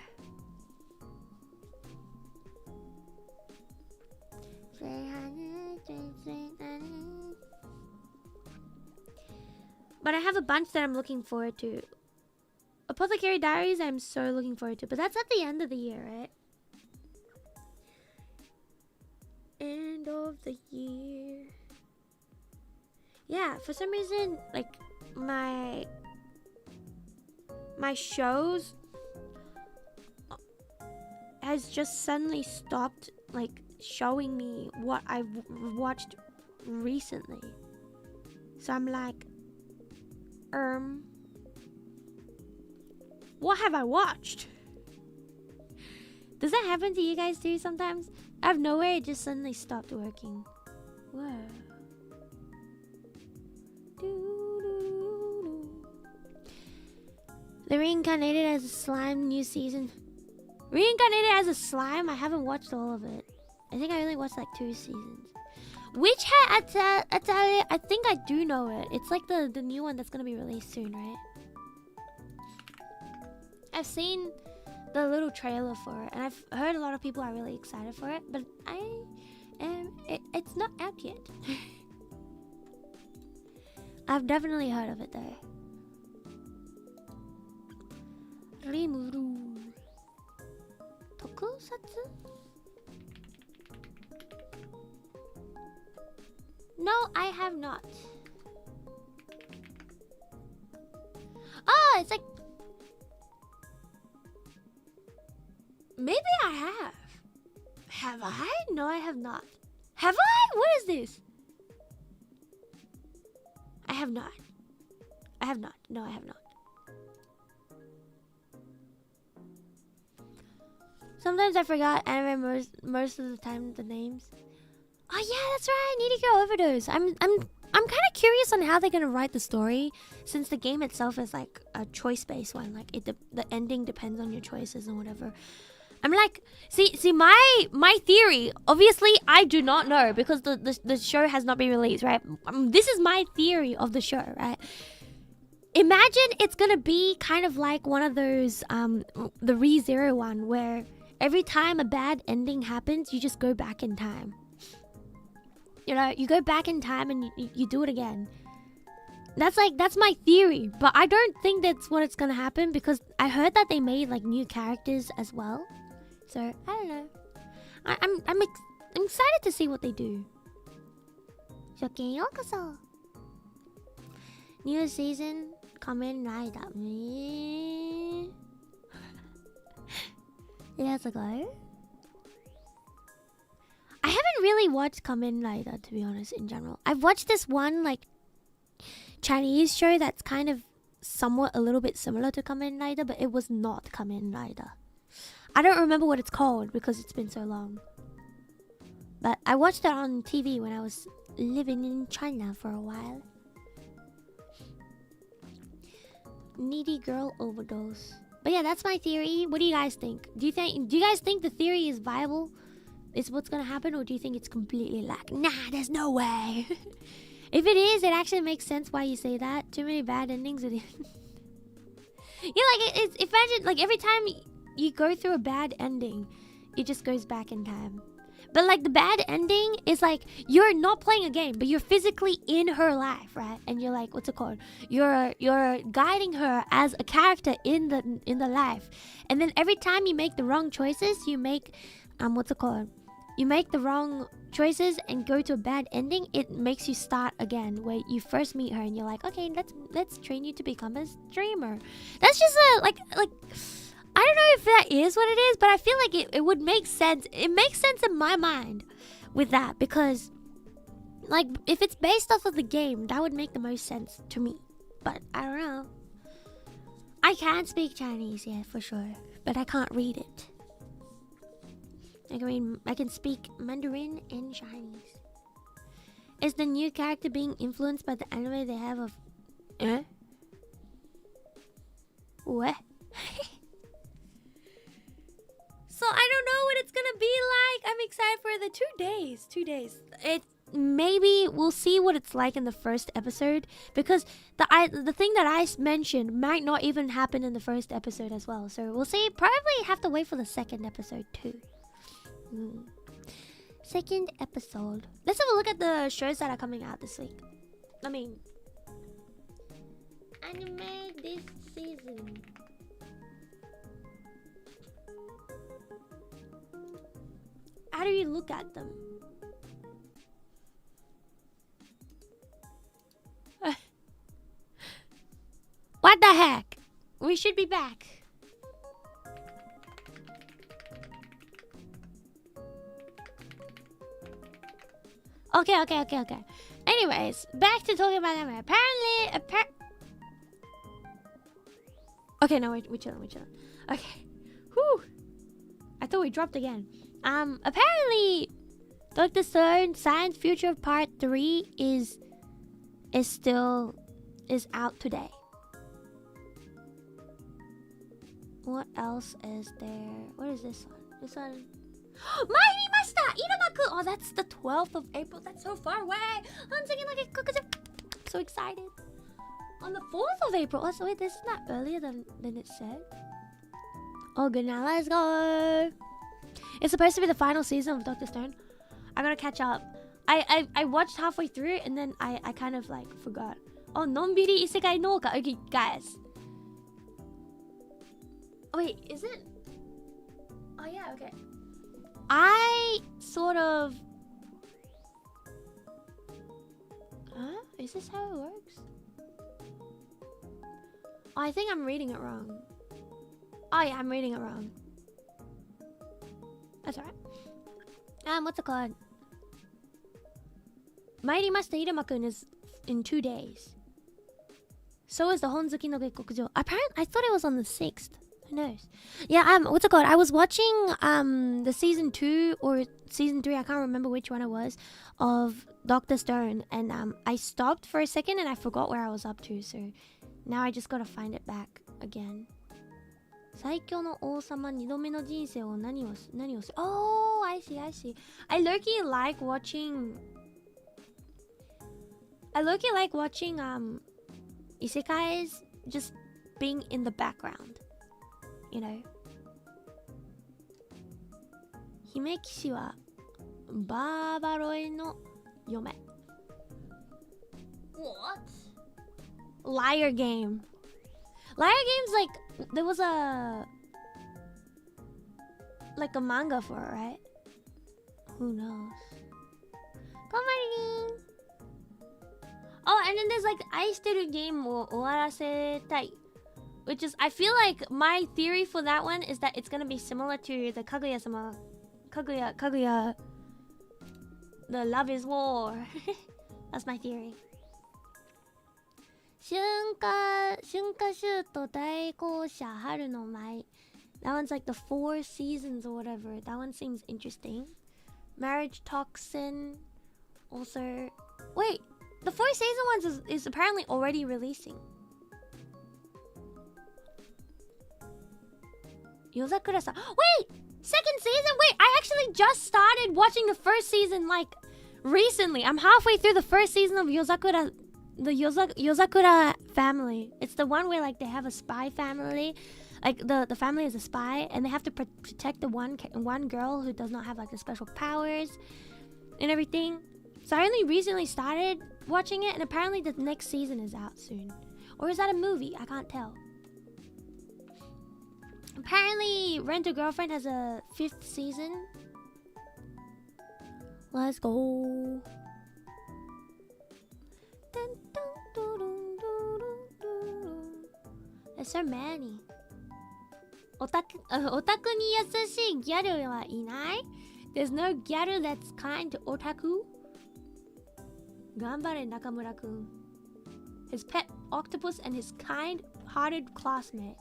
But I have a bunch that I'm looking forward to. Apothecary Diaries I'm so looking forward to. But that's at the end of the year, right? End of the year. Yeah, for some reason, like, my shows has just suddenly stopped, like, showing me what I've watched recently. So I'm like, what have I watched? Does that happen to you guys too sometimes? Out of nowhere, it just suddenly stopped working. Whoa. The Reincarnated as a Slime new season. Reincarnated as a Slime? I haven't watched all of it. I think I only watched like 2 seasons. Witch Hat Atelier, I think I do know it. It's like the new one that's gonna be released soon, right? I've seen the little trailer for it, and I've heard a lot of people are really excited for it, but it's not out yet. I've definitely heard of it though. Rimuru Tokusatsu? No, I have not. Oh, it's like... Maybe I have. Have I? No, I have not. Have I? What is this? I have not. I have not. No, I have not. Sometimes I forgot anime most of the time the names. Oh yeah, that's right. I need to go overdose. I'm kind of curious on how they're gonna write the story, since the game itself is like a choice-based one. Like the ending depends on your choices and whatever. I'm like, see my theory. Obviously, I do not know because the show has not been released, right? This is my theory of the show, right? Imagine it's gonna be kind of like one of those the ReZero one where every time a bad ending happens, you just go back in time. You know, you go back in time and you do it again. That's my theory, but I don't think that's what it's gonna happen because I heard that they made like new characters as well. So I don't know. I'm excited to see what they do. Shoken yokoso. New season, Kamen Rider. Let's go. I haven't really watched Kamen Rider, to be honest, in general. I've watched this one, like, Chinese show that's kind of somewhat a little bit similar to Kamen Rider, but it was not Kamen Rider. I don't remember what it's called because it's been so long. But I watched it on TV when I was living in China for a while. Needy girl overdose. But yeah, that's my theory. What do you guys think? Do you guys think the theory is viable? Is what's gonna happen, or do you think it's completely like, nah, there's no way? If it is, it actually makes sense why you say that. Too many bad endings with it. Yeah, like it's imagine like every time you go through a bad ending, it just goes back in time. But like the bad ending is like you're not playing a game, but you're physically in her life, right? And you're like, what's it called? You're guiding her as a character in the life. And then every time you make the wrong choices, you make what's it called? You make the wrong choices and go to a bad ending, it makes you start again where you first meet her and you're like, okay, let's train you to become a streamer. That's just a like I I don't know if that is what it is, but I feel like it would make sense. It makes sense in my mind with that, because like if it's based off of the game, that would make the most sense to me. But I don't know. I can speak Chinese, yeah, for sure, but I can't read it. I can speak Mandarin and Chinese. Is the new character being influenced by the anime they have of... What? So I don't know what it's gonna be like. I'm excited for the 2 days. 2 days. It maybe we'll see what it's like in the first episode, because the thing that I mentioned might not even happen in the first episode as well. So we'll see. Probably have to wait for the second episode too. Second episode. Let's have a look at the shows that are coming out this week. I mean, anime this season. How do you look at them? What the heck? We should be back. Okay. Anyways, back to talking about anime. Okay, no, we chilling. Okay. Whew. I thought we dropped again. Apparently, Dr. Stone Science Future Part 3 is out today. What else is there? What is this one? This one. Mairimashita! Iramaku! Oh, that's the 12th of April. That's so far away. I'm so excited. On the 4th of April. Oh, so wait, this is not earlier than it said. Oh, good. Now let's go. It's supposed to be the final season of Dr. Stone. I gotta catch up. I watched halfway through and then I kind of like forgot. Oh, Nonbiri Isekai Nouka. Okay, guys. Oh, wait, is it? Oh, yeah, okay. I sort of... Huh? Is this how it works? Oh, I think I'm reading it wrong. Oh, yeah, I'm reading it wrong. That's alright. What's it called? Mairimashita Iruma-kun is in 2 days. So is the Honzuki no Gekkokujo. Apparently, I thought it was on the 6th. Who knows? Yeah, what's it called? I was watching the season 2 or season 3, I can't remember which one it was, of Dr. Stone, and I stopped for a second and I forgot where I was up to, so now I just gotta find it back again. 最強の王様2度目の人生を何をす... Oh, I see. I low-key like watching isekais just being in the background. You know? 姫騎士はバーバロイの嫁. What? Liar Game. Liar Game's like, there was a manga for it, right? Who knows? Good morning. Oh, and then there's like 愛してるゲームを終わらせたい. Which is, I feel like my theory for that one is that it's gonna be similar to the Kaguya-sama. Kaguya. The Love is War. That's my theory. 春夏秋冬大校舎春の舞. That one's like the 4 seasons or whatever. That one seems interesting. Marriage Toxin. Also... Wait! The 4 season ones is apparently already releasing. Yozakura-san. Wait! Second season? Wait, I actually just started watching the first season like recently. I'm halfway through the first season of Yozakura. The Yozakura family. It's the one where like they have a spy family. Like the family is a spy and they have to protect the one girl who does not have like the special powers and everything. So I only recently started watching it and apparently the next season is out soon. Or is that a movie? I can't tell. Apparently Rent a Girlfriend has a 5th season. Let's go. There's so many. オタクに優しいギャルはいない? There's no gyaru that's kind to otaku. 頑張れ中村くん. His pet octopus and his kind-hearted classmate.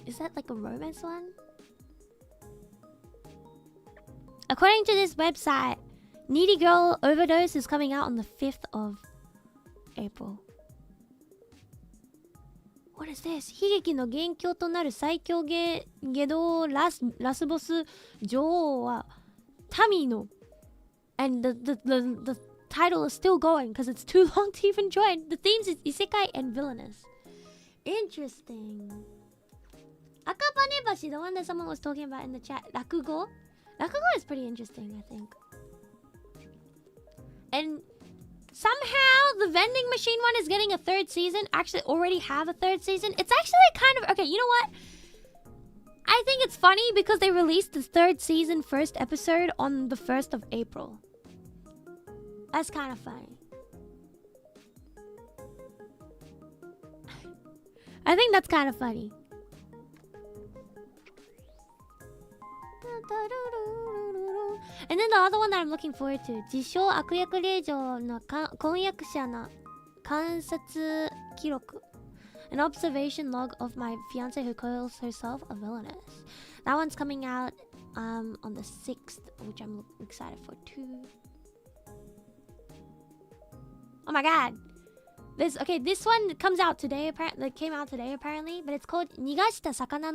Is that like a romance one? According to this website, Needy Girl Overdose is coming out on the 5th of April. What is this? 悲劇の元凶となる最強下道ラスボス女王は民の and the title is still going because it's too long to even join. The themes is isekai and villainous. Interesting. Akabane-bashi, the one that someone was talking about in the chat. Rakugo? Rakugo is pretty interesting, I think. And somehow the vending machine one is getting a 3rd season. Actually, already have a 3rd season. It's actually kind of... Okay, you know what? I think it's funny because they released the 3rd season 1st episode on the 1st of April. That's kind of funny. I think that's kind of funny. And then the other one that I'm looking forward to, 自称悪役令嬢の婚約者の観察記録. An observation log of my fiance who calls herself a villainess. That one's coming out on the 6th, which I'm excited for too. Oh my god. This one comes out today, apparently. Came out today apparently, but it's called 逃がした魚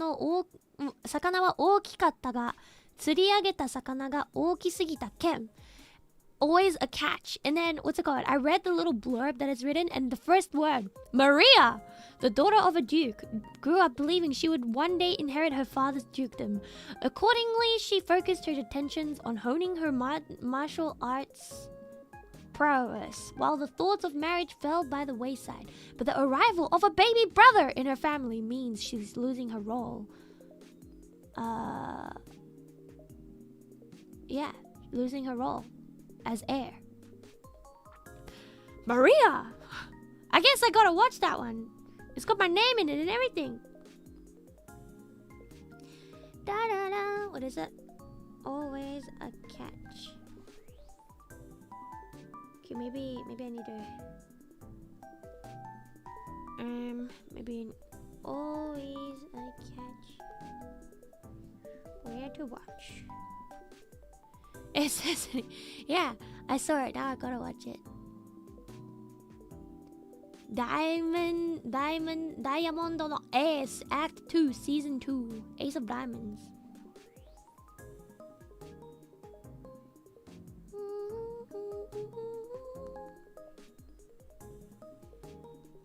は大きかったが釣り上げた魚が大きすぎた件. Always a catch. And then, what's it called? I read the little blurb that is written, and the first word, Maria, the daughter of a duke, grew up believing she would one day inherit her father's dukedom. Accordingly, she focused her attentions on honing her martial arts prowess, while the thoughts of marriage fell by the wayside. But the arrival of a baby brother in her family means she's losing her role. Yeah, losing her role as heir. Maria! I guess I gotta watch that one. It's got my name in it and everything. Da-da-da. What is it? Always a catch. Okay, maybe I need to... maybe always a catch. Where to watch? It says... Yeah, I saw it. Now I gotta watch it. Diamond no Ace, Act 2, Season 2. Ace of Diamonds.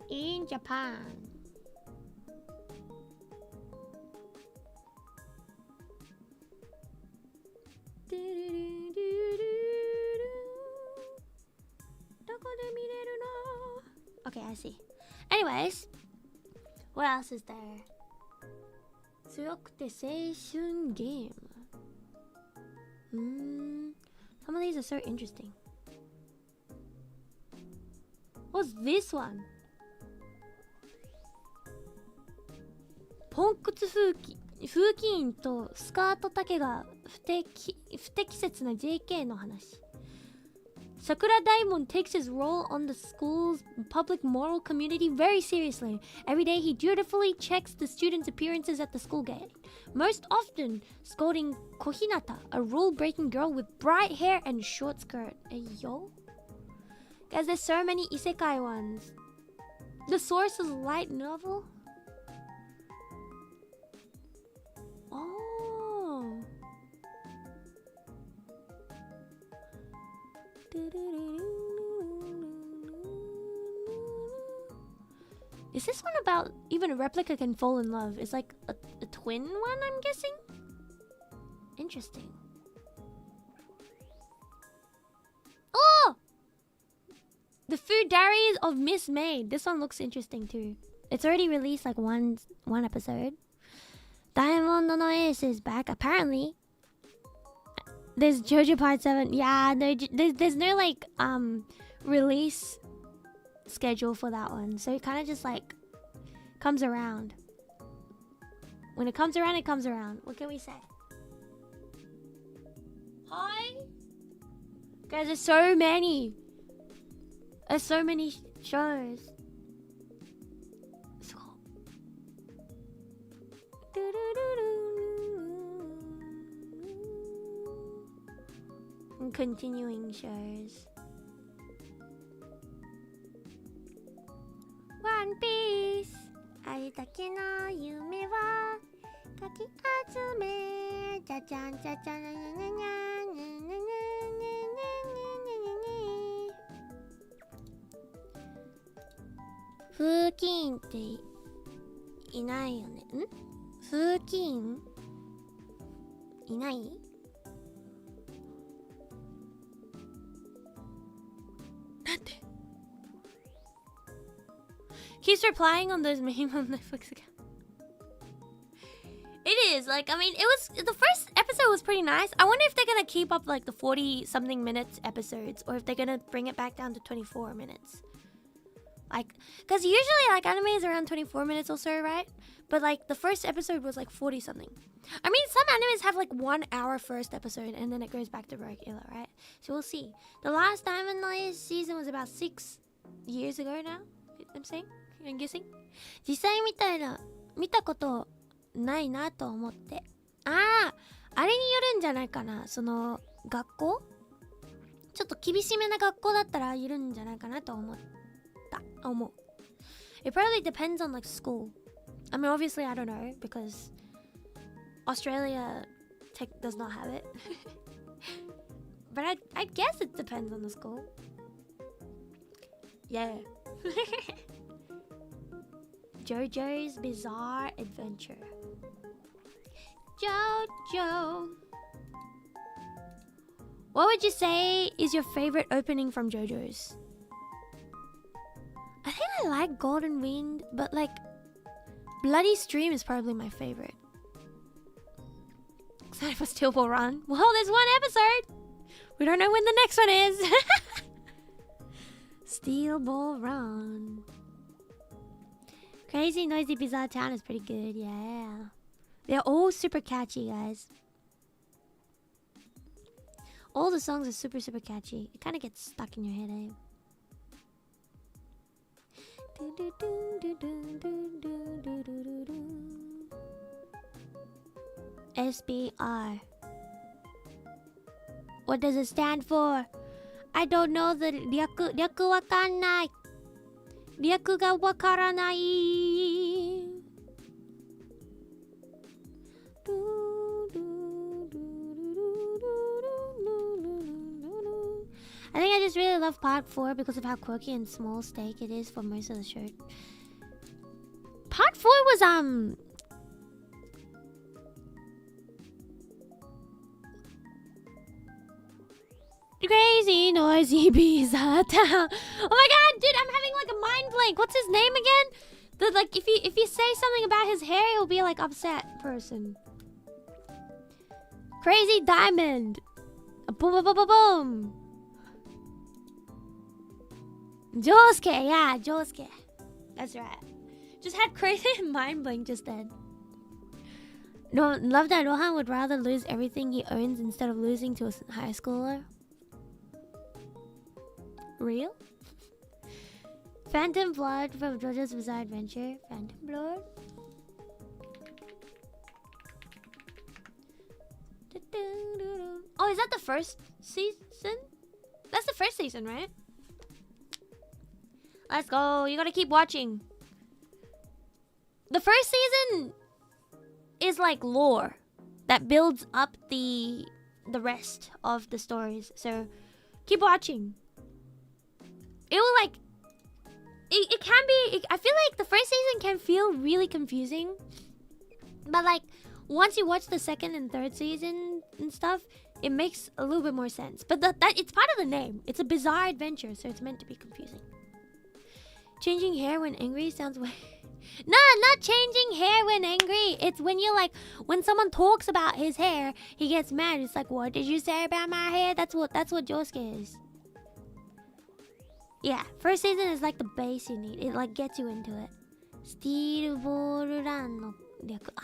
In Japan. Okay, I see. Anyways, what else is there? 強くて青春ゲーム. Some of these are so interesting. What's this one? ポンコツ風紀委員とスカート丈が不適切な JK の話. Sakura Daimon takes his role on the school's public moral community very seriously. Every day he dutifully checks the students' appearances at the school gate, most often scolding Kohinata, a rule-breaking girl with bright hair and short skirt. Hey, yo? Guys, there's so many isekai ones. The source is a light novel? Oh. Is this one about even a replica can fall in love? It's like a twin one, I'm guessing? Interesting. Oh! The Food Diaries of Miss Maid. This one looks interesting too. It's already released like one episode. Diamond no Ace is back. Apparently, there's JoJo Part 7. Yeah, there's no like release schedule for that one. So it kind of just like comes around. When it comes around, it comes around. What can we say? Hi? Guys, there's so many. There's so many shows. So... Continuing shows. One Piece. あれだけの夢をかき集め。じゃじゃんじゃじゃんにゃにゃにゃにゃにゃにゃにゃにゃにゃ。風紀っていないよね。ん？風紀いない？なんで？Keeps replying on those memes on Netflix account. It is like, I mean, it was the first episode was pretty nice. I wonder if they're gonna keep up like the 40-something minutes episodes, or if they're gonna bring it back down to 24 minutes. Like, cause usually like anime is around 24 minutes or so, right? But like the first episode was like 40-something. I mean, some animes have like 1 hour first episode and then it goes back to regular, right? So we'll see. The last Diamond Layers season was about 6 years ago now. I'm saying. I'm guessing. 実際見たことないなと思って。あれによるんじゃないかな。その学校ちょっと厳しめな学校だったらいるんじゃないかなと思う。It probably depends on like school. I mean, obviously I don't know because Australia does not have it. But I guess it depends on the school. Yeah. JoJo's Bizarre Adventure. JoJo. What would you say is your favorite opening from JoJo's? I think I like Golden Wind, but like Bloody Stream is probably my favorite. Excited for Steel Ball Run. Well, there's one episode. We don't know when the next one is. Steel Ball Run. Crazy Noisy Bizarre Town is pretty good, yeah. They're all super catchy, guys. All the songs are super, super catchy. It kind of gets stuck in your head, eh? SBR. What does it stand for? I don't know the 略わかんない。略がわからない。I think I just really love part 4 because of how quirky and small stake it is for most of the show. Part 4 was Crazy Noisy Bizarre Town. Oh my god, dude, I'm having like a mind blank. What's his name again? The like if you say something about his hair, he'll be like upset person. Crazy Diamond. Boom boom boom boom boom. Josuke, yeah, Josuke. That's right. Just had crazy mind blank just then. No, love that Rohan would rather lose everything he owns instead of losing to a high schooler. Real? Phantom Blood from JoJo's Bizarre Adventure. Phantom Blood. Oh, is that the first season? That's the first season, right? Let's go. You gotta keep watching. The first season is like lore that builds up the rest of the stories. So keep watching. It will like it can be I feel like the first season can feel really confusing, but like once you watch the second and third season and stuff, it makes a little bit more sense. But that it's part of the name. It's a bizarre adventure, so it's meant to be confusing. Changing hair when angry sounds way. No, not changing hair when angry. It's when you like when someone talks about his hair, he gets mad. It's like, what did you say about my hair? That's what Josuke is. Yeah, first season is like the base you need. It like gets you into it. スティールボールランの略。あ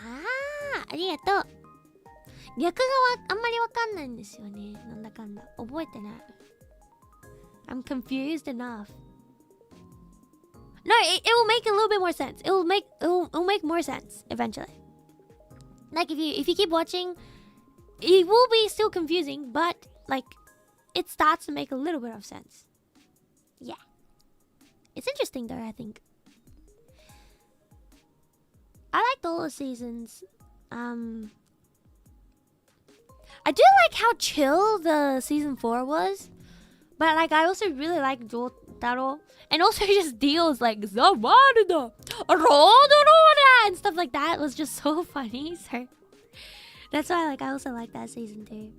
りがとう。略があんまりわかんないんですよね。なんだかんだ覚えてない。I'm confused enough. No, it will make a little bit more sense. It'll make more sense eventually. Like if you keep watching, it will be still confusing, but like it starts to make a little bit of sense. Yeah. It's interesting though, I think. I liked all the seasons. I do like how chill the season 4 was. But like I also really like Jotaro. And also just deals like Zawarda, Rodorora and stuff like that was just so funny. So that's why like I also like that season too.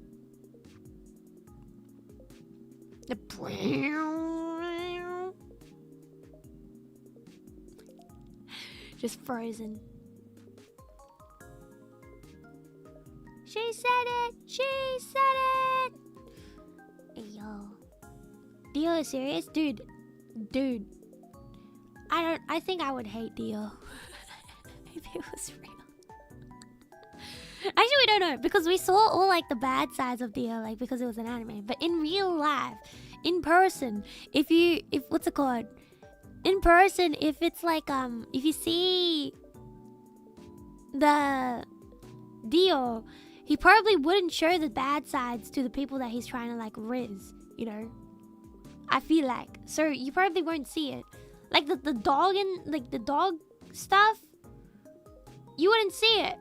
Just frozen. She said it! She said it! Hey, yo. Dio is serious? Dude. I think I would hate Dio. If it was real. Actually, we don't know. Because we saw all like the bad sides of Dio, like because it was an anime. But in real life, in person, if what's it called? In person, if it's like, if you see the Dio, he probably wouldn't show the bad sides to the people that he's trying to like riz, you know? I feel like. So you probably won't see it. Like the dog and like the dog stuff, you wouldn't see it.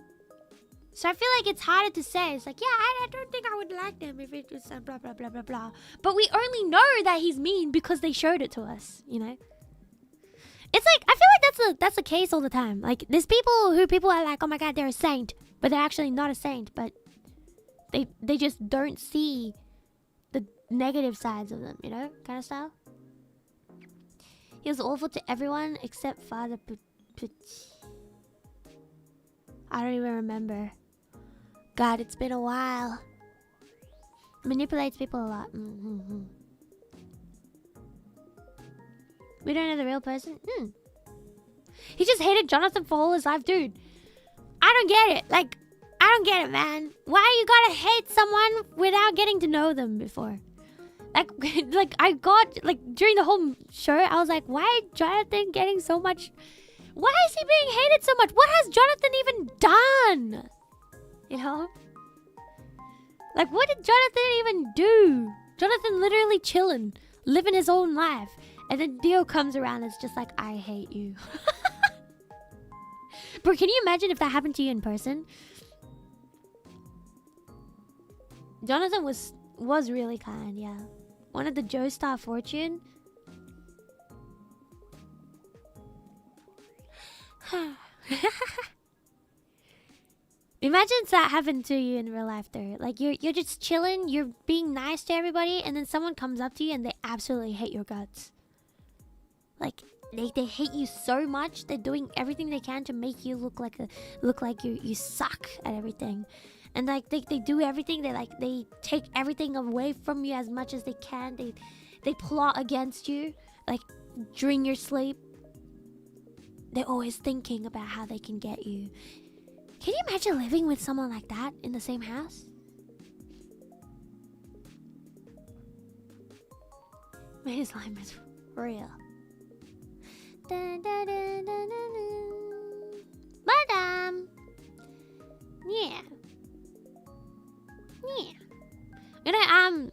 So I feel like it's harder to say. It's like, yeah, I don't think I would like them if it was blah, blah, blah, blah, blah. But we only know that he's mean because they showed it to us, you know? It's like, I feel like that's the case all the time. Like, there's people who people are like, oh my god, they're a saint. But they're actually not a saint. But they just don't see the negative sides of them, you know? Kind of style. He was awful to everyone except Father I don't even remember. God, it's been a while. Manipulates people a lot. We don't know the real person? He just hated Jonathan for all his life, dude. I don't get it. Like, I don't get it, man. Why you gotta hate someone without getting to know them before? Like I got, like, during the whole show, I was like, why is Jonathan getting so much... Why is he being hated so much? What has Jonathan even done? You know? Like, what did Jonathan even do? Jonathan literally chilling, living his own life. And then Dio comes around and it's just like, I hate you. Bro, can you imagine if that happened to you in person? Jonathan was really kind, yeah. One of the Joestar Fortune. Imagine that happened to you in real life though. Like you're just chilling, you're being nice to everybody, and then someone comes up to you and they absolutely hate your guts. Like they hate you so much, they're doing everything they can to make you look like you suck at everything. And like they do everything, they take everything away from you as much as they can. They plot against you, like during your sleep. They're always thinking about how they can get you. Can you imagine living with someone like that in the same house? Man, his line is real. Madam! Yeah. You know,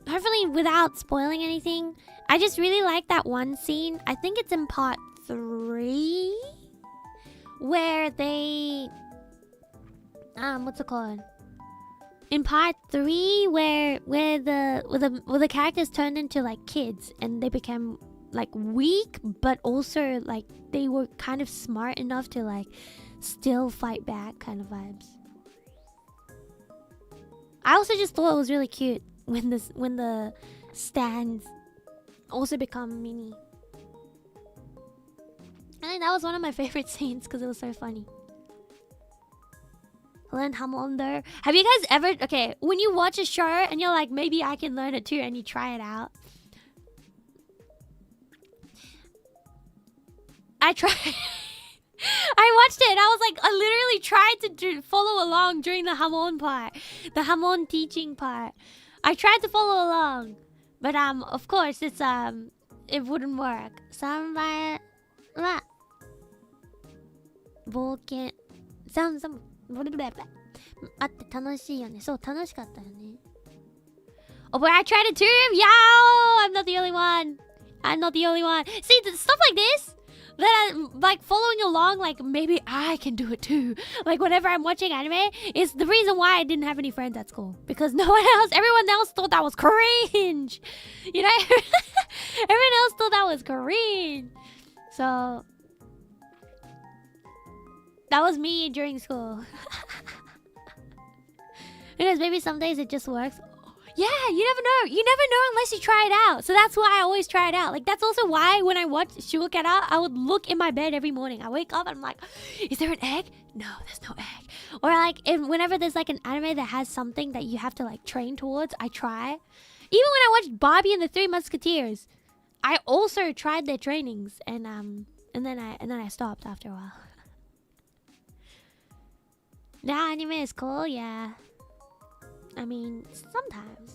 hopefully without spoiling anything, I just really like that one scene. I think it's in part 3 where they what's it called? In part 3 where the characters turned into like kids and they became like weak, but also like they were kind of smart enough to like still fight back, kind of vibes. I also just thought it was really cute when the stands also become mini. I think that was one of my favorite scenes because it was so funny. Learn Hamlondo. Have you guys ever... Okay, when you watch a show and you're like, maybe I can learn it too, and you try it out. I try... I watched it and I was like, I literally tried to follow along during the Hamon part. The Hamon teaching part. I tried to follow along. But of course it wouldn't work. 3番は冒険3あって楽しいよね。そう楽しかったよね。Oh, but I tried it too. Yo, I'm not the only one. I'm not the only one. See, stuff like this that I'm like following along, like maybe I can do it too. Like whenever I'm watching anime, is the reason why I didn't have any friends at school, because everyone else thought that was cringe. You know, everyone else thought that was cringe. So that was me during school. Because maybe some days it just works. Yeah, you never know. You never know unless you try it out. So that's why I always try it out. Like, that's also why when I watch Shugokara, I would look in my bed every morning. I wake up and I'm like, is there an egg? No, there's no egg. Or like, whenever there's like an anime that has something that you have to like train towards, I try. Even when I watched Barbie and the Three Musketeers, I also tried their trainings, and then I stopped after a while. Now anime is cool, yeah. I mean, sometimes.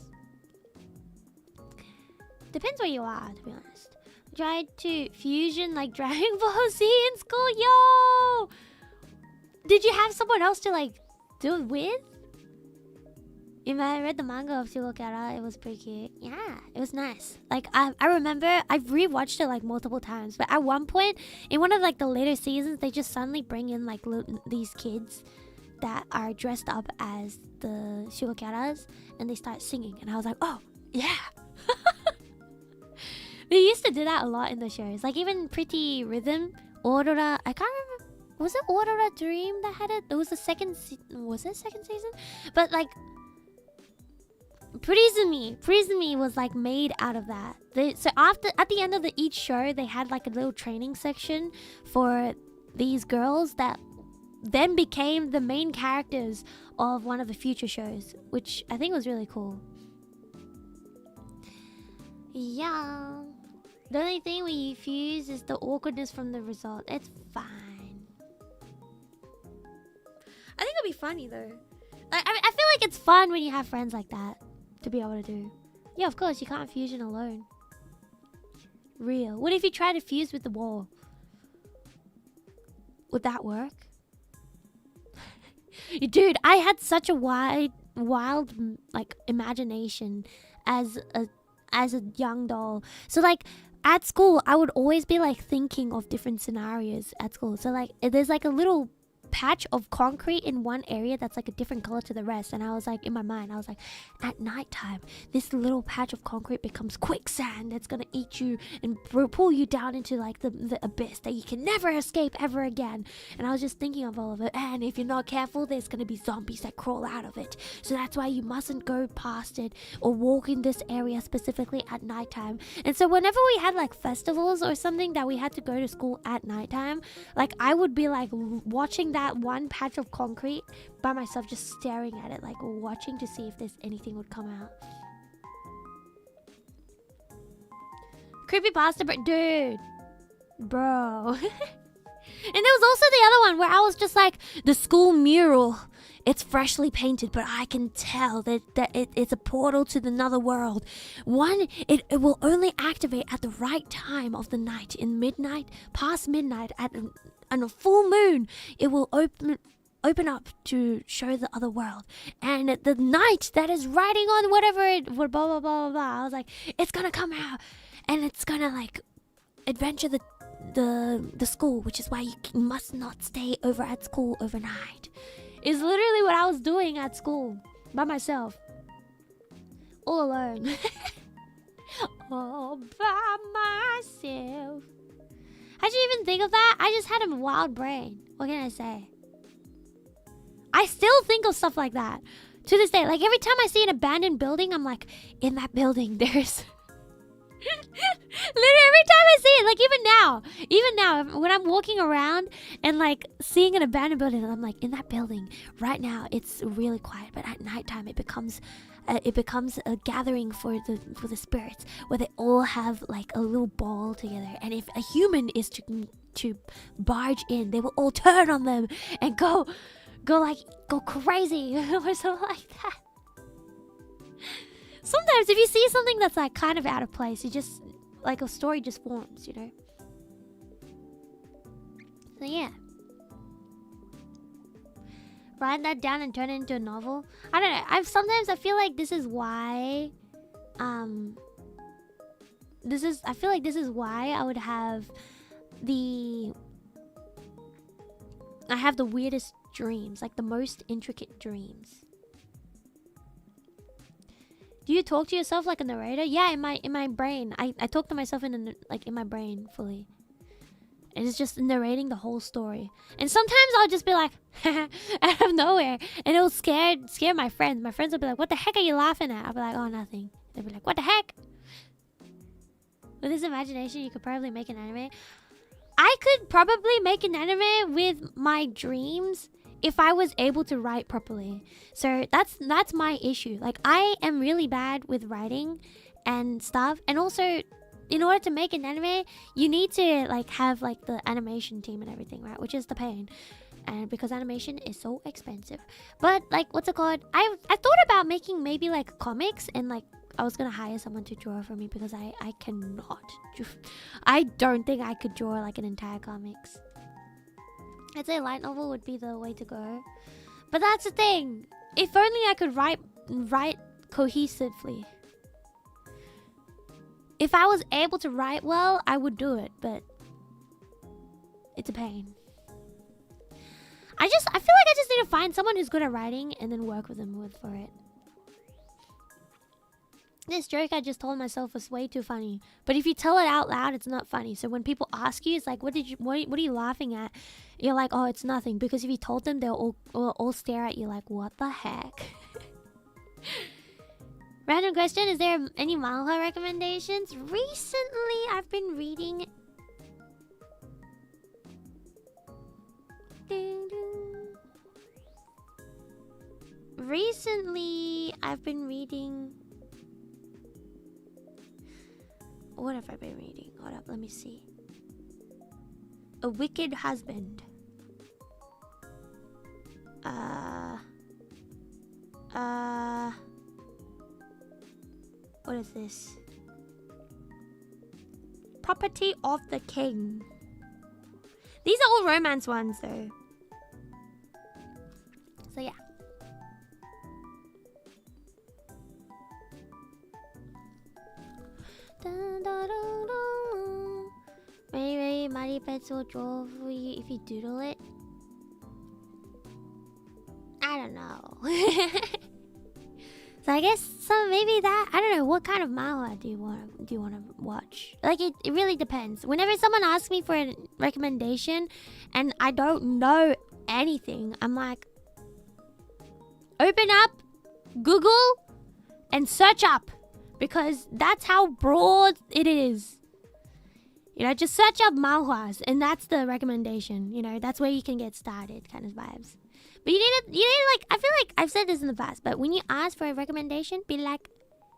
Depends where you are, to be honest. Tried to fusion like Dragon Ball Z in school, yo! Did you have someone else to like do it with? I read the manga of Shugokara. It was pretty cute. Yeah, it was nice. Like I remember I've rewatched it like multiple times, but at one point in one of like the later seasons, they just suddenly bring in like these kids that are dressed up as the Shugokaras, and they start singing, and I was like, oh yeah. They used to do that a lot in the shows, like even Pretty Rhythm, Aurora. I can't remember, was it Aurora Dream that had it? It was the second was it second season? But like Prismy was like made out of that. So at the end of each show, they had like a little training section for these girls that then became the main characters of one of the future shows, which I think was really cool. Yeah. The only thing we fuse is the awkwardness from the result. It's fine. I think it'll be funny though. I feel like it's fun when you have friends like that to be able to do. Yeah, of course, you can't fusion alone. Real. What if you try to fuse with the wall? Would that work? Dude, I had such a wild like imagination as a young doll. So like at school, I would always be like thinking of different scenarios at school. So like there's like a little patch of concrete in one area that's like a different color to the rest, and I was like, in my mind I was like, at nighttime this little patch of concrete becomes quicksand that's gonna eat you and pull you down into like the abyss that you can never escape ever again. And I was just thinking of all of it, and if you're not careful, there's gonna be zombies that crawl out of it, so that's why you mustn't go past it or walk in this area specifically at nighttime. And so whenever we had like festivals or something that we had to go to school at nighttime, like I would be like watching that one patch of concrete by myself, just staring at it, like watching to see if there's anything would come out. Creepypasta, dude, bro. And there was also the other one where I was just like, the school mural, it's freshly painted, but I can tell that it's a portal to another world. It will only activate at the right time of the night, in midnight, past midnight, on a full moon. It will open up to show the other world. And the night that is riding on whatever blah blah blah blah blah. I was like, it's gonna come out, and it's gonna like adventure the school, which is why you must not stay over at school overnight. Is literally what I was doing at school by myself, all alone. All by myself. How'd you even think of that? I just had a wild brain. What can I say? I still think of stuff like that to this day. Like every time I see an abandoned building, I'm like, in that building there's literally every time I see it, like even now when I'm walking around and like seeing an abandoned building, I'm like, in that building right now it's really quiet, but at nighttime it becomes it becomes a gathering for the spirits, where they all have like a little ball together, and if a human is to barge in, they will all turn on them and go crazy or something like that. Sometimes if you see something that's like kind of out of place, you just like a story just forms, you know. So yeah, write that down and turn it into a novel. I don't know. Sometimes I feel like this is why I feel like this is why I would have the weirdest dreams, like the most intricate dreams. Do you talk to yourself like a narrator? Yeah, in my brain. I talk to myself in my brain fully. And it's just narrating the whole story. And sometimes I'll just be like out of nowhere, and it'll scare my friends. My friends will be like, "What the heck are you laughing at?" I'll be like, "Oh, nothing." They'll be like, "What the heck?" With this imagination, you could probably make an anime. I could probably make an anime with my dreams if I was able to write properly. So that's my issue. Like, I am really bad with writing and stuff. And also, in order to make an anime, you need to like have like the animation team and everything, right? Which is the pain. And because animation is so expensive. But like, what's it called? I thought about making maybe like comics, and like I was gonna hire someone to draw for me, because I cannot. I don't think I could draw like an entire comics. I'd say light novel would be the way to go. But that's the thing. If only I could write cohesively. If I was able to write well, I would do it, but it's a pain. I feel like I just need to find someone who's good at writing and then work with them for it. This joke I just told myself was way too funny. But if you tell it out loud, it's not funny. So when people ask you, it's like, what are you laughing at? You're like, oh, it's nothing. Because if you told them, they'll all stare at you like, what the heck? Random question, is there any manhwa recommendations? Recently, I've been reading... What have I been reading? Hold up, let me see. A Wicked Husband. What is this? Property of the King. These are all romance ones though. So yeah. Maybe Maddie Pets will draw for you if you doodle it. I don't know. So I guess maybe that. I don't know, what kind of manhwa do you want to watch? Like it really depends. Whenever someone asks me for a recommendation and I don't know anything, I'm like, open up Google and search up, because that's how broad it is. You know, just search up manhwas and that's the recommendation. You know, that's where you can get started, kind of vibes. But you need like, I feel like I've said this in the past, but when you ask for a recommendation, be like,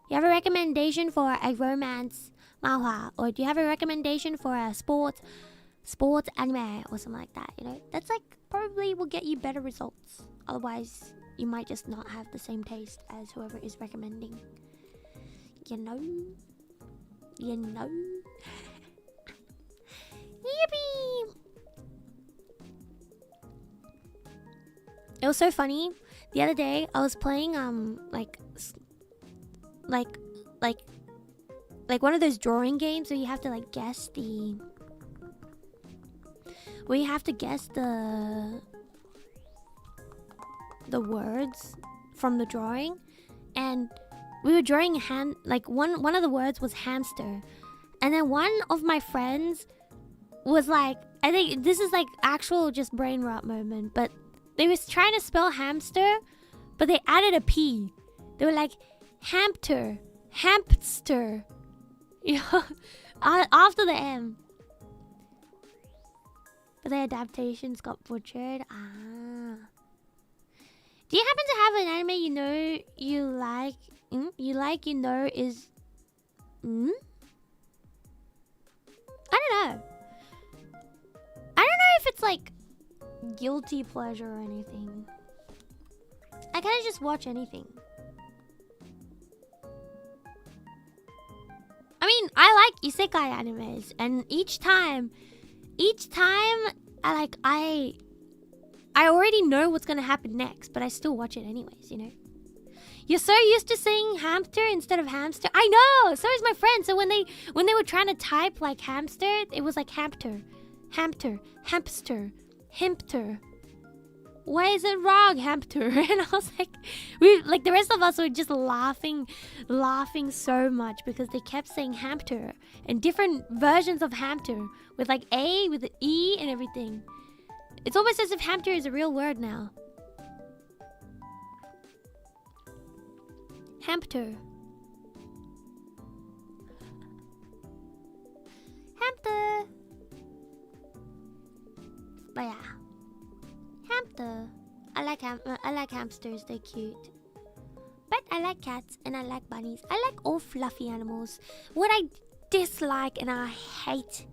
you have a recommendation for a romance manhwa, or do you have a recommendation for a sports anime or something like that? You know, that's like probably will get you better results. Otherwise, you might just not have the same taste as whoever is recommending. You know. Yippee! It was so funny. The other day, I was playing like one of those drawing games where you have to like guess the words from the drawing, and we were drawing one of the words was hamster, and then one of my friends was like, I think this is like actual just brain rot moment, but they was trying to spell hamster, but they added a P. They were like, hamster, you know, after the M. But the adaptations got butchered. Do you happen to have an anime you know you like You like, you know, is... I don't know. I don't know if it's like guilty pleasure or anything. I kind of just watch anything. I mean, I like isekai animes, and each time I already know what's gonna happen next, but I still watch it anyways, you know. You're so used to saying hamster instead of hamster. I know. So is my friend. So when they were trying to type like hamster, it was like hamster, hamster, hamster, himpter. Why is it wrong, hamster? And I was like, the rest of us were just laughing so much because they kept saying hamster and different versions of hamster with like A, with the E and everything. It's almost as if hamster is a real word now. Hamster. Hamster. But yeah. Hamster. I like hamsters, they're cute. But I like cats and I like bunnies. I like all fluffy animals. What I dislike and I hate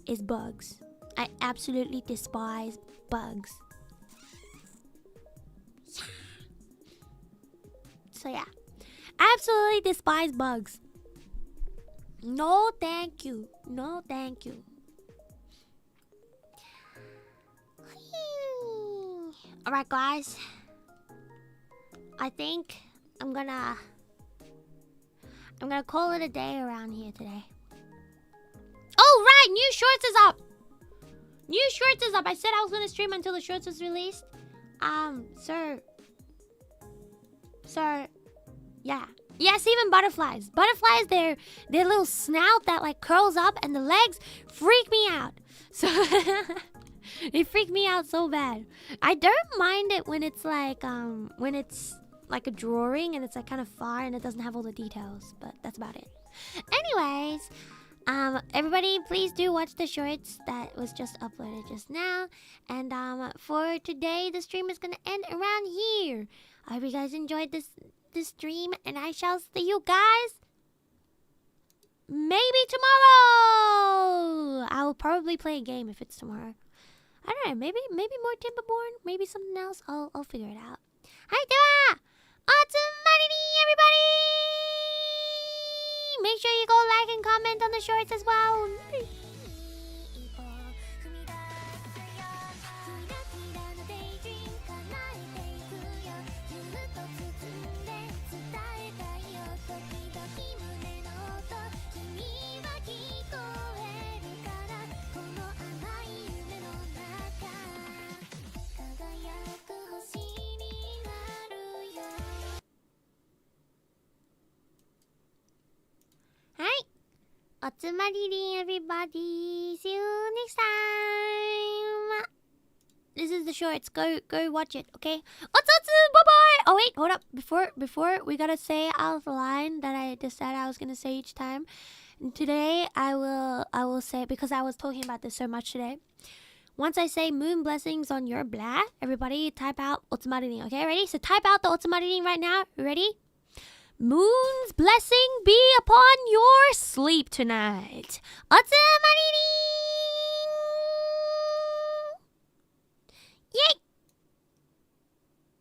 is bugs. I absolutely despise bugs. So yeah, absolutely despise bugs. No thank you. No thank you. Alright guys, I think I'm gonna call it a day around here today. Oh right, new shorts is up. New shorts is up. I said I was gonna stream until the shorts was released. So, yeah. Yes, even butterflies. Butterflies, their little snout that like curls up and the legs freak me out. So, they freak me out so bad. I don't mind it when it's like a drawing and it's like kind of far and it doesn't have all the details, but that's about it. Anyways, everybody please do watch the shorts that was just uploaded just now. And for today, the stream is gonna end around here. I hope you guys enjoyed this stream, and I shall see you guys maybe tomorrow. I will probably play a game if it's tomorrow. I don't know, maybe more Timberborn, maybe something else. I'll figure it out. Hi, Dewa! Otsumari, everybody! Make sure you go like and comment on the shorts as well. Hi! Otsumari, everybody. See you next time. This is the shorts. Go watch it, okay? Otsutsu, bye-bye! Oh wait, hold up. Before we gotta say out the line that I decided I was gonna say each time. And today I will say, because I was talking about this so much today. Once I say moon blessings on your blah, everybody type out Otsumari, okay? Ready? So type out the Otsumari right now. Ready? Moon's blessing be upon your sleep tonight. Otsumari! Yay!